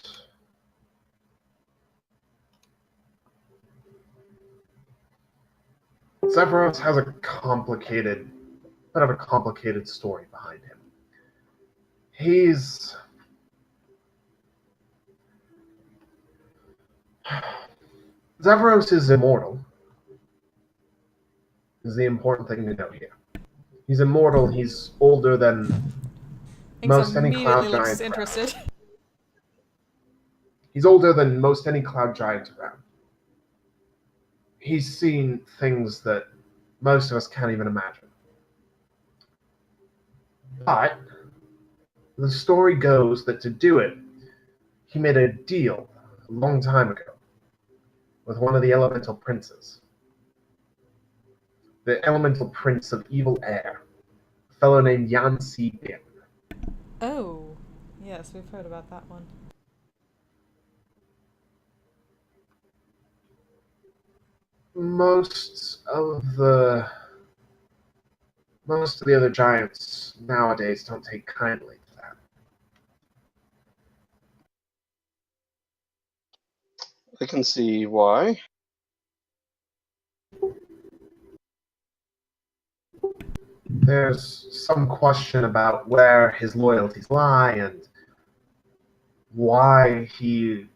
has a complicated story behind him. Zephyros is immortal. Is the important thing to know here. He's immortal. He's older than most any cloud giant
interested.
around. He's older than most any cloud giant around. He's seen things that most of us can't even imagine. But the story goes that to do it, he made a deal a long time ago with one of the elemental princes. The elemental prince of evil air, a fellow named Yancy Bin.
Oh, yes, we've heard about that one.
Most of the other giants nowadays don't take kindly to that.
I can see why.
There's some question about where his loyalties lie and why he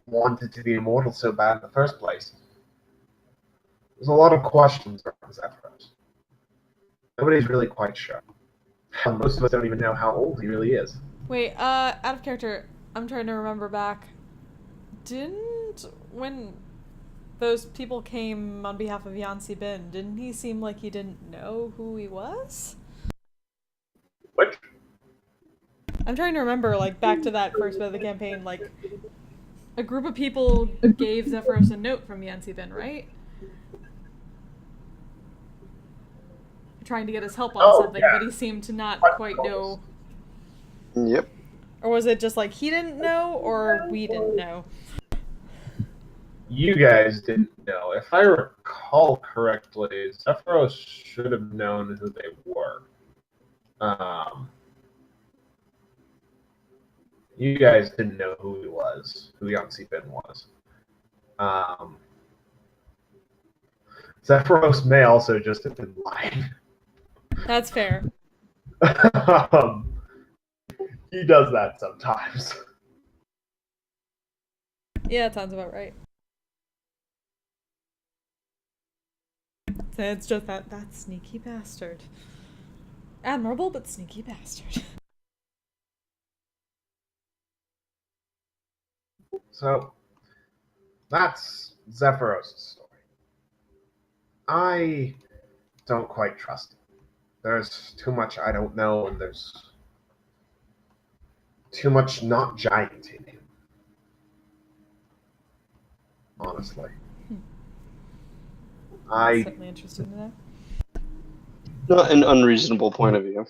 wanted to be immortal so bad in the first place. There's a lot of questions around Zephyros. Nobody's really quite sure. Most of us don't even know how old he really is.
Wait, out of character, I'm trying to remember back. When those people came on behalf of Yancy Bin, didn't he seem like he didn't know who he was?
What?
I'm trying to remember, like, back to that first bit of the campaign, like, a group of people gave Zephyros a note from Yancy Bin, right? Trying to get his help on something,
yeah.
but he seemed to not quite know.
Yep.
Or was it just like he didn't know, or we didn't know?
you guys didn't know. If I recall correctly, Zephyros should have known who they were. You guys didn't know who he was, who Yancy Bin was. Zephyros may also just have been lying.
That's fair.
He does that sometimes.
Yeah, that sounds about right. So it's just that sneaky bastard. Admirable, but sneaky bastard.
So, that's Zephyros' story. I don't quite trust him. There's too much I don't know, and there's too much not giant in him. Honestly.
Certainly interesting to know.
Not an unreasonable point of view.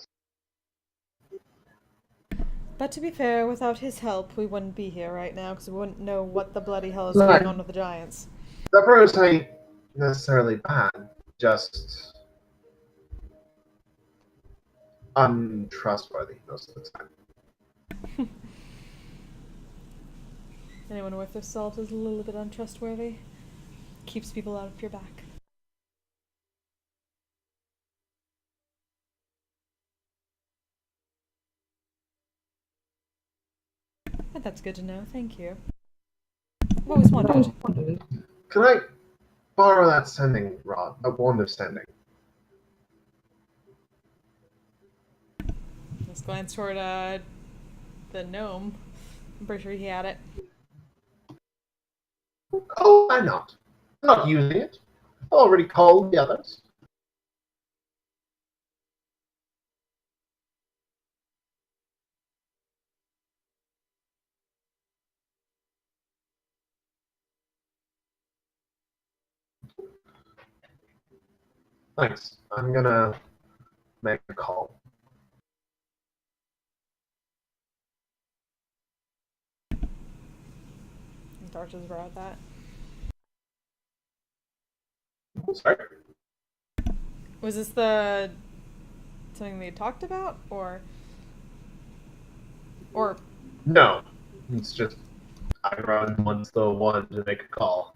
But to be fair, without his help, we wouldn't be here right now, because we wouldn't know what the bloody hell is
Right.
going on with the giants.
Zephyros ain't necessarily bad, just untrustworthy most of the time.
Anyone worth their salt is a little bit untrustworthy. Keeps people out of your back. But that's good to know, thank you. I've always wondered.
Can I borrow that sending rod, a wand of sending?
Let's glance toward the gnome. I'm pretty sure he had it.
Oh, why not? I'm not using it. I already called the others. Thanks. I'm gonna make a call.
Darches brought that.
Sorry?
Was this something they talked about, or
No. It's just I run once the one to make a call.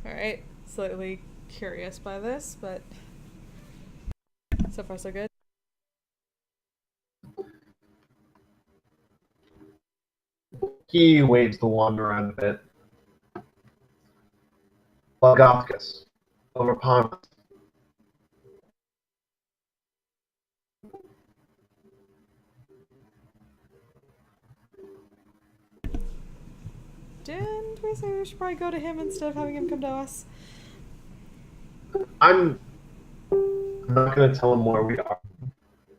alright, slightly curious by this, but so far so good.
He waves the wand around a bit. Lagofkus, over upon us.
Didn't we say we should probably go to him instead of having him come to us?
I'm not going to tell him where we are.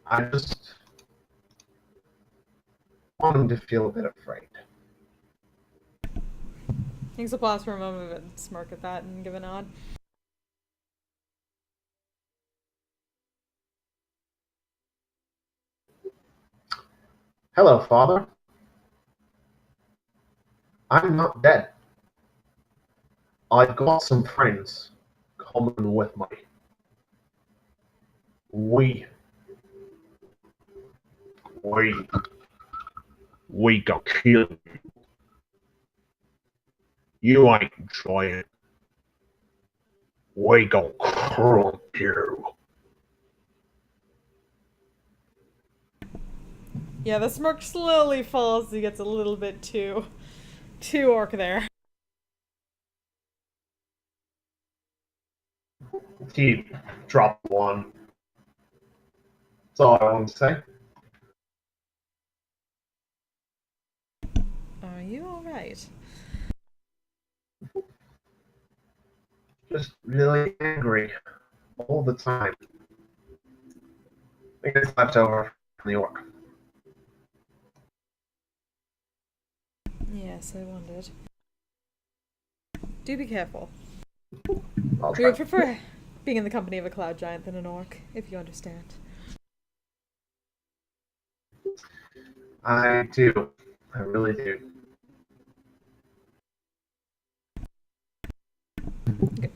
I just want him to feel a bit afraid.
Thanks a pause for a moment and smirk at that and give a nod.
Hello, Father. I'm not dead. I've got some friends coming with me. We got killed. You ain't enjoying it. We got crump you.
Yeah, the smirk slowly falls as he gets a little bit too orc there.
He dropped one. That's all I want to say.
Are you alright?
Just really angry all the time. I think it's left over from the orc.
Yes, I wondered. Do be careful.
I'll
We
try.
would prefer being in the company of a cloud giant than an orc, if you understand.
I do. I really do.
Good.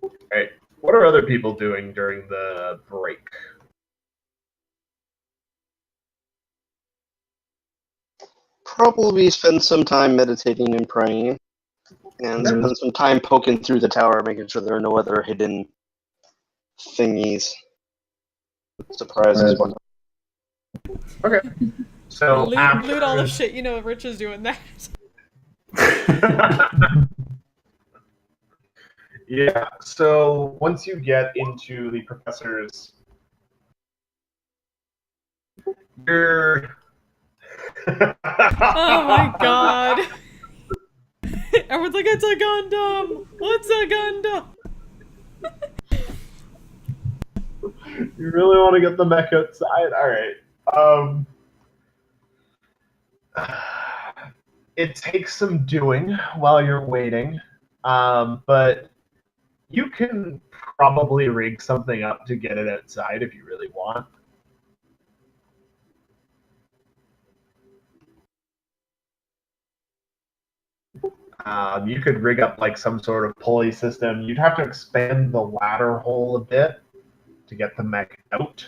Alright. What are other people doing during the break?
Probably spend some time meditating and praying, and spend some time poking through the tower, making sure there are no other hidden thingies, surprises. Whatnot.
Okay. So
Loot all the shit, Rich is doing that.
Yeah, so once you get into the professor's... You're...
Oh my god. Everyone's like, it's a Gundam! What's a Gundam?
You really want to get the mech outside? Alright. It takes some doing while you're waiting, but you can probably rig something up to get it outside if you really want. You could rig up like some sort of pulley system. You'd have to expand the ladder hole a bit to get the mech out.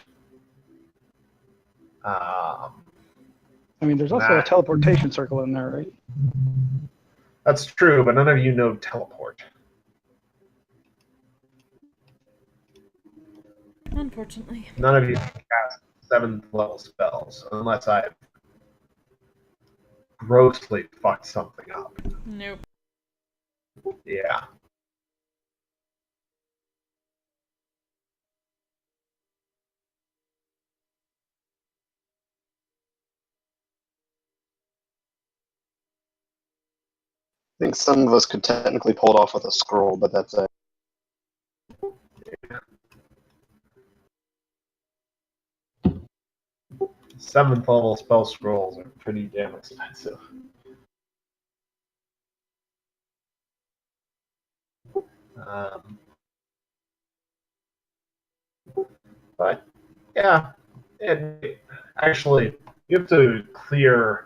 There's also a teleportation circle in there, right?
That's true, but none of you know teleport.
Unfortunately.
None of you can cast 7th level spells unless I've grossly fucked something up.
Nope.
Yeah.
I think some of us could technically pull it off with a scroll, but that's it.
Yeah. 7th level spell scrolls are pretty damn expensive. But yeah, actually, you have to clear.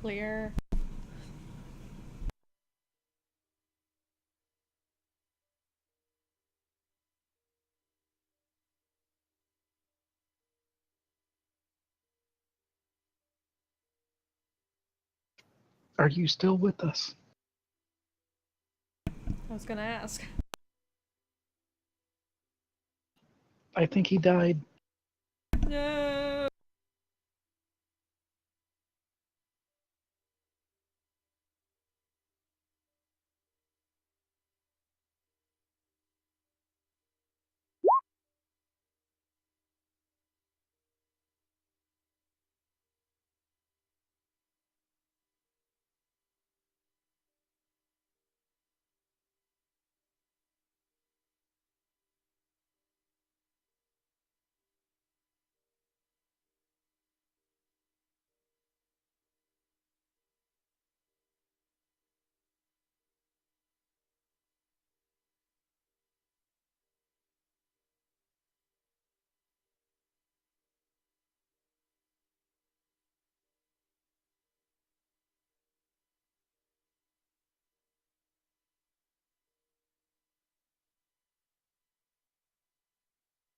Clear.
Are you still with us?
I was gonna ask.
I think he died.
No.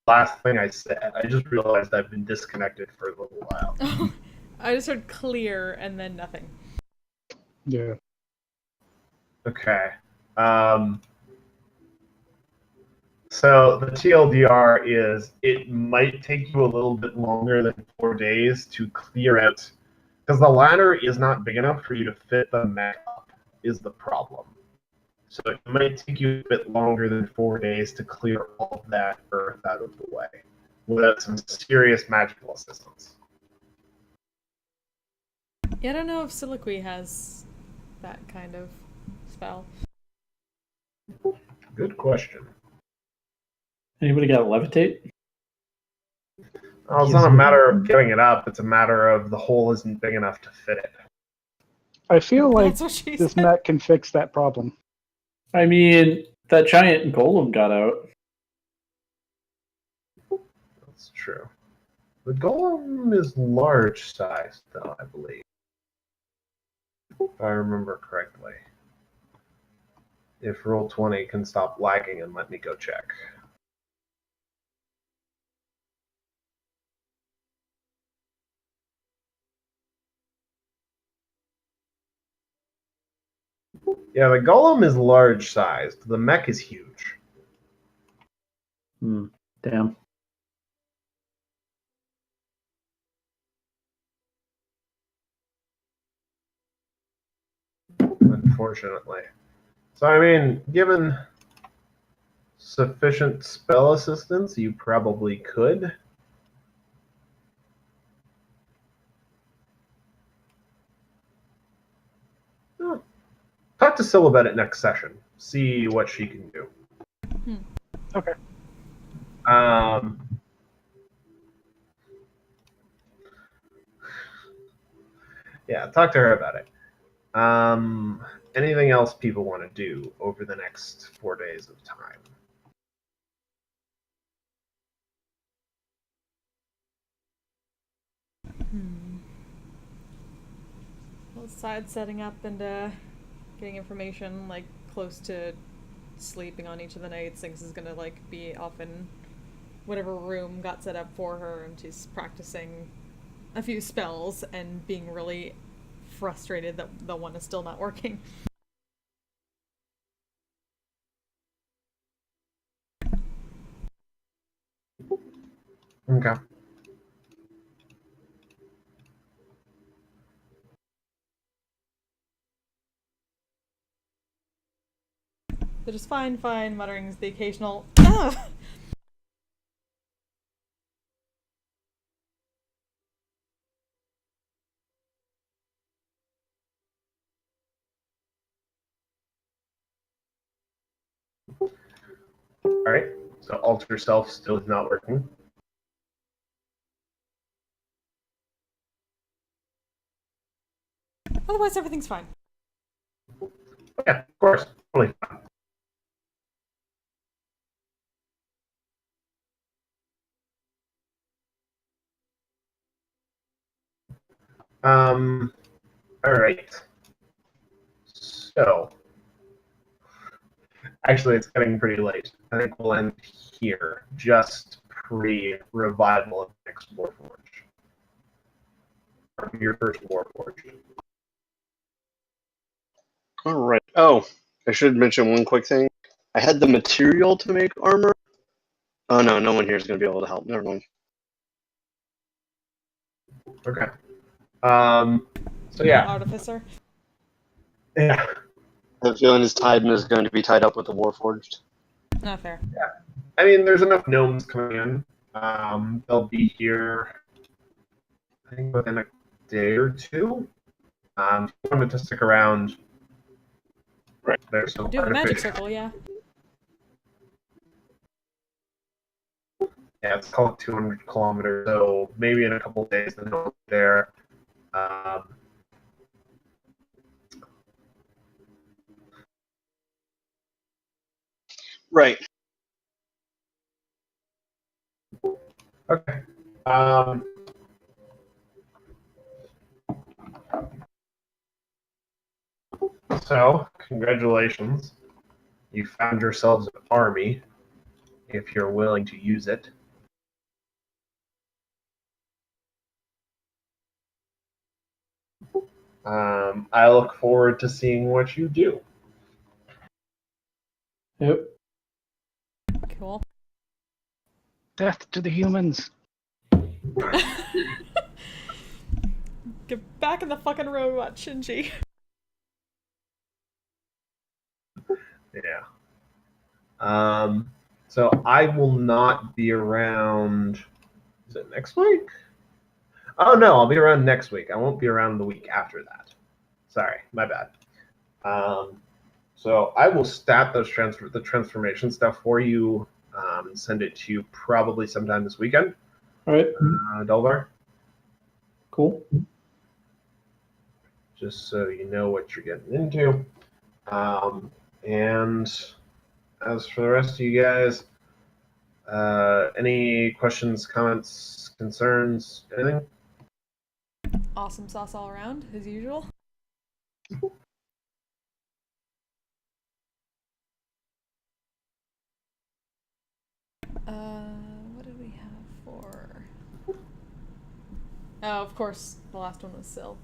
Last thing I said, I just realized I've been disconnected for a little while.
I just heard clear and then nothing.
Yeah.
Okay. So the TLDR is it might take you a little bit longer than 4 days to clear out, because the ladder is not big enough for you to fit the mech up, is the problem. So it might take you a bit longer than 4 days to clear all of that earth out of the way without some serious magical assistance.
Yeah, I don't know if Soliloquy has that kind of spell.
Good question.
Anybody got levitate?
Well, it's not a matter of getting it up. It's a matter of the hole isn't big enough to fit it.
I feel like
That's what she
this
said.
mech can fix that problem.
I mean, that giant golem got out.
That's true. The golem is large sized, though, I believe. If I remember correctly. If Roll20 can stop lagging and let me go check. Yeah, the golem is large sized. The mech is huge.
Damn.
Unfortunately. So, I mean, given sufficient spell assistance, you probably could. Oh. Talk to Syl about it next session. See what she can do.
Okay.
Yeah, talk to her about it. Anything else people want to do over the next 4 days of time?
Well, besides setting up and getting information like close to sleeping on each of the nights, things is gonna like be off in whatever room got set up for her, and she's practicing a few spells and being really frustrated that the one is still not working.
Okay.
They're just fine mutterings, the occasional "Ugh!"
All right. So alter self still is not working.
Otherwise, everything's fine.
Yeah, of course. Totally fine. All right. So, actually, it's getting pretty late. I think we'll end here, just pre-revival of next Warforge. Or your first Warforge.
All right. Oh, I should mention one quick thing. I had the material to make armor. Oh no, no one here is going to be able to help. Never mind.
Okay. So yeah.
Artificer.
Yeah.
I have a feeling his tide is going to be tied up with the Warforged.
Not fair.
I mean, there's enough gnomes coming in. They'll be here, I think, within a day or two. If you wanted to stick around,
Right.
There's no
Do have a magic circle, yeah.
Yeah, it's called 200 kilometers, so maybe in a couple of days then they'll be there.
Right.
Okay. So, congratulations. You found yourselves an army, if you're willing to use it. I look forward to seeing what you do.
Yep.
Cool.
Death to the humans.
Get back in the fucking robot, Shinji.
Yeah. So I will not be around. Is it next week? Oh no, I'll be around next week. I won't be around the week after that. Sorry, my bad. So I will stat those the transformation stuff for you send it to you probably sometime this weekend.
All right.
Delvar,
Cool.
just so you know what you're getting into. And as for the rest of you guys, any questions, comments, concerns, anything?
Awesome sauce all around, as usual. What did we have for? Oh, of course, the last one was Syl.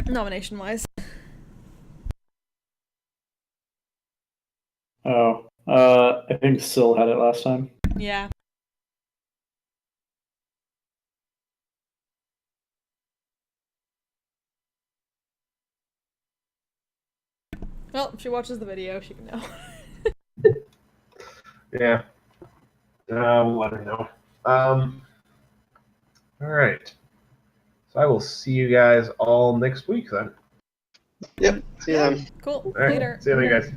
Nomination-wise.
Oh, I think Syl had it last time.
Yeah. Well, if she watches the video, she can know.
Yeah. We'll let her know. All right. So I will see you guys all next week then.
Yep. See you
Yeah.
then.
Cool.
All right.
Later.
See you then, guys.